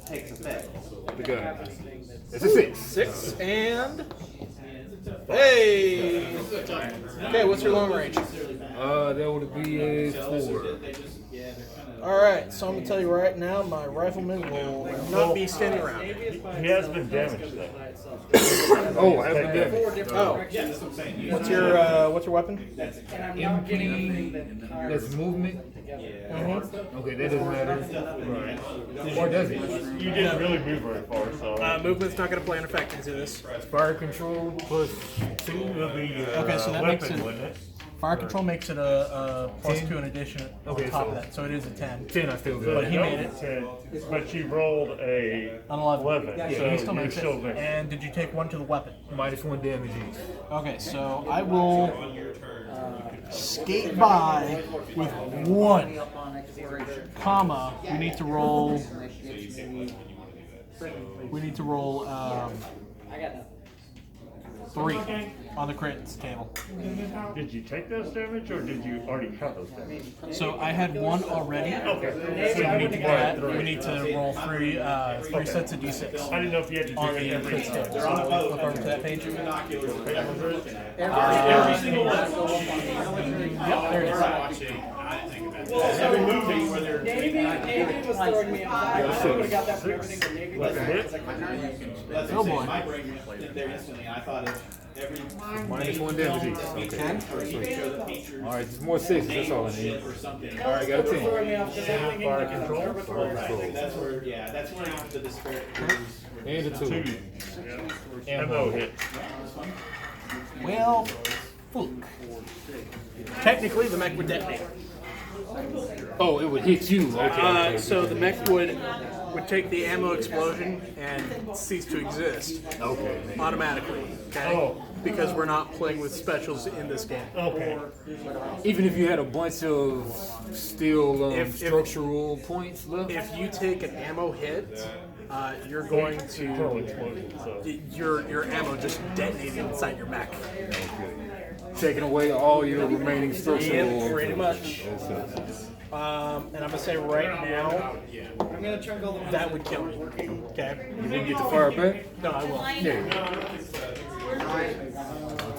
takes effect. the guy. It's a 6. 6 and. Hey! Okay, what's your long range? That would be a 4. Alright, so I'm gonna tell you right now, my rifleman will not be standing around. He has been damaged though. Oh, I have damage. Oh, what's your weapon? MP, that's movement. Okay, that doesn't matter. Or does it? You didn't really move very far, so. Movement's not gonna play an effect into this. Fire control plus 2. It'll be your Okay, so that makes weapon, it- wouldn't it? Fire control makes it a plus 10? 2 in addition on Okay, top so- of that, so it is a 10. 10, I still So got. But he no, made it. 10, but you rolled a An 11. 11. Yeah, so he still you're makes it. still mixed. And did you take 1 to the weapon? Minus 1 damage each. Okay, so I will skate by with 1, comma, we need to roll 3 on the crits table. Did you take those damage or did you already have those damage? So I had 1 already. Okay. So we need to get that. We need to roll 3 sets of d6 I didn't know if you had to do on it the every crits table. So I'll flip over to that page. Every single one. Yep, there it is. Every movie where they're. Navy was throwing me off. I would have got that from everything, but Navy was That's Oh, what I'm saying. boy. My brain went there instantly. I thought of every. Minus 1 damage each. Okay. 10? Show the features. Alright, just more 6s, that's all I need. Or something. Alright, got a 10. throwing me off because everything Fire in control? I think that's where, yeah, that's where the disparity is. And a 2. 2. Yeah. MO hit. Well, fluke. Technically, the mech would detonate. Oh, it would hit you. Okay. So the mech would take the ammo explosion and cease to exist Okay. automatically. Okay. Oh. Because we're not playing with specials in this game. Okay. Even if you had a bunch of still If- structural points left? If you take an ammo hit, you're going Internal to explosion, so. your ammo just detonating inside your mech. Taking away all your remaining structural. Yep, pretty much. And I'm gonna say right now I'm gonna chunk all the that would kill me. Okay. You didn't get the fire back? No, I will. Yeah.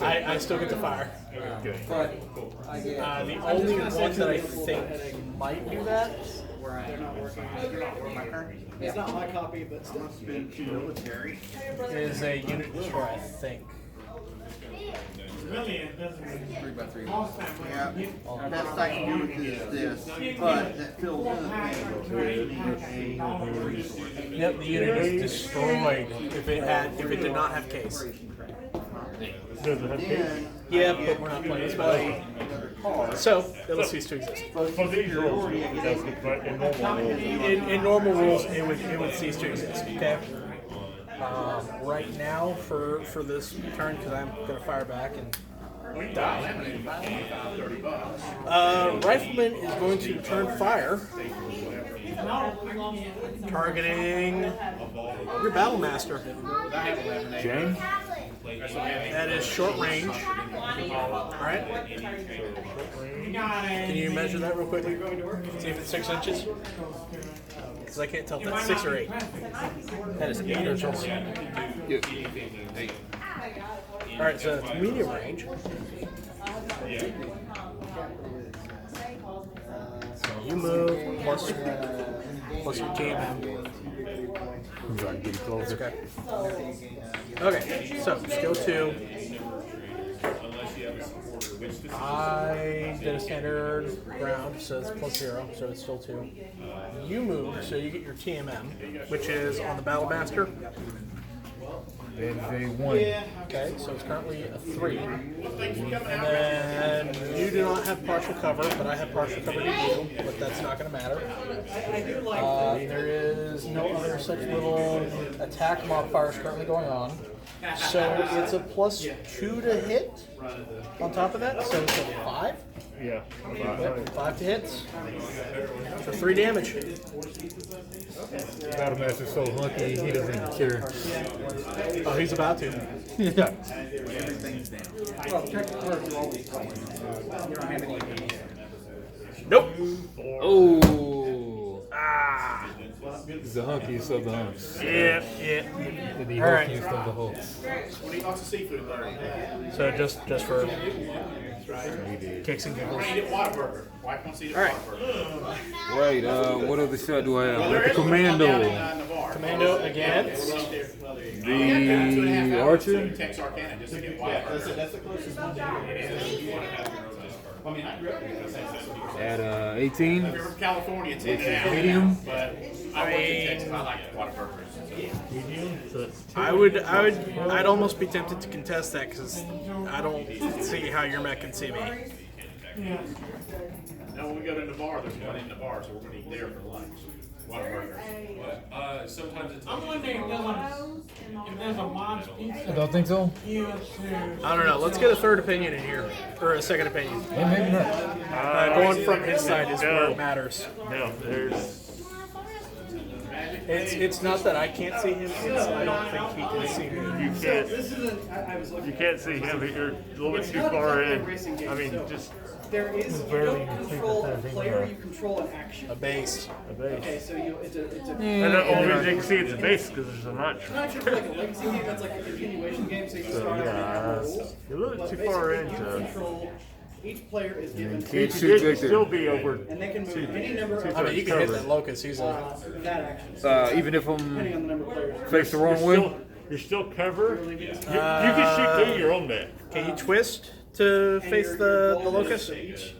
I still get to fire. Okay. But I get The only one that I think might do that It's not my copy, but still. Military. is a unit destroy, I think. Really, it doesn't. 3x3. Yeah. Best I can do with it is this, but that fills in a resource. Yep, the unit is destroyed if it did not have case. Does it have case? Then Yeah, but we're not playing this battle. So it will cease to exist. For these rules, that's but in normal rules. In normal rules, it would cease to exist. Okay. Right now, for this turn, because I'm gonna fire back and die. Rifleman is going to return fire, targeting your Battlemaster. James? That is short range. Alright. Can you measure that real quickly? See if it's 6 inches? Because I can't tell if that's 6 or 8. That is 8 inches. Alright, so it's medium range. So you move plus your TMM. Okay. Okay, so skill 2. I did a standard round, so it's +0, so it's still 2. You move, so you get your TMM, which is on the Battlemaster. That is a 1. Okay, so it's currently a 3. And then you do not have partial cover, but I have partial cover to you, but that's not going to matter. There is no other such little attack modifiers currently going on. So it's a +2 to hit on top of that, so it's a 5. Yeah. 5 to hits for 3 damage. Battlemaster's so lucky he doesn't even care. Oh, he's about to. Yeah. Everything's down. Well, technically, you're always playing. You don't have any. Nope. Oh. Ah. He's the hunkiest of the hunks. Yeah. The All right. hunkiest of the hulks. What do you lots of seafood there? So just for kicks and giggles. I eat Whataburger. Wife wants to eat a All right. Whataburger. Right, what other shot do I have? With the commando. Commando against The archer? Texarkana just to get Whataburger. That's the closest one. I mean, I grew up in Texas. At 18. If you're from California, it's Medium. But I work in Texas. I like Whataburgers. I'd almost be tempted to contest that because I don't see how your mech can see me. Now, when we go to Navarre, there's one in Navarre, so we're going to eat there for lunch. Whataburger. Sometimes it's. I'm wondering if there's a mom's pizza. I don't think so. I don't know. Let's get a third opinion in here, or a second opinion. Yeah, maybe not. Going from his side is where it matters. No, there's. It's not that I can't see him. It's I don't think he can see me. You can't. You can't see him. You're a little bit too far in. I mean, just. There is, you don't control a player, you control an action. A base. Okay, so it's a And the only reason you can see it's a base because there's a notch. I'm not sure if it's like a legacy game, that's like a continuation game, so you start out with rules. You're a little But too far basically, you into. control, each player is given Can't You shoot can Victor. still be over. and they can move any number of I mean, you can hit that locust easily. that action. Even if Depending on I'm the number of players. faced the wrong way. You're still covered. You can shoot through your own net. Can you twist to And face your the goal is locust? so each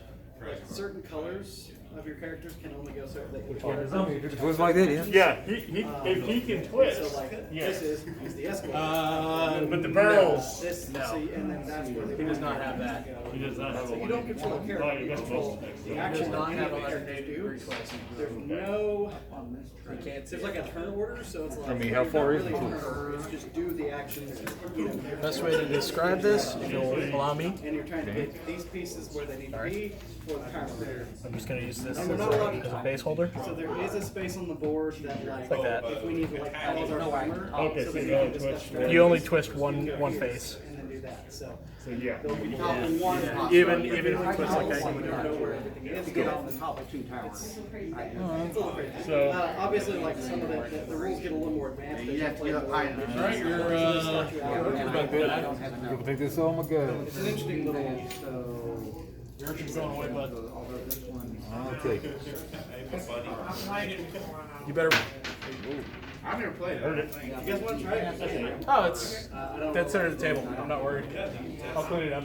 certain colors of your characters can only go certain. It was like that, yeah. Yeah, if he can twist. So like Yes. this is the escalade. But the barrels. This, see, and then that's where He does not have that. He does not have a So you one. don't control a Oh, character, you you got control most. the action Does not that have any a character 180 do. degree twist. There's no, You can't see. there's like a turn order, so it's like. I mean, how it's far not is really it? a turn order, it's just do the actions, you know, Best way to describe this, if you'll allow me, and you're trying to get these pieces where they need to be for the counter. I'm just going to use this And as we're not allowed a to- base holder. So there is a space on the board that Like that. if we need to like pause our timer. Okay, so so that you we can don't discuss twist. strategy. You only twist one face. And then do that, so. So yeah. Even if you twist like that, you You would don't know not. where everything is. To get on the top of 2 towers. It's a little crazy. So- Obviously, like some of the rules get a little more advanced. You have to get up high enough. Alright, you're about good at it. People think this, oh my god. It's an interesting little. You're just going away, bud. I'll take it. You better. I've never played it. You guys want to try it? Oh, it's dead center of the table. I'm not worried. I'll clean it up.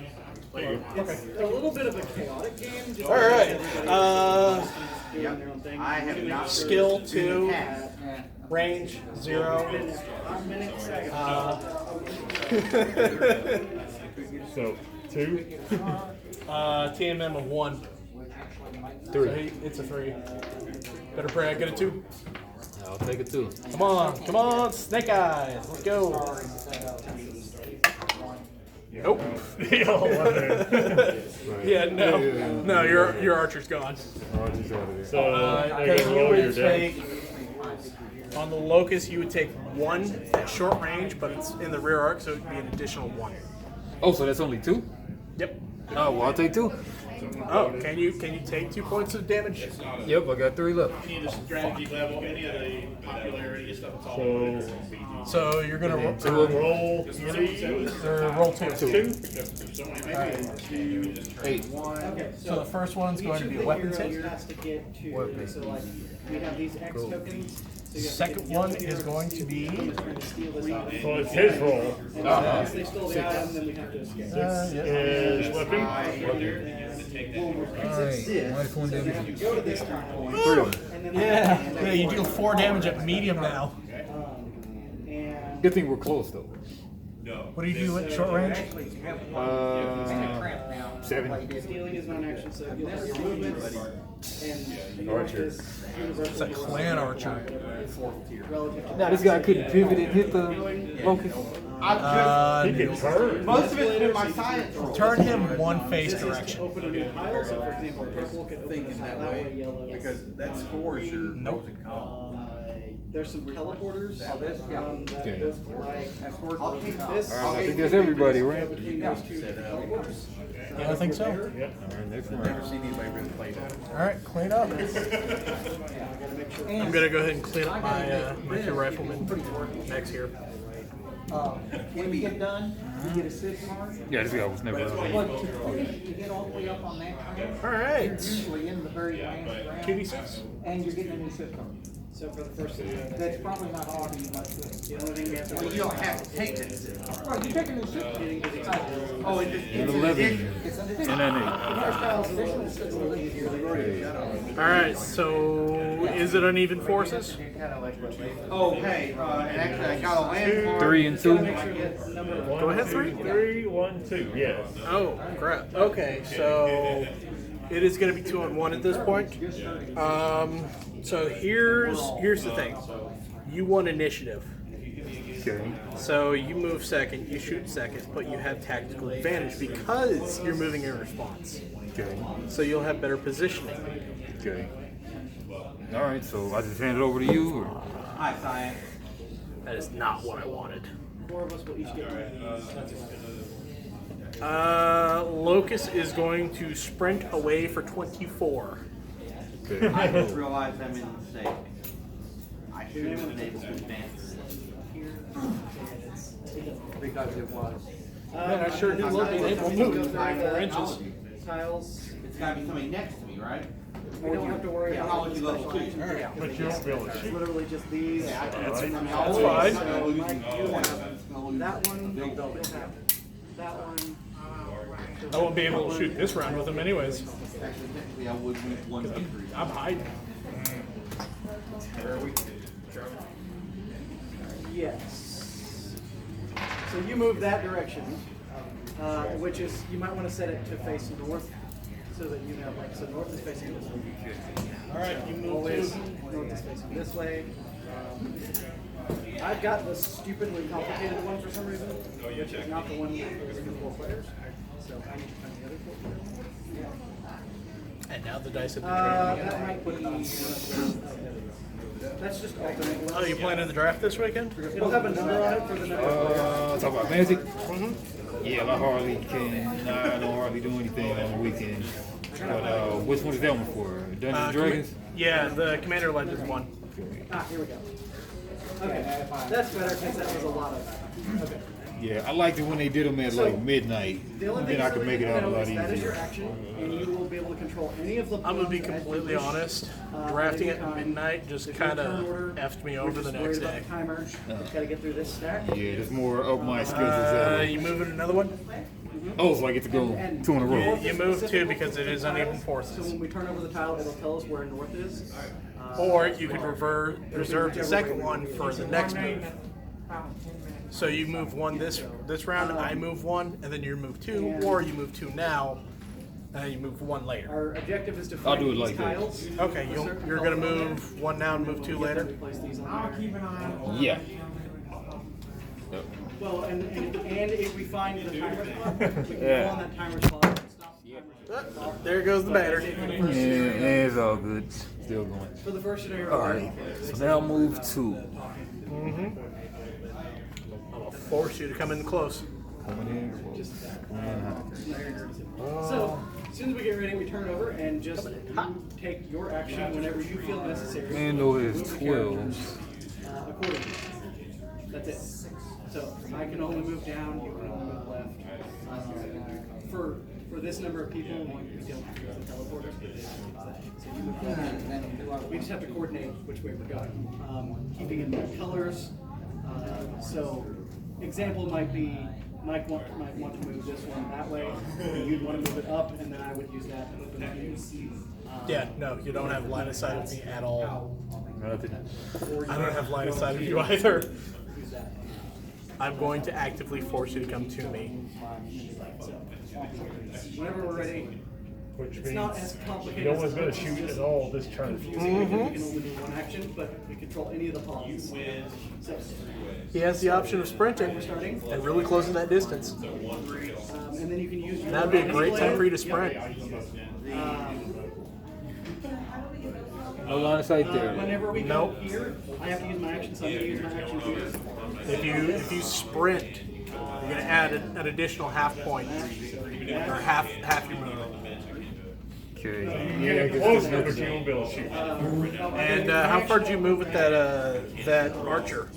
Okay. It's a little bit of a chaotic game. Just All right. doing their own thing. I have not. Skill 2, range 0. minutes. So 2. TMM of 1. 3. So it's a 3. Better pray I get a 2. I'll take a 2. Come on, Snake Eyes, let's go. Nope. Yeah, no, your archer's gone. Archer's out of there. So Okay, you you roll your would damage. take on the locust. You would take 1 at short range, but it's in the rear arc, so it'd be an additional 1. Oh, so that's only 2? Yep. Oh, well, I'll take 2. Oh, can you take 2 points of damage? Yep, I got 3 left. Any of the strategy level, any of the popularity and stuff, it's all. So you're gonna roll 3. or roll 2. 8. So the first one's going to be a weapons Your hit. has to get to, Weapon. so like, we have these X tokens. So you have to Second get the one other is going to be trying to steal this item. So it's his roll. And so once they stole the item, then we have to escape. Is weapon. Alright, minus 1 damage. Go to this turn point. 3 of them. And then yeah. You deal 4 damage at medium now. and Good thing we're close, though. What do you do at short range? 7. stealing is non-action, so you have your movements. And Archer. It's a clan archer. relative to Now, this guy couldn't pivot and hit the locust. He can turn. Most of it's been my science roll. Turn him 1 face direction. open a new tile. So, for example, purple could open a tile that way, yellow. Because that scores your pros and cons. There's some teleporters. That Okay. goes like I'll keep this. I think that's everybody, right? Between those two teleporters. Yeah, I think so. Alright, next Never round. seen anybody really play that. All right, clean up. I'm gonna go ahead and clean up my 2 riflemen next here. When we get done, you get a sip card. Yeah, this guy was never But to finish, you get all the way up on that turn. All right. Usually in the very last round. 2d6. And you're getting a new sip card. So for the first That's probably not all you might do. the only thing we have to Well, you don't have to take that. Right, you take a new sip card. Oh, it just, An it's 11 It's an and addition. an All right. So is it uneven forces? oh, hey, and actually I got a 8. landmark. 3 and 2. Go ahead, 3. 3, 1, 2. Yes. Oh crap. Okay, so it is going to be 2-on-1 at this point. So here's the thing. You won initiative. Okay. So you move second, you shoot second, but you have tactical advantage because you're moving in response. Okay. So you'll have better positioning. Okay. Alright, so I just hand it over to you, or? Hi, science. That is not what I wanted. 4 of us will each get one. Locust is going to sprint away for 24. Okay. I just realized I'm in the mistake. I should have been able to advance because it was. Man, I sure do love being able to move 4 inches. Tiles. It's gotta be somebody next to me, right? We don't have to worry about Technology the level special 2. actions. But you won't be able to It's shoot. literally just these. That's fine. So Mike, you have that one. You'll have that one. I won't be able to shoot this round with him anyways. Actually, technically, I would move 1 to 3. I'm hiding. Yes. So you move that direction, which is, you might want to set it to face north, so that you have like, so north is facing this way. All right, you move Always to. north is facing this way. I've got the stupidly complicated one for some reason, which is not the one for the 4 players. So I need to find the other 4 players. And now the dice have been That might be. That's just alternate ones. Oh, you playing in the draft this weekend? It'll have a number on it for the number of players. Talk about magic? Yeah, I hardly can. I don't hardly do anything on the weekend. But which one is that one for? Dungeons and Dragons? Yeah, the Commander Legends one. Here we go. Okay, that's better because that was a lot of. Okay. Yeah, I liked it when they did them at like midnight. The only thing Then I could make it out a lot that is your easier. action, and you will be able to control any of the. I'm gonna be pawns as you completely wish, honest. at Drafting any it at time. midnight just If your kind turn of order, effed me we're over the just next worried about day. the timer. Just gotta get through this stack. Yeah, there's more up my skills as You moving another one? Oh, so I get to go 2 in a row. You move 2 because it is uneven So forces. when we turn over the tile, it'll tell us where north is. Or you could reserve the second one for the next move. So you move one this round, I move one, and then you move two, or you move two now, and then you move one later. Our objective is to I'll find do it these like that. tiles. Okay, you're gonna move one now and move two later. Place these on there. Yeah. Yep. Well, and if we find the timer spot, we can Yeah. go on that timer spot and stop the timer. There goes the battery. Yeah, it's all good. Still going. For the first scenario. All right. So now move 2. I'll force you to come in close. Coming in. So, as soon as we get ready, we turn over and just take your action whenever you feel necessary. Mando is 12. Accordingly. That's it. So, I can only move down, you can only move left. For this number of people, we don't have to use the teleporter. So you move down. We just have to coordinate which way we're going. Keeping in mind colors. So, example might be Mike might want to move this one that way. You'd want to move it up, and then I would use that to open the view. Yeah, no, you don't have line of sight of me at all. Nothing. I don't have line of sight of you either. I'm going to actively force you to come to me. Whenever we're ready, Which it's not as means complicated. no as one's it going looks. to It's shoot just at all this turn. confusing because we can only do one action, but we control any of the pawns. So, He has the option of sprinting we're starting. and really closing that distance. And then you can use your That'd be a great time for you to Yep. sprint. No line of sight there. Whenever we go Nope. here, I have to use my action, so I'm going to use my action here. If you sprint, you're gonna add an additional half point or half your movement. Okay. Yeah, Yeah, close enough, but you won't be able to shoot. And how far did you move with that archer?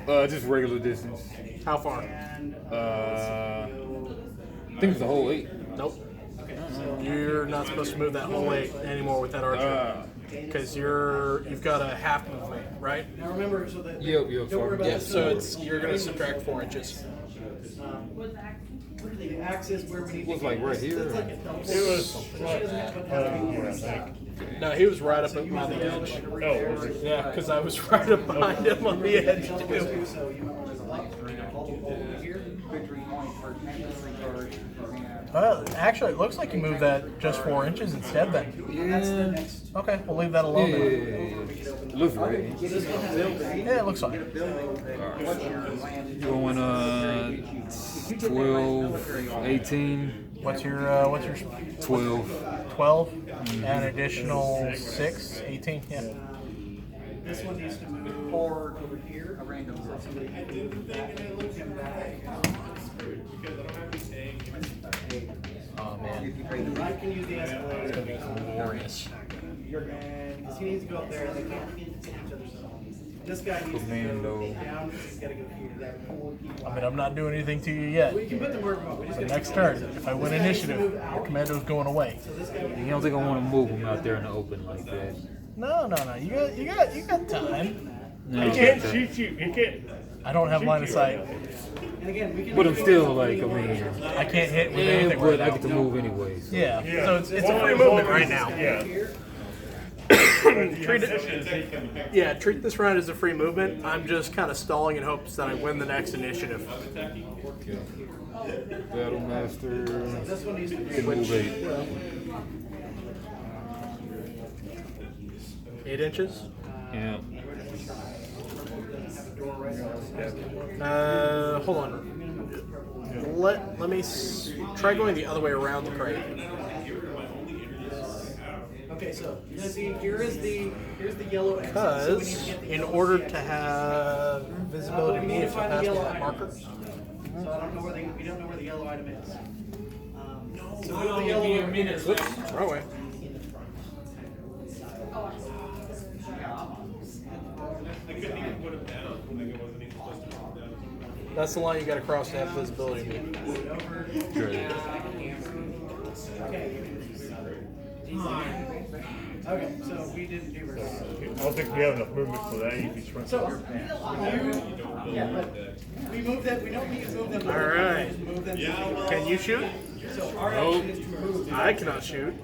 Just regular distance. How far? I think it's the whole 8. Nope. You're not supposed to move that whole 8 anymore with that archer. Because you've got a half movement, right? Now remember, so that Yep, don't worry about this. So you're gonna subtract 4 inches. The axe is where we need to Was like get right this. here. It's like a double. It was She doesn't have to have any more stuff. No, he was right up by the edge. Yeah, because I was right up behind him on the edge too. So you might want to go all the way over here. Victory point for mandatory guard. Well, actually, it looks like you moved that just 4 inches instead then. That's the next. Okay, we'll leave that alone then. Yeah. Looks right. This one has building. Yeah, it looks fine. Going 12, 18, What's your 12. 12 and an additional 6, 18, yeah. This one needs to move forward over here. A random. So somebody can move that. Move him back. Oh man, I can use the escalator. it's gonna be glorious. Because he needs to go up there and they can't see each other. This guy needs to Commando. go down. He's got to go here. I mean, I'm not doing anything to you yet. We can put them wherever we want. We just But gotta next keep turn, them. if I win initiative, your commando's going away. So this guy would You don't think I want to move him out there in the open like that? No. You got time. No. He can't shoot you. He can't. I don't have line of sight. And again, we can. But I'm still like, I mean, I can't hit with yeah, anything but right I now. get to move anyway. So. Yeah. Yeah. So it's a Well, free as long movement as- right now. Yeah. Treat this round as a free movement. I'm just kind of stalling in hopes that I win the next initiative. Battle Master. This one needs to be. Can move 8. 8 inches. Yeah. Hold on. Let me try going the other way around the crate. Okay, so here's here's the yellow X. So we need to Because get the in yellow order X. to have visibility we to me, need to if you find the pass me yellow that item. marker. So I don't know where we don't know where the yellow item is. So move the yellow item. Oops, wrong way. That's the line you got to cross to have visibility to me. Great. Okay, so we didn't do reverse. I don't think we have enough movement for that. You can sprint. So yeah, but we move that. We don't need to move them. All right. Just move them. Can you shoot? So our action is to move. I cannot shoot.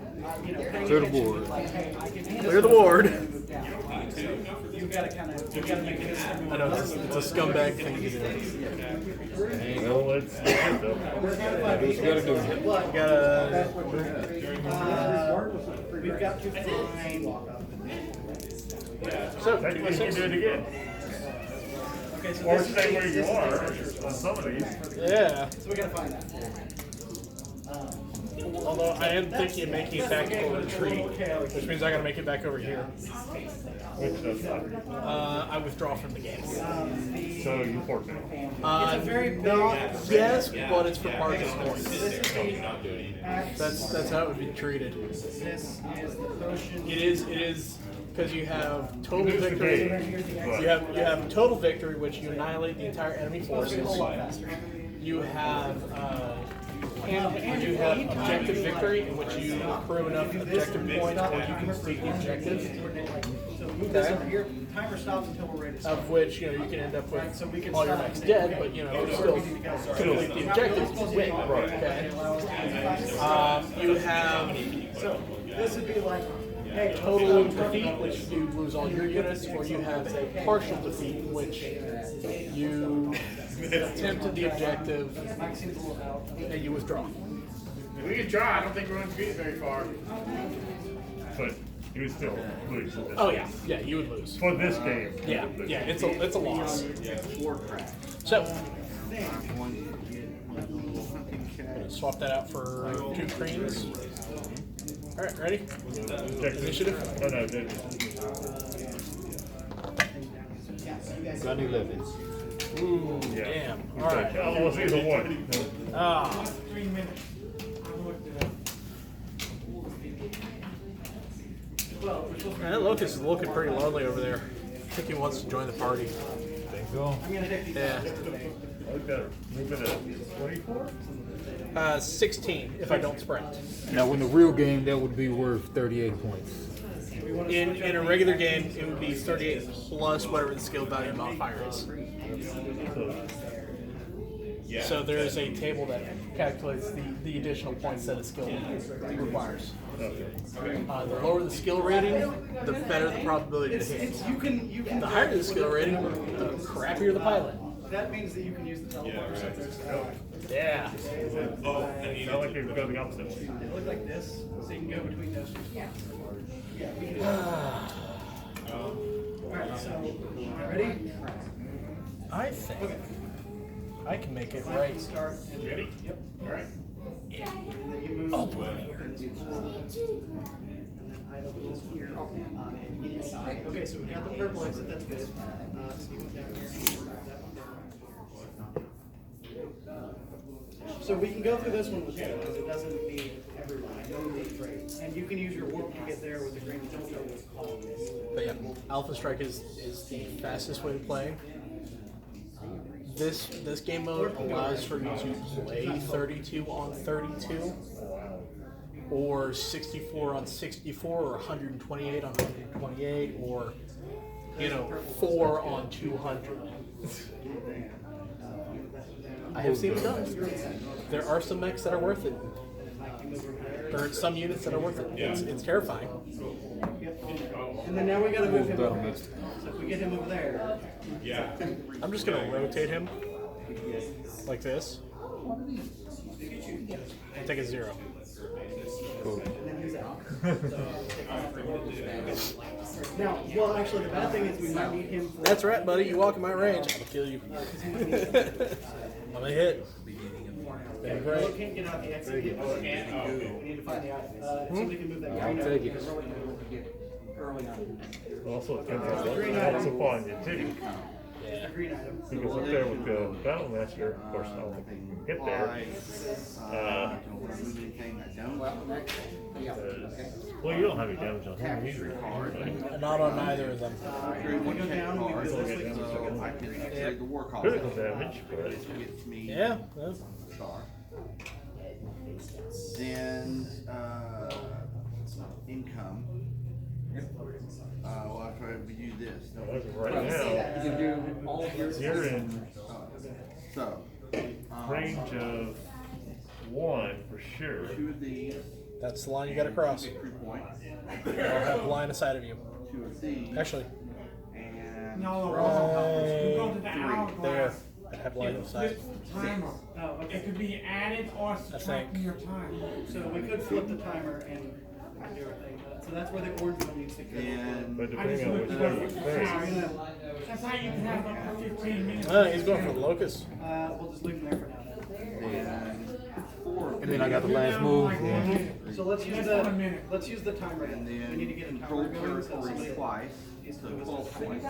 You know, paying Clear the attention board. to, like, hey, I can Clear the board. move down. You've got to make it. I know it's a scumbag thing to do. Well, let's do it though. Just gotta do it. You gotta. We've got to find. So, Technically, you can do it again. Okay, so Or this stay where is you are on some of these. yeah. So we got to find that. Although I am thinking of making a tactical retreat, which means I gotta make it back over here. Which does suck. I withdraw from the game. So you forfeit. Not yes, but it's for partial points. That's how it would be treated. It is because you have total victory. You have total victory, which you annihilate the entire enemy forces. You have objective victory, in which you accrue enough objective points where you can complete the objective. Your timer stops until we're ready to start. Of which you can end up with all your mechs dead, but still complete the objective to win. Okay. You have This would be like, hey, total defeat, which you lose all your units, or you have a partial defeat, which you attempted the objective and you withdraw. We can try. I don't think we're going to get very far. But you would still lose. Oh yeah, you would lose. For this game. Yeah, it's a loss. So swap that out for 2 creams. All right, ready? Initiative. Oh no, dude. Gun 11. Ooh, Yeah. damn. All right. Almost either one. Ah. Man, Locust is looking pretty lonely over there. I think he wants to join the party. Think so? Yeah. Okay. Move it up. 24? 16 if I don't sprint. Now, in the real game, that would be worth 38 points. In a regular game, it would be 38 plus whatever the skill value modifier is. So there is a table that calculates the additional points that a skill requires. The lower the skill rating, the better the probability to hit. The higher the skill rating, the crappier the pilot. that means that you can use the teleporter somewhere. Yeah. Oh, and you know, like you're going the opposite way. They look like this, so you can go between those two. Yeah. We can do Alright, so, ready? I think I can make it right. Start. Ready? Yep. Alright. And then you move. Oh, boy. And then I open this here. Okay, so we got the purple exit, that's good. So you move down here. Grab that one down. So we can go through this one with you, because it doesn't need everyone. I don't need trade. And you can use your warp to get there with the green filter with all of this. But yeah, Alpha Strike is the fastest way to play. This game mode allows for you to play 32 on 32, or 64 on 64, or 128 on 128, or 4 on 200. I have seen it done. There are some mechs that are worth it. There are some units that are worth it. It's terrifying. And then now we gotta move him over. So if we get him over there. Yeah. I'm just gonna rotate him like this. And take a 0. Cool. And then he's out. Now, well, actually, the bad thing is we might need him for. That's right, buddy. You walk in my range, I'm gonna kill you. I'm gonna hit. That'd be Well, great. can't get out the exit. We need to find the item. Somebody can move that I'll green take it. early on. Also, it depends on also find you too. The green item. Because up there with the Battle Master, of course, I don't think we can get there. Well, you don't have any damage on him either. Not on either of them. Critical damage, but Yeah. Then, income. Well, after we do this. right now, you're in So. range of 1 for sure. 2 of these. That's the line you gotta cross. Victory point. I'll have line of sight of you. 2 of these. Actually, No, Right there. I have line of sight. timer. Oh, okay. It could be added or subtracting your time. So we could flip the timer and do our thing. So that's where the orange one needs to go. And But depending on which way you press. That's how you can have up to 15 minutes. He's going for the locust. We'll just leave them there for now then. And then I got the last move. So let's use the timer. and We then need to get a control timer going. So territory somebody twice, needs so to do 12 points.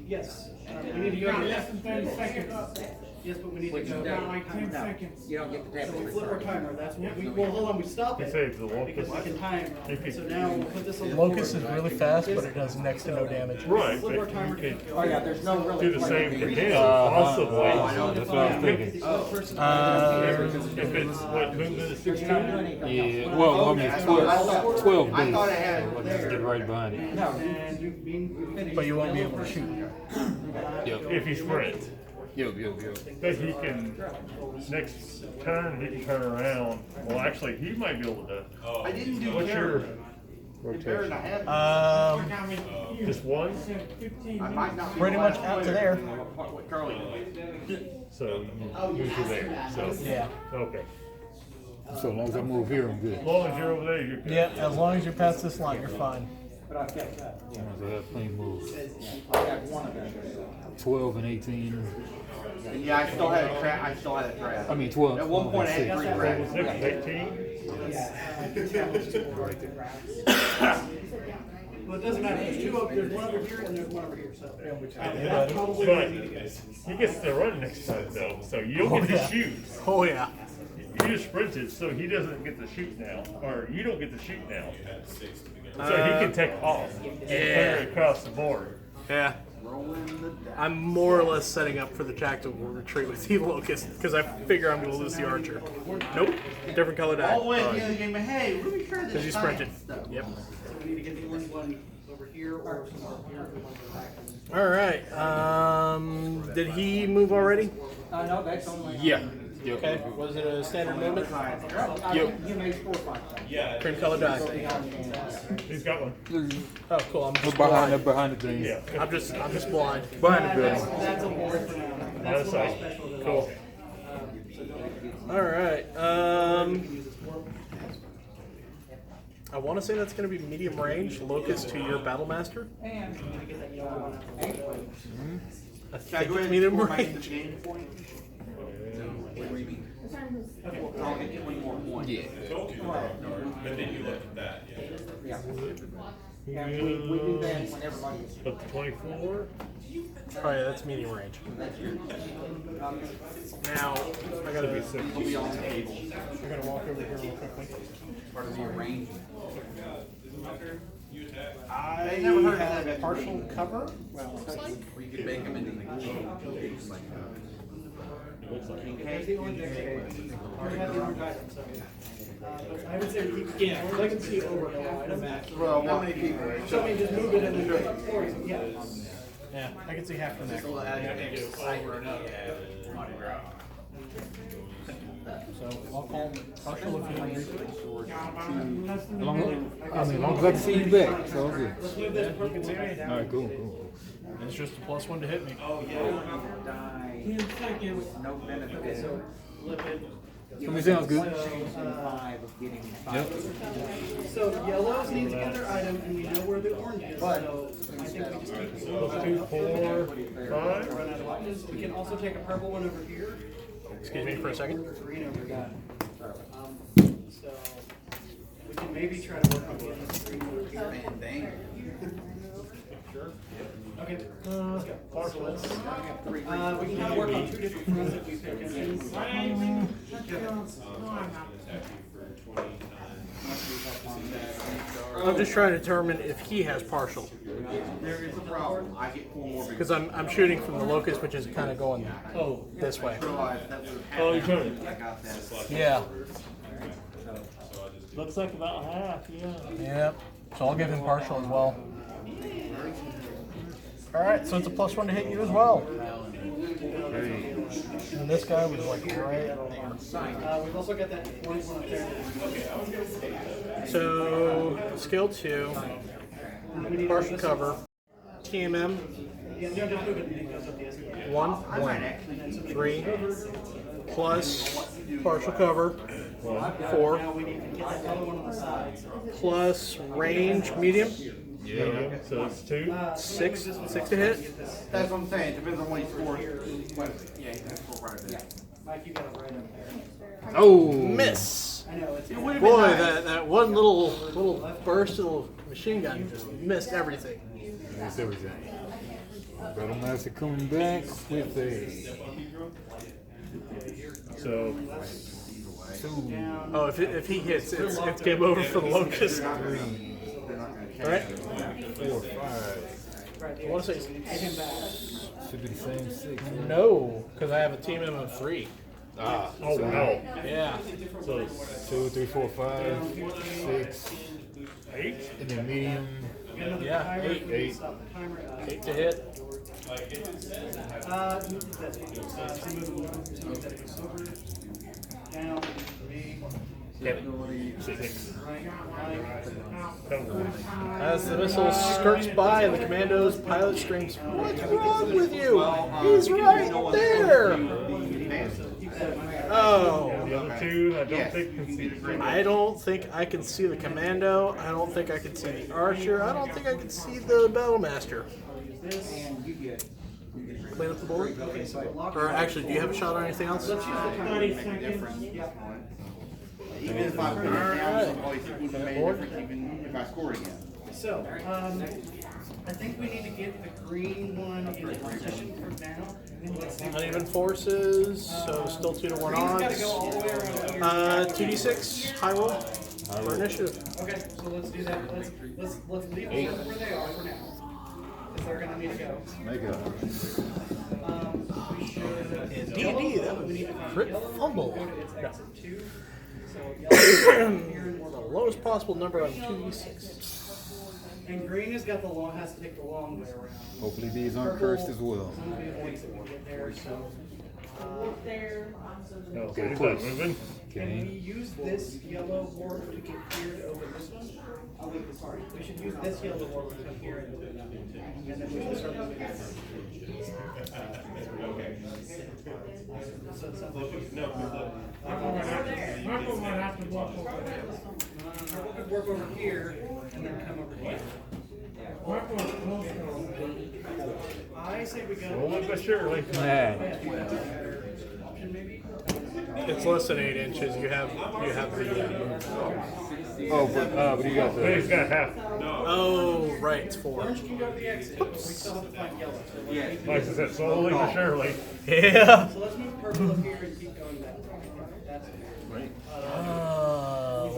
Yes. We need to You go got to less than 30 seconds. Yes, but we need to You go. got like 10 seconds. You don't get the So we temperature. flip our timer. That's what we. Well, hold on. We stop He it saves the because locust. we can time. So now we'll put this on the Locust board. is really fast, but it does next to no damage. Right, Flip our but timer. you could Oh yeah, there's no really. do the same to him, Uh-huh. possibly. That's what I was thinking. If it's, what, moving to 16? Yeah, well, I mean, 12 I days. thought I had So it let's there. get right behind it. And you finished. But you won't be able to shoot. Yep. If he sprints. Yep. But he can, next turn, he can turn around. Well, actually, he might be able to. I didn't do What's your Barrett, I rotation? have. Just one? 15 I minutes. might not be Pretty the much last out to player. there. What Charlie did. So you move to there, so. Yeah. Okay. So as long as I move here, I'm good. As long as you're over there, you're good. Yeah, as long as you're past this line, you're fine. But I've kept that. As long as I have clean moves. I got one of them. 12 and 18. And yeah, I still had a trap. I still had a trap. I mean, 12. At one point, I had 3 What traps. was it, 18? Well, it doesn't matter. There's two over. There's one over here and there's one over here. So Yeah, probably But he gets to run next time though, so you don't get yeah. to shoot. Oh yeah. You just sprinted, so he doesn't get to shoot now, or you don't get to shoot now. So he can take off and clear it across the board. Yeah. I'm more or less setting up for the tactical retreat with the locust because I figure I'm going to lose the archer. Nope. Different color die. All the way at the end of the game, but hey, let me try this. Because you sprinted. stuff. Yep. So we need to get the orange one over here or somewhere here. All right. Did he move already? No, that's only. Yeah. Yep. Okay. Was it a standard movement? You made 4 or 5. Cream color die. He's got one. Oh, cool. I'm just Behind blind. the thing. Yeah. I'm just blind. Behind the building. That's a board for now. Out of That's a sight. special. Cool. All right. I want to say that's going to be medium range. Locust to your battle master. And you need to get that yellow one. I Can I think go it's ahead medium and score my range. game point? I'll get 20 more points. Yeah. But then you look at that, yeah. Yeah. And we do that when everybody is. Up to 24. Oh yeah, that's medium range. Now I gotta be sick. It'll be on the table. I gotta walk over here real quickly. Part of the arrangement. I never heard of have that. partial cover. Or you could bake them into the like, There's the orange extra. We have the orange item, so. But I would say we keep. Yeah. I can see over the item. well, how many people? So I mean, just move it and then go up for it. Yeah. Yeah, I can see half the neck. So I'll call partial if you want. As long as I can see you back, so I'm good. Let's move this purple one. All right, cool. It's just a +1 to hit me. Die 10 seconds. no benefit. So flip it. Somebody sounds good. 5 of getting 5. So yellows need to get their item, and we know where the orange is. So I think we just take the Plus 2, 4, 5. run out of options. We can also take a purple one over here. Excuse me for a second. Or green over here. So we can maybe try to work on getting this green over here. Man, dang. Okay, let's go. So let's, we can kind of work on 2 different fronts if we pick and I'm just trying to determine if he has partial. There is a problem. I get 4 more Because I'm shooting from the locust, which is kind of going this way. realize that was Oh, you're turning. I got that. Yeah. Looks like about half, yeah. Yep. So I'll give him partial as well. All right, so it's a +1 to hit you as well. And this guy was like right there. we've also got that orange one up there. So skill 2, partial cover. TMM. Yeah, no, just move it and it goes up the escalator. 1, 3, plus partial cover, 4, Now we need to get that other one on the sides. plus range medium, Yeah. So it's 2. 6 to hit. That's what I'm saying, depends on what he scored. Yeah, he can score right there. Mike, you got it right up there. Oh, miss. I know, it's. Boy, that one little burst of machine gun just missed everything. That's everything. Battlemaster coming back with a So Oh, if he hits, it's game over for the Locust. All right. 4, 5. I want to say Should be the same 6. no, because I have a team of 3. Ah. oh no. Yeah. So 2, 3, 4, 5, 6, 8. and then medium. Yeah. 8 to hit. Down, B, As the missile skirts by and the commando's pilot screams, "What's wrong with you? He's right there!" Oh. The other 2, I don't think can see the green. I don't think I can see the commando. I don't think I can see the archer. I don't think I can see the battlemaster. And you get. Clean up the board. Or actually, do you have a shot on anything else? Even if I put it down someplace, it wouldn't have made a difference even if I scored again. So, I think we need to get the green one in position for now. Let's see. Uneven forces, so still 2 to 1 Green's gotta odds. go all the way around here. 2d6 high roll for initiative. Okay, so let's do that. Let's leave them where they are for now. Because they're gonna need to go. Make up. We should. In D&D, that would be a crit fumble. Go to its exit 2. So yellow here and The lowest possible number on 2d6. And green has got the long, has to take the long way around. Hopefully these aren't cursed as well. Some vehicles that will get there, so. Okay, is that moving? Can we Okay. use this yellow board to get cleared over this one? Sorry, we should use this yellow board to come here and open that one. And then we should start moving it. So it's Michael might have to walk over there. we could work over here and then come over here. Michael is close to I say we go. Roll it by Shirley. Option maybe? It's less than 8 inches. You have the. Oh, but you got Hey, he's the. got half. Oh, right, it's 4. Orange can go to the exit, but we still have to find yellow. So let's Like I said, slowly but surely. Yeah. So let's move purple up here and keep going that way. That's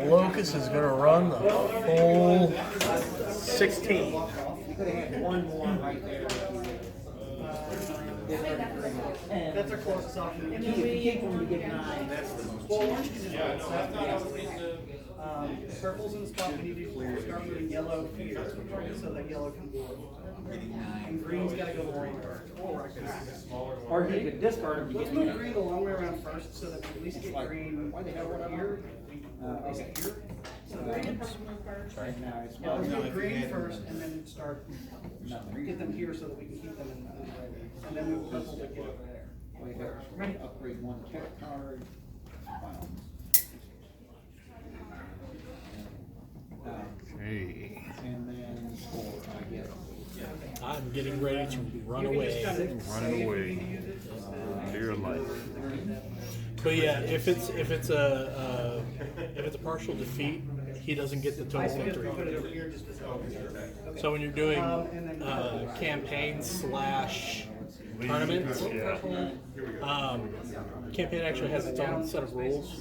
Locust is going to run the whole 16. You could have had one more right there. That's our closest option. If you keep them, you get 9. Well, orange can just purple's in the spot we need to start moving yellow here, so that yellow can go. And green's gotta go more. Or you could discard them, you Let's get move green the long way around first, so that we at least get green over here. At least here. So let's move green first, and then start, get them here so that we can keep them in the right. And then move purple to get over there. Ready? Upgrade 1 tech card. Hey. And then 4, I guess. I'm getting ready to run away. Running away. Dear life. But yeah, if it's a partial defeat, he doesn't get the total victory. Put it over here just as well. So when you're doing campaign / tournament, campaign actually has its own set of rules.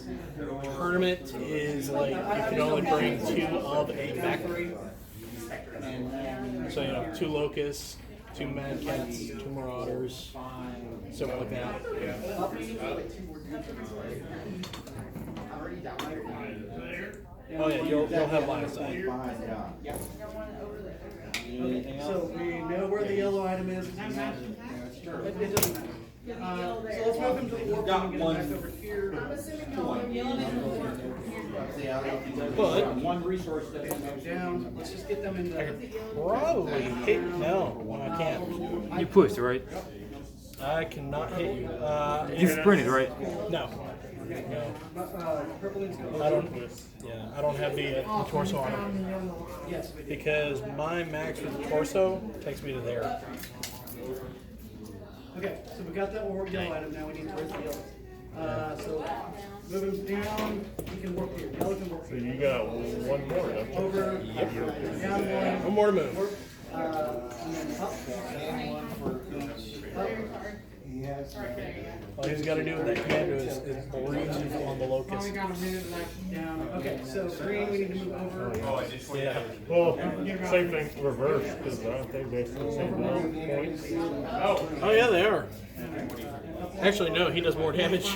Tournament is like you can only bring 2 of a mech. So 2 locusts, 2 mad cats, 2 marauders, something like that. Oh yeah, you'll have line of sight. So we know where the yellow item is. It doesn't matter. So let's move him to the orc and get him back over here. But one resource doesn't go Down. Let's just get them in the. Probably hit. No, I can't. You pushed, right? I cannot hit you. You sprinted, right? No. Purple needs to go. I don't. Yeah, I don't have the torso on him Yes. because my max with the torso takes me to there. Okay, so we got that yellow item. Now we need to raise the yellow. So move him down. He can work here. Yellow can work So here. you got one more, don't you? Over. Down one. One more to move. And then up. All he's got to do with that commando is breathe on the locust. Down. Okay, so green we need to move over. Yeah. Well, same thing, reverse, because I don't think they the same amount of points. Oh yeah, they are. Actually, no, he does more damage.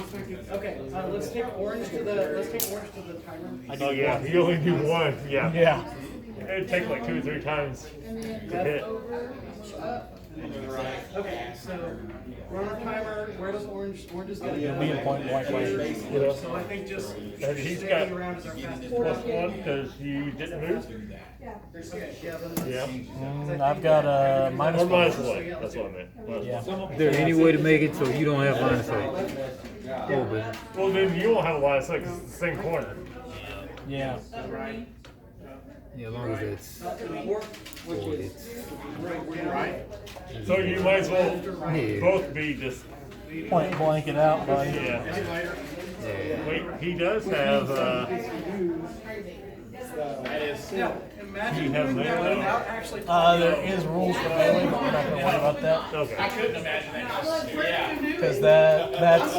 Okay, let's take orange to the timer. Oh yeah, you only do one, yeah. Yeah. It'd take like 2 or 3 times to hit. Okay, so we're on our timer. Where does orange? Orange is gonna It'll be a point blank range. You know? So I think just And he's got standing around is our fastest. +1 because you didn't move. Okay, yeah, then Yeah. I've got minus Or one. -1. That's what I meant. -1. Yeah. Is there any way to make it so you don't have line of sight? Oh, but Well, then you won't have a line of sight 'cause it's the same corner. Yeah. yeah, as long as it's forward, So you might as well Yeah. both be just, Point blank it out, buddy. yeah. yeah. Wait, he does have, now imagine You have doing that melee? without actually. There is rules for melee, but we're not gonna worry about that okay. I couldn't imagine that. Yeah. because that's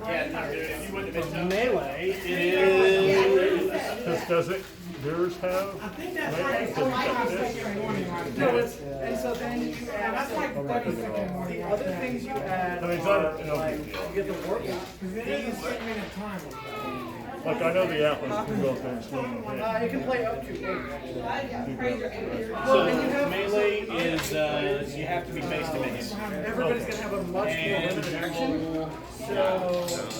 Yeah, if you wouldn't have been melee. It is. Does it, yours have? melee? Does it got this? No, and so then you add. The other things you add I mean, it's are not, like you get the work. like I know the Atlas can go through and swing and hit. You can play up to 8. So melee is you have to be face to face. Everybody's gonna have a much more limited action. So,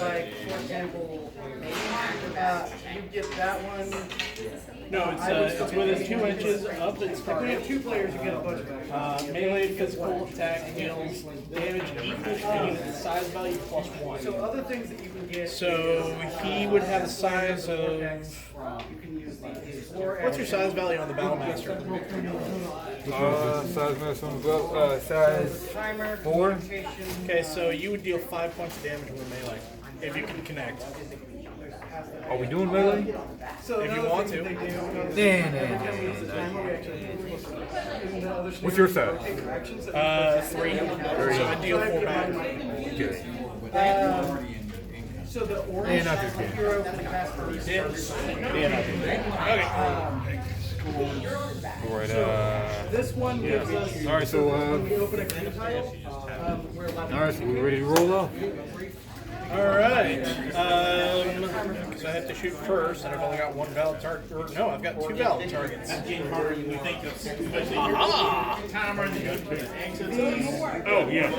like for example, you get that one. No, it's within 2 inches of its If we target. have 2 players, you get a bunch of action. Melee physical attack deals damage equal to the unit's size value plus 1. So other things that you can get. So he would have a size of. You can use these. What's your size value on the Battlemaster? Size mass on the belt, size Timer, 4. Okay, so you would deal 5 points of damage with melee if you can connect. Are we doing melee? So If you another want thing to. that they do- What's your size? 3. So I deal 4 back. Good. So the orange not this game. hero can cast these. Yeah, no. Okay. Alright, This one gives us. Alright, so, when we open a game tile, we're allowed to. alright, so we ready to roll off? Alright. Because I have to shoot first, and I've only got 1 valid target. Or, no, I've got 2 valid targets. getting harder than you think of, especially your Aha! timer and Oh, yeah,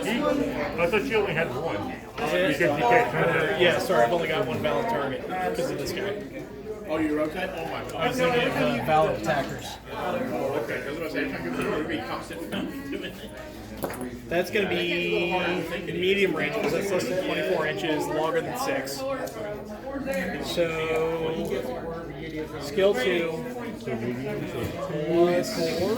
I thought you only had one. Because you can't turn it. Yeah, sorry, I've only got 1 valid target because of this guy. Oh, you rotate? Oh my god. I was thinking of valid attackers. Okay, I was about to say, I'm going to be constant doing it. That's going to be medium range because that's less than 24 inches, longer than 6. So, skill 2, plus 4.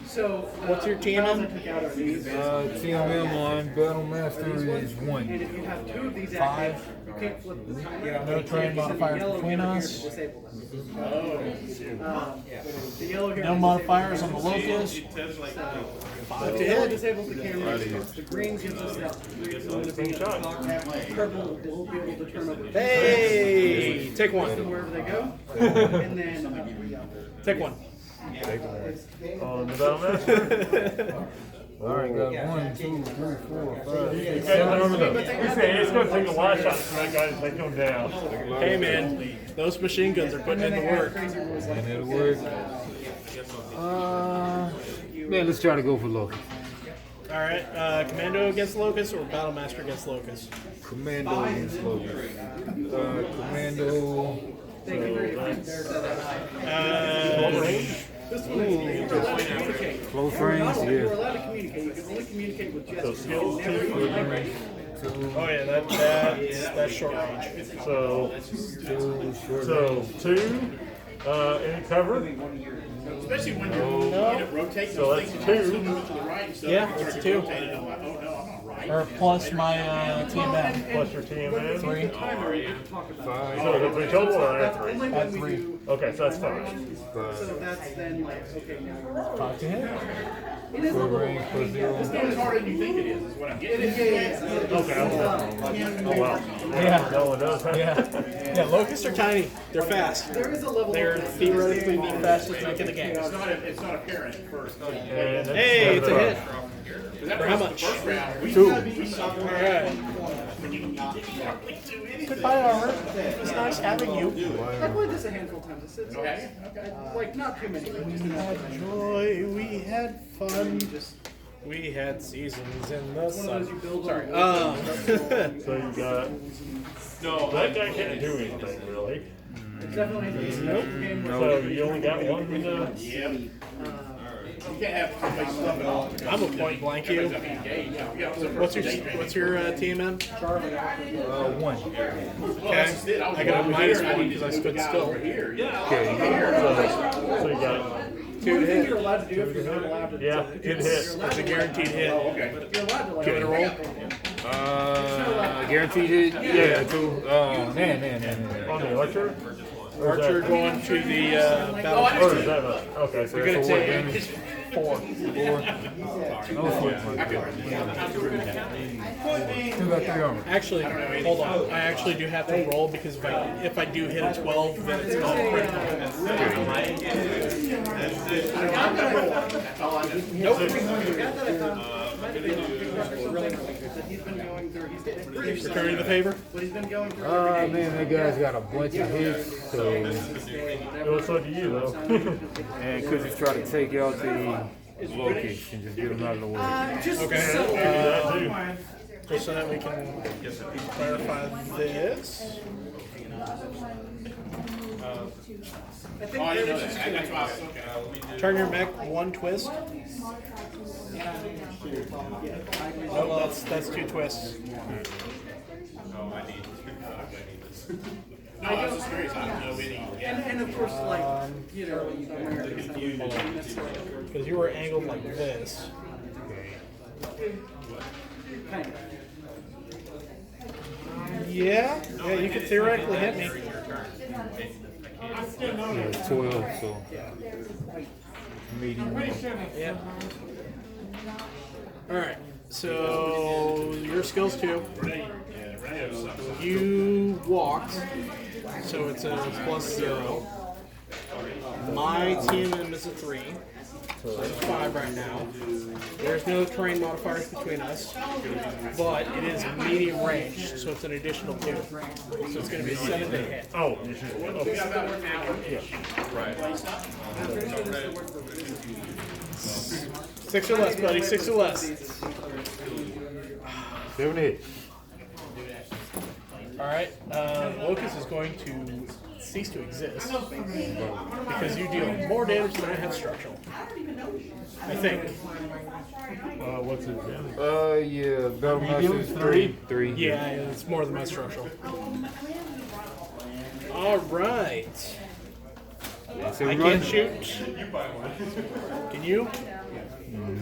So What's your TMM? TMM on Battlemaster is 1. And if you have 2 of these 5. active, you can't flip the timer. No terrain modifiers Yellow between hero us. can disable them. The yellow hero No disables modifiers the on the camera. locust. 5 to yellow disables the camera. The green gives us that 3 to be at the top. Purple will be able to turn over. Hey! Take 1. Wherever they go. And then Take 1. On the Battlemaster. Alright, got 1, 2, 3, 4, 5, 6, Okay, 7 remember of them. it's going to take a lot of shots for that guy to take him down. Hey man, those machine guns are putting in the work. And it'll work. Man, let's try to go for Locust. All right, Commando against Locust or Battlemaster against Locust? Commando against Locust. Commando. Thank you very much. This one is you're allowed to communicate. Close range, You're yeah. allowed to communicate. You can only communicate with So gestures. skills Never two. Oh yeah, that's short range. So two. Any cover? Especially when you're rotating. So that's things, two. still moving to the right and stuff. Yeah, It's it's already two. rotated. I'm like, oh no, I'm not right. Or plus my TMM. Plus your TMN. Three. Timer, we can talk about it. So the three total or add three? Only Add when we three. do. Okay, so that's five. So that's then like, okay, now you're. 5 to hit. It is a little. range plus zero. It's not as hard as you think it is what I'm getting. Okay, I'm oh wow. Yeah. No one does, huh? Yeah, Locusts are tiny. They're fast. There is a level. They're theoretically the fastest mech in the game. It's not apparent at first. And then Hey, it's a hit. For how much? First round, we Two. saw All right. Goodbye, Armor. It's nice having you. I played this a handful of times. It's like not too many. But just enough. Joy, we had fun. We had seasons in the sun. Sorry. So you got. No, that guy can't do anything really. It's definitely a Nope. game where So you only got one. Yeah. You can't have somebody stuff it all. I'm a point blank you. What's your TMM? One. Okay. I got a -1 because I stood still. Okay. So you got. Two to hit. you're allowed to do if you're not allowed to. Yeah, good hit. It's a guaranteed hit. You're allowed to. Give it a roll. Guaranteed hit? Yeah, two. Man. On the electric? Archer going to the battle. Or is that not? Okay, so We're gonna four take damage. 4. No foot. Still got 3 armor. Actually, hold on. I actually do have to roll because if I do hit a 12, then it's not critical. Returning the favor. But he's been going through. Man, that guy's got a bunch of hits, so. it looks like you though. And could just try to take out the Locust and just get them out of the way. Okay. That too. Just so that we can clarify this. Oh, I didn't know that. That's why I was okay. Turn your mech 1 twist. Nope, that's 2 twists. No, I was just curious. I don't know any. And of course, like, you know, Americans have Because you were angled like this. kind of. Yeah, you could theoretically hit me. Yeah, it's 12, so. Medium. Yeah. Alright, so your skills too. You walked, so it's a +0. My TMM is a 3, so it's 5 right now. There's no terrain modifiers between us, but it is medium range, so it's an additional 2. So it's going to be 7 to hit. Oh, you should. Okay. Yeah. 6 or less, buddy. 6 or less. 7 hits. Alright, Locust is going to cease to exist because you deal more damage than I have structural. I think. What's his damage? Yeah, Battlemaster is 3. Yeah, it's more than my structural. Alright. So I can't shoot. Can you?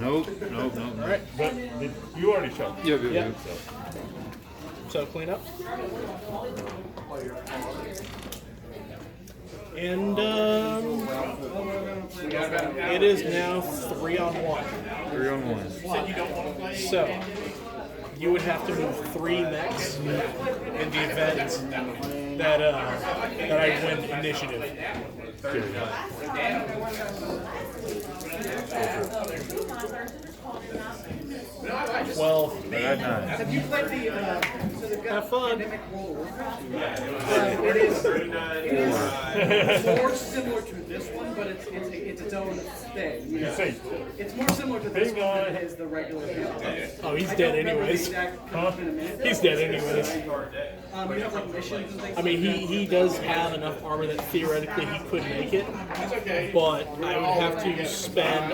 Nope. Alright, But did, you already shot. yeah. So clean up. And it is now 3-on-1. 3 on 1. So you would have to move 3 mechs in the event that I win initiative. 12. Have you played the, so they've got Have fun. Pandemic World of Warcraft? It is more similar to this one, but it's its own thing. You know? It's more similar to this one than it is the regular game. Oh, he's dead anyways. He's dead anyways. You have like missions and things. I mean, he does have enough armor that theoretically he could make it, but I would have to spend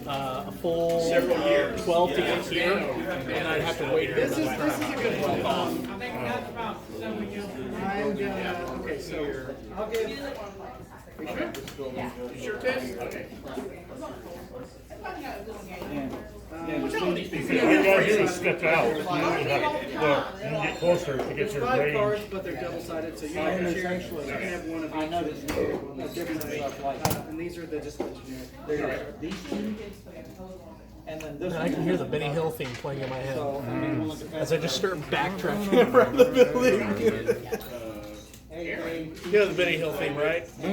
a full Several years. 12 to get here, and I'd have to wait here. This is a good one. I'm gonna, okay, so I'll give. You sure, Ted? Okay. All you gotta do is step out. You can get closer to get There's your 5 range. cards, but they're double-sided, so you can have one of each. I noticed different stuff like And these are just the generic. these two, and then this Man, I can hear the Benny Hill theme playing in my head So, I mean, we'll look at as I just start backtracking around the building. You know the Benny Hill theme, right? For the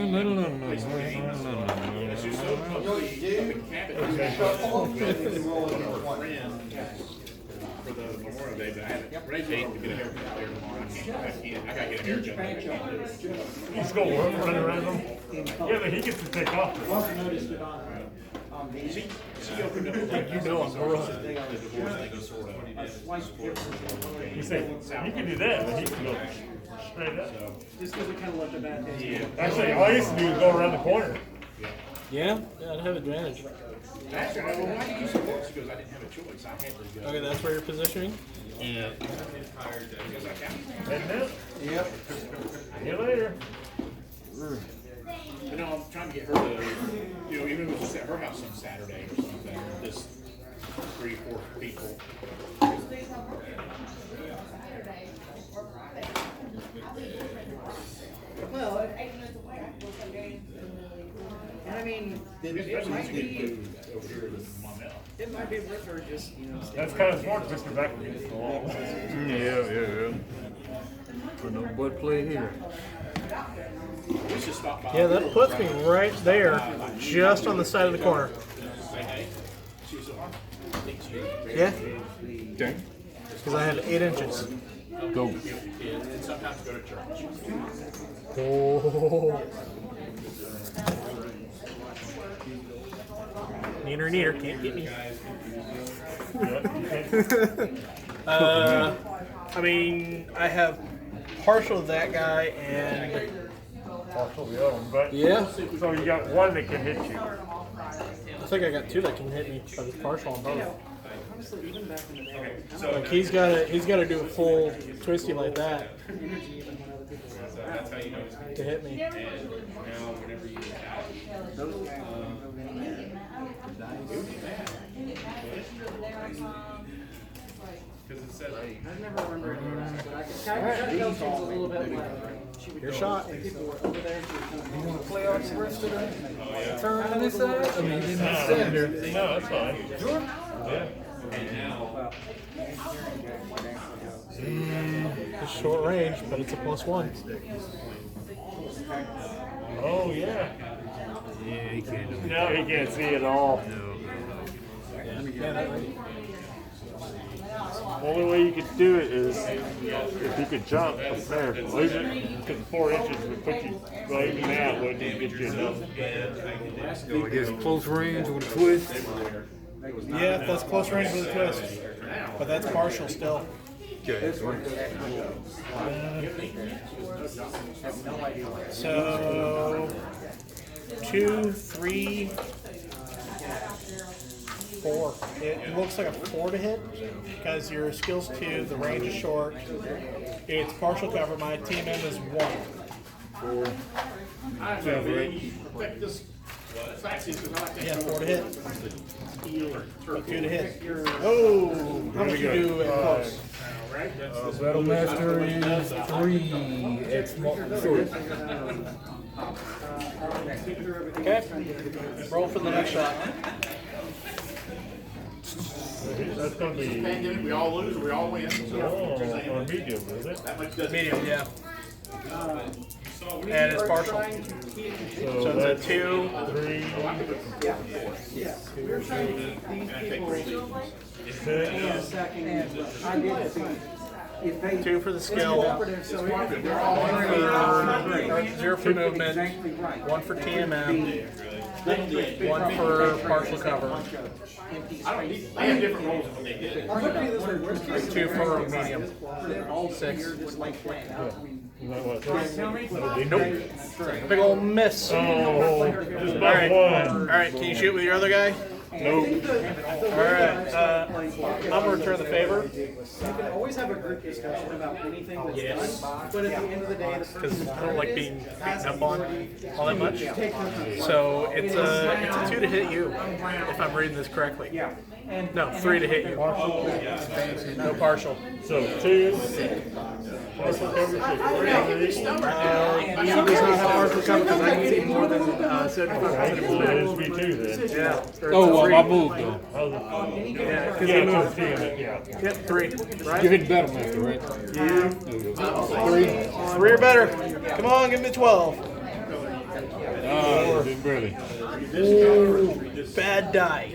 Memorial Day, but I had a raise 8 to get a haircut there tomorrow. I gotta get a haircut. He's going to run around them. Yeah, but he gets to take off. also noticed it on these. You know I'm gonna run. A slice He said, you can do that, but he can go straight up. Just because we kind of left a bad taste. Actually, all I used to do is go around the corner. Yeah, I'd have advantage. Actually, well, why do you support? She goes, I didn't have a choice. I had to go. Okay, that's where you're positioning. Yeah. Because I can. Heading out. Yep. See you later. You know, I'm trying to get her to, you know, even if it was just at her house on Saturday or something, just 3 or 4 people. Well, and I mean, it might be worth her just, you know. That's kind of smart, Mr. Beck against the wall. Yeah. Put no butt play here. We should stop by. Yeah, that puts me right there, just on the side of the corner. Yeah, Okay. because I have 8 inches. Go. And sometimes go to church. Oh. Neater, can't get me. I mean, I have partial of that guy and Partial the other one, but yeah, so you got one that can hit you. I think I got 2 that can hit me, but it's partial on both. Honestly, even back in the day, Like he's gotta do a full twisty like that energy even when other people were That's how you know it's to hit me. now whenever you because it says I've never remembered that, but I can tell things a little bit like Your shot. people were over there. You want to play out the rest of the turn on this side? I mean, you didn't stand there. No, that's fine. Sure. Yeah. It's short range, but it's a +1. Oh, yeah. Yeah, he can't. Now he can't see at all. The only way you could do it is if you could jump up there. Leave it, because 4 inches would put you right in that, wouldn't get you enough. So I guess close range with a twist. Yeah, that's close range with a twist, but that's partial still. Okay. So 2, 3, 4. It looks like a 4 to hit because your skill's 2, the range is short. It's partial cover. My team M is 1. 4. Yeah, 4 to hit. 2 to hit. Oh, how much you do at close? Battle Master is 3. X short. Okay, roll for the next shot. That's going to be pandemic, we all lose or we all win. or medium, is it? That much doesn't Medium, yeah. And it's partial. So it's a 2. 3. Yeah, we're trying to keep these people attacking. I get it. If they 2 for the skill. so they're all 0 for movement. 1 for TMM. 1 for partial cover. They have different roles than what they did. 2 for medium. 6. Nope. Big ol' miss. Alright, can you shoot with your other guy? Nope. Alright, I'm gonna return the favor. You can always have a group discussion about anything that's done, but at the end of the day, the Because I don't like being beaten up on all that much. take them. So it's a 2 to hit you, if I'm reading this correctly. Yeah. And No, 3 to hit you. No partial. So 2. Partial cover 6. He does not have partial cover because I can see more than 75% of his back. SB2 then. Yeah. Or Oh, three. I moved though. Yeah, because Yeah, he moved. yeah. Yep, 3. Right? You're hitting Battletech, right? Yeah. 3 or better. Come on, give me 12. Barely. Ooh, bad die.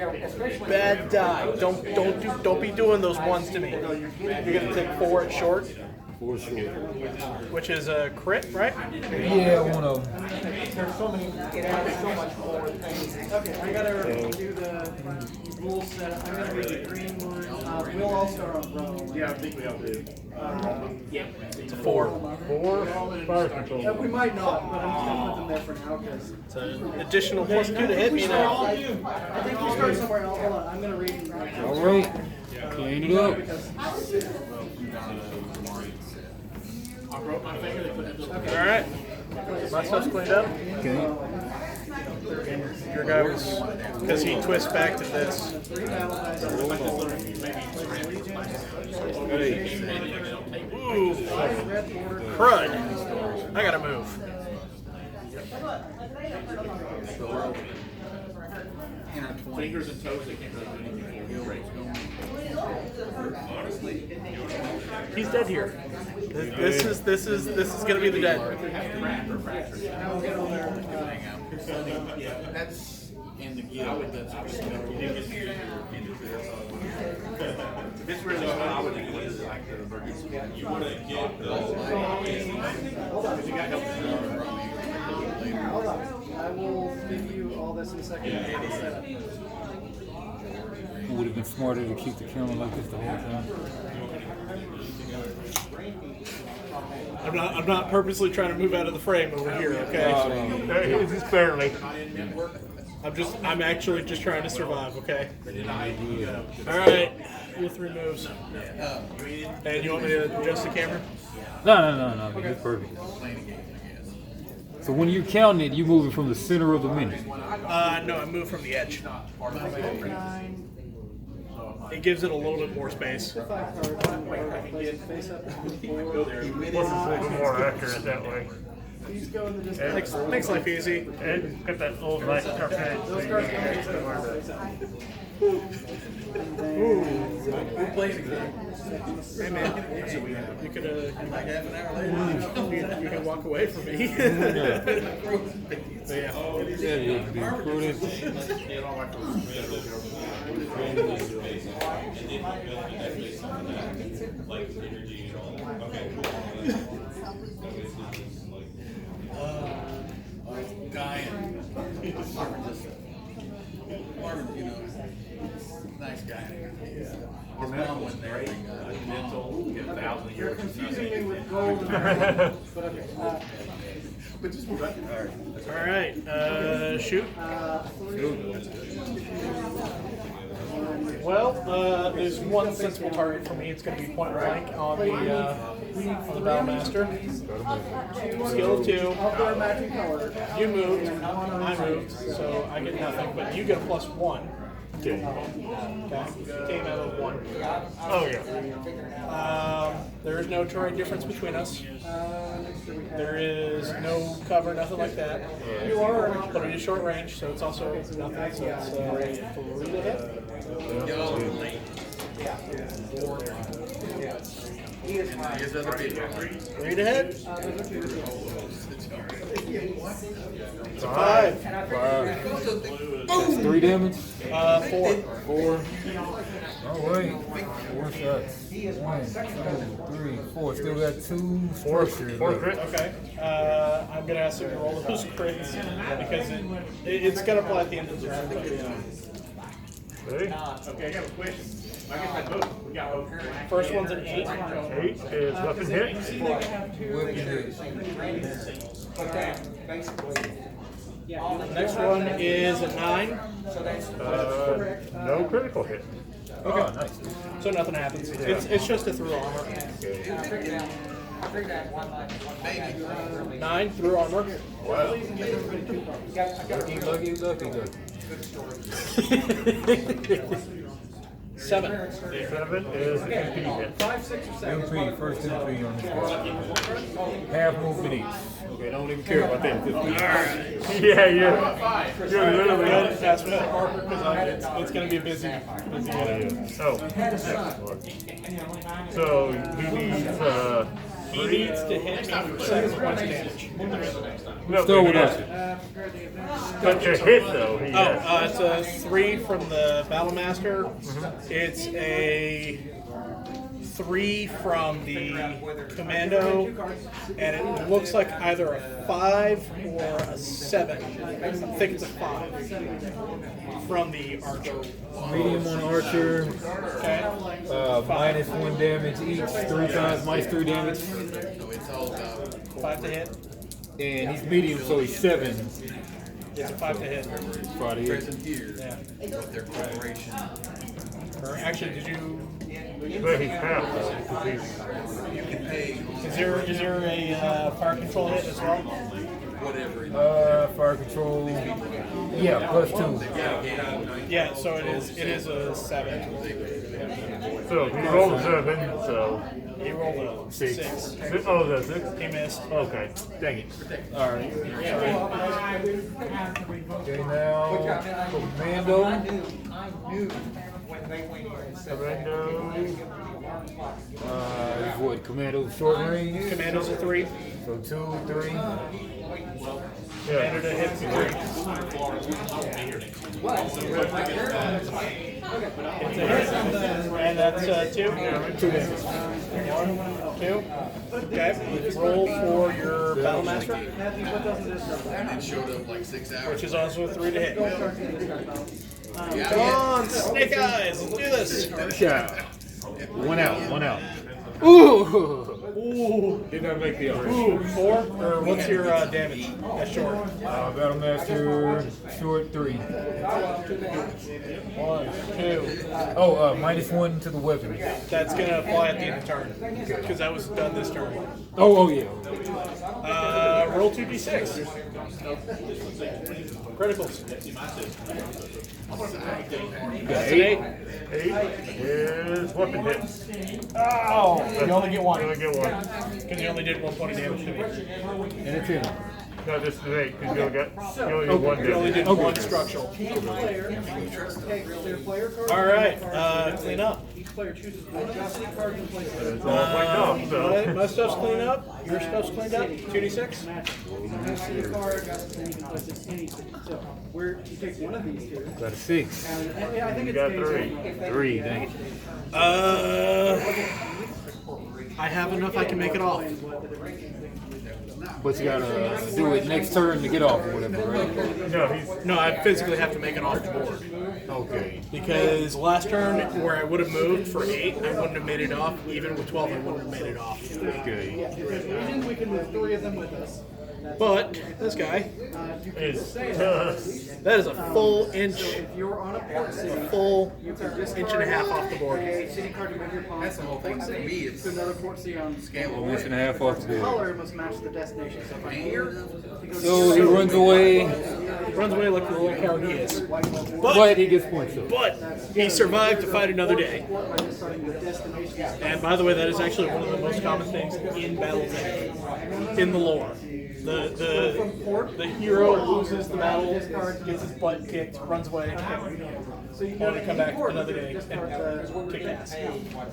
Bad die. Don't be doing those ones to me. You're gonna take 4 at short, 4 short. which is a crit, right? Yeah, one of them. There's so many, it adds so much more things. Okay, I gotta do the rule set. I'm gonna read the green one. We'll all start on Rome. Yeah, I think we all do. It's a 4. 4. Fire control. We might not, but I'm just gonna put them there for now because It's an additional +2 to hit me now. I think we start somewhere else. Hold on, I'm gonna read. All right. Clean it up. I broke my finger, they put it All right. My stuff's cleaned up. Okay. And your guy was, because he twists back to this. Ooh, crud. I gotta move. fingers and toes, they can't really do anything for honestly. He's dead here. This is gonna be the dead. That's in the guild. This really what I would do is like the emergency. You want to get the. Hold on. I will give you all this in a second. It would have been smarter to keep the camera like this the whole time. I'm not purposely trying to move out of the frame over here, okay? Just barely. I'm actually just trying to survive, okay? Alright, your 3 moves. And you want me to adjust the camera? No. It's perfect. So when you're counting it, you moving from the center of the menu. No, I move from the edge. It gives it a little bit more space. Plus it's a little more accurate that way. Makes life easy. And got that old nice carpet. Hey man, you could you can walk away from me. But yeah. That is being prudent. Dying. Marvin, you know, nice guy. His mom went there. Mental, get 1,000 a year. Confusing me with gold. But okay. Alright, shoot. Well, there's one sensible target for me. It's going to be point blank on the Battlemaster. Skill 2. You moved. I moved, so I get nothing, but you get a +1. Okay. Came out of 1. Oh yeah. There is no terrain difference between us. There is no cover, nothing like that. You are, but it is short range, so it's also nothing. So it's 3 to hit. Three to hit. It's a 5. That's 3 damage. 4. 4. All right. 4 shots. 1, 2, 3, 4. Still got 2 structures. 4 crit. Okay. I'm gonna ask you to roll those crits because it's gonna apply at the end of the turn. Ready? Okay, I got a question. I guess I both, we got both. First one's an 8. 8 is weapon hit. Weapon hit. Next one is a 9. No critical hit. Okay. Oh, nice. So nothing happens. It's just a through armor. Okay. 9 through armor. Wow. Lucky. 7. 7 is an MP hit. MP, first MP on this one. Half movement each. Okay, don't even care about that. Yeah, you're literally. That's for Parker because it's going to be a busy game. Oh. So he He needs to hit me for 7 points of damage. No, Still with us. us. But to hit though, he It's a 3 from the Battlemaster. It's a 3 from the Commando, and it looks like either a 5 or a 7. I think it's a 5 from the Archer. Medium on Archer. Okay. Minus 1 damage each. 3 times minus 3 damage. 5 to hit. And he's medium, so he's 7. It's a 5 to hit. 5 to hit. Yeah. With their corporation. Or actually, did you? but he's half though. 'Cause he's, You can pay Is there a fire control hit as well? whatever. Fire control. Yeah, plus 2. Yeah. So it is a 7. so he rolled a 7, so He rolled a 6. Oh, that's 6? He missed. Okay, dang it. Alright. Okay, now Commando. Commando. Is what? Commando short range. Commando's a 3. So 2, 3. Commander to hit for 3. It's a hit. And that's 2. 2 damage. 1, 2. Okay. Roll for your Battlemaster, And it showed up like 6 hours. which is also a 3 to hit. Come on, Snake Eyes, let's do this. Shot. 1 out. Ooh! Did not make the offer. Ooh, 4? Or what's your damage? That's short. Battlemaster short 3. 1, 2. Oh, minus 1 to the weapon. That's going to apply at the end of turn. Because that was done this turn. Oh yeah. Roll 2d6. Criticals. That's an 8. 8 is weapon hit. Oh! You only get 1. You only get 1. Because you only did 120 damage to me. And it's in. No, this is 8, because you only did 1 You only damage. did 1 structural. Alright, clean up. Each player chooses one city card and places it. It's all cleaned up, so. My stuff's cleaned up. Your stuff's cleaned up. 2d6. City card, then you can place it any city. So, where you take one of these two. Got a 6. And yeah, I think You it's got days. 3. 3, dang it. I have enough I can make it off. But you gotta do it next turn to get off or whatever, right? No, he's. No, I physically have to make it off the board. Okay. Because last turn, where I would have moved for 8, I wouldn't have made it off. Even with 12, I wouldn't have made it off. Okay. We can move 3 of them with us. But this guy, Is, that is a full inch, If you're on a port city, full you can discard inch and a half off the board. a city card to move your pawn That's the whole thing. To me, it's to another port city on One inch and a half off the the board. color must match the destination. So if I'm here, you go So he runs away, Runs away like the little coward he is. but he gets points up. But he survived to fight another day. by just starting the destination. And by the way, that is actually one of the most common things in Battletech, in the lore. The hero loses the battle, gets his butt kicked, runs away, So you only to come back import another day just and part kick ass.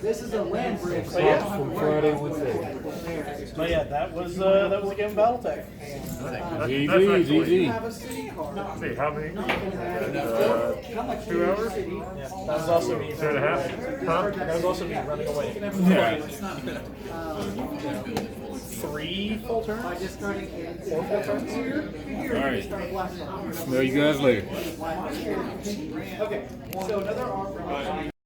This is a land bridge. So yeah. From Friday with that. But yeah, that was a game of Battletech. GG. Have a city card. See, how many? How much 2 hours? Yeah, that was also me. 2.5? Huh? That was also me running away. Yeah. 3 full turns? By discarding 4 full turns? Alright. Smell you guys later. Okay, so another offer.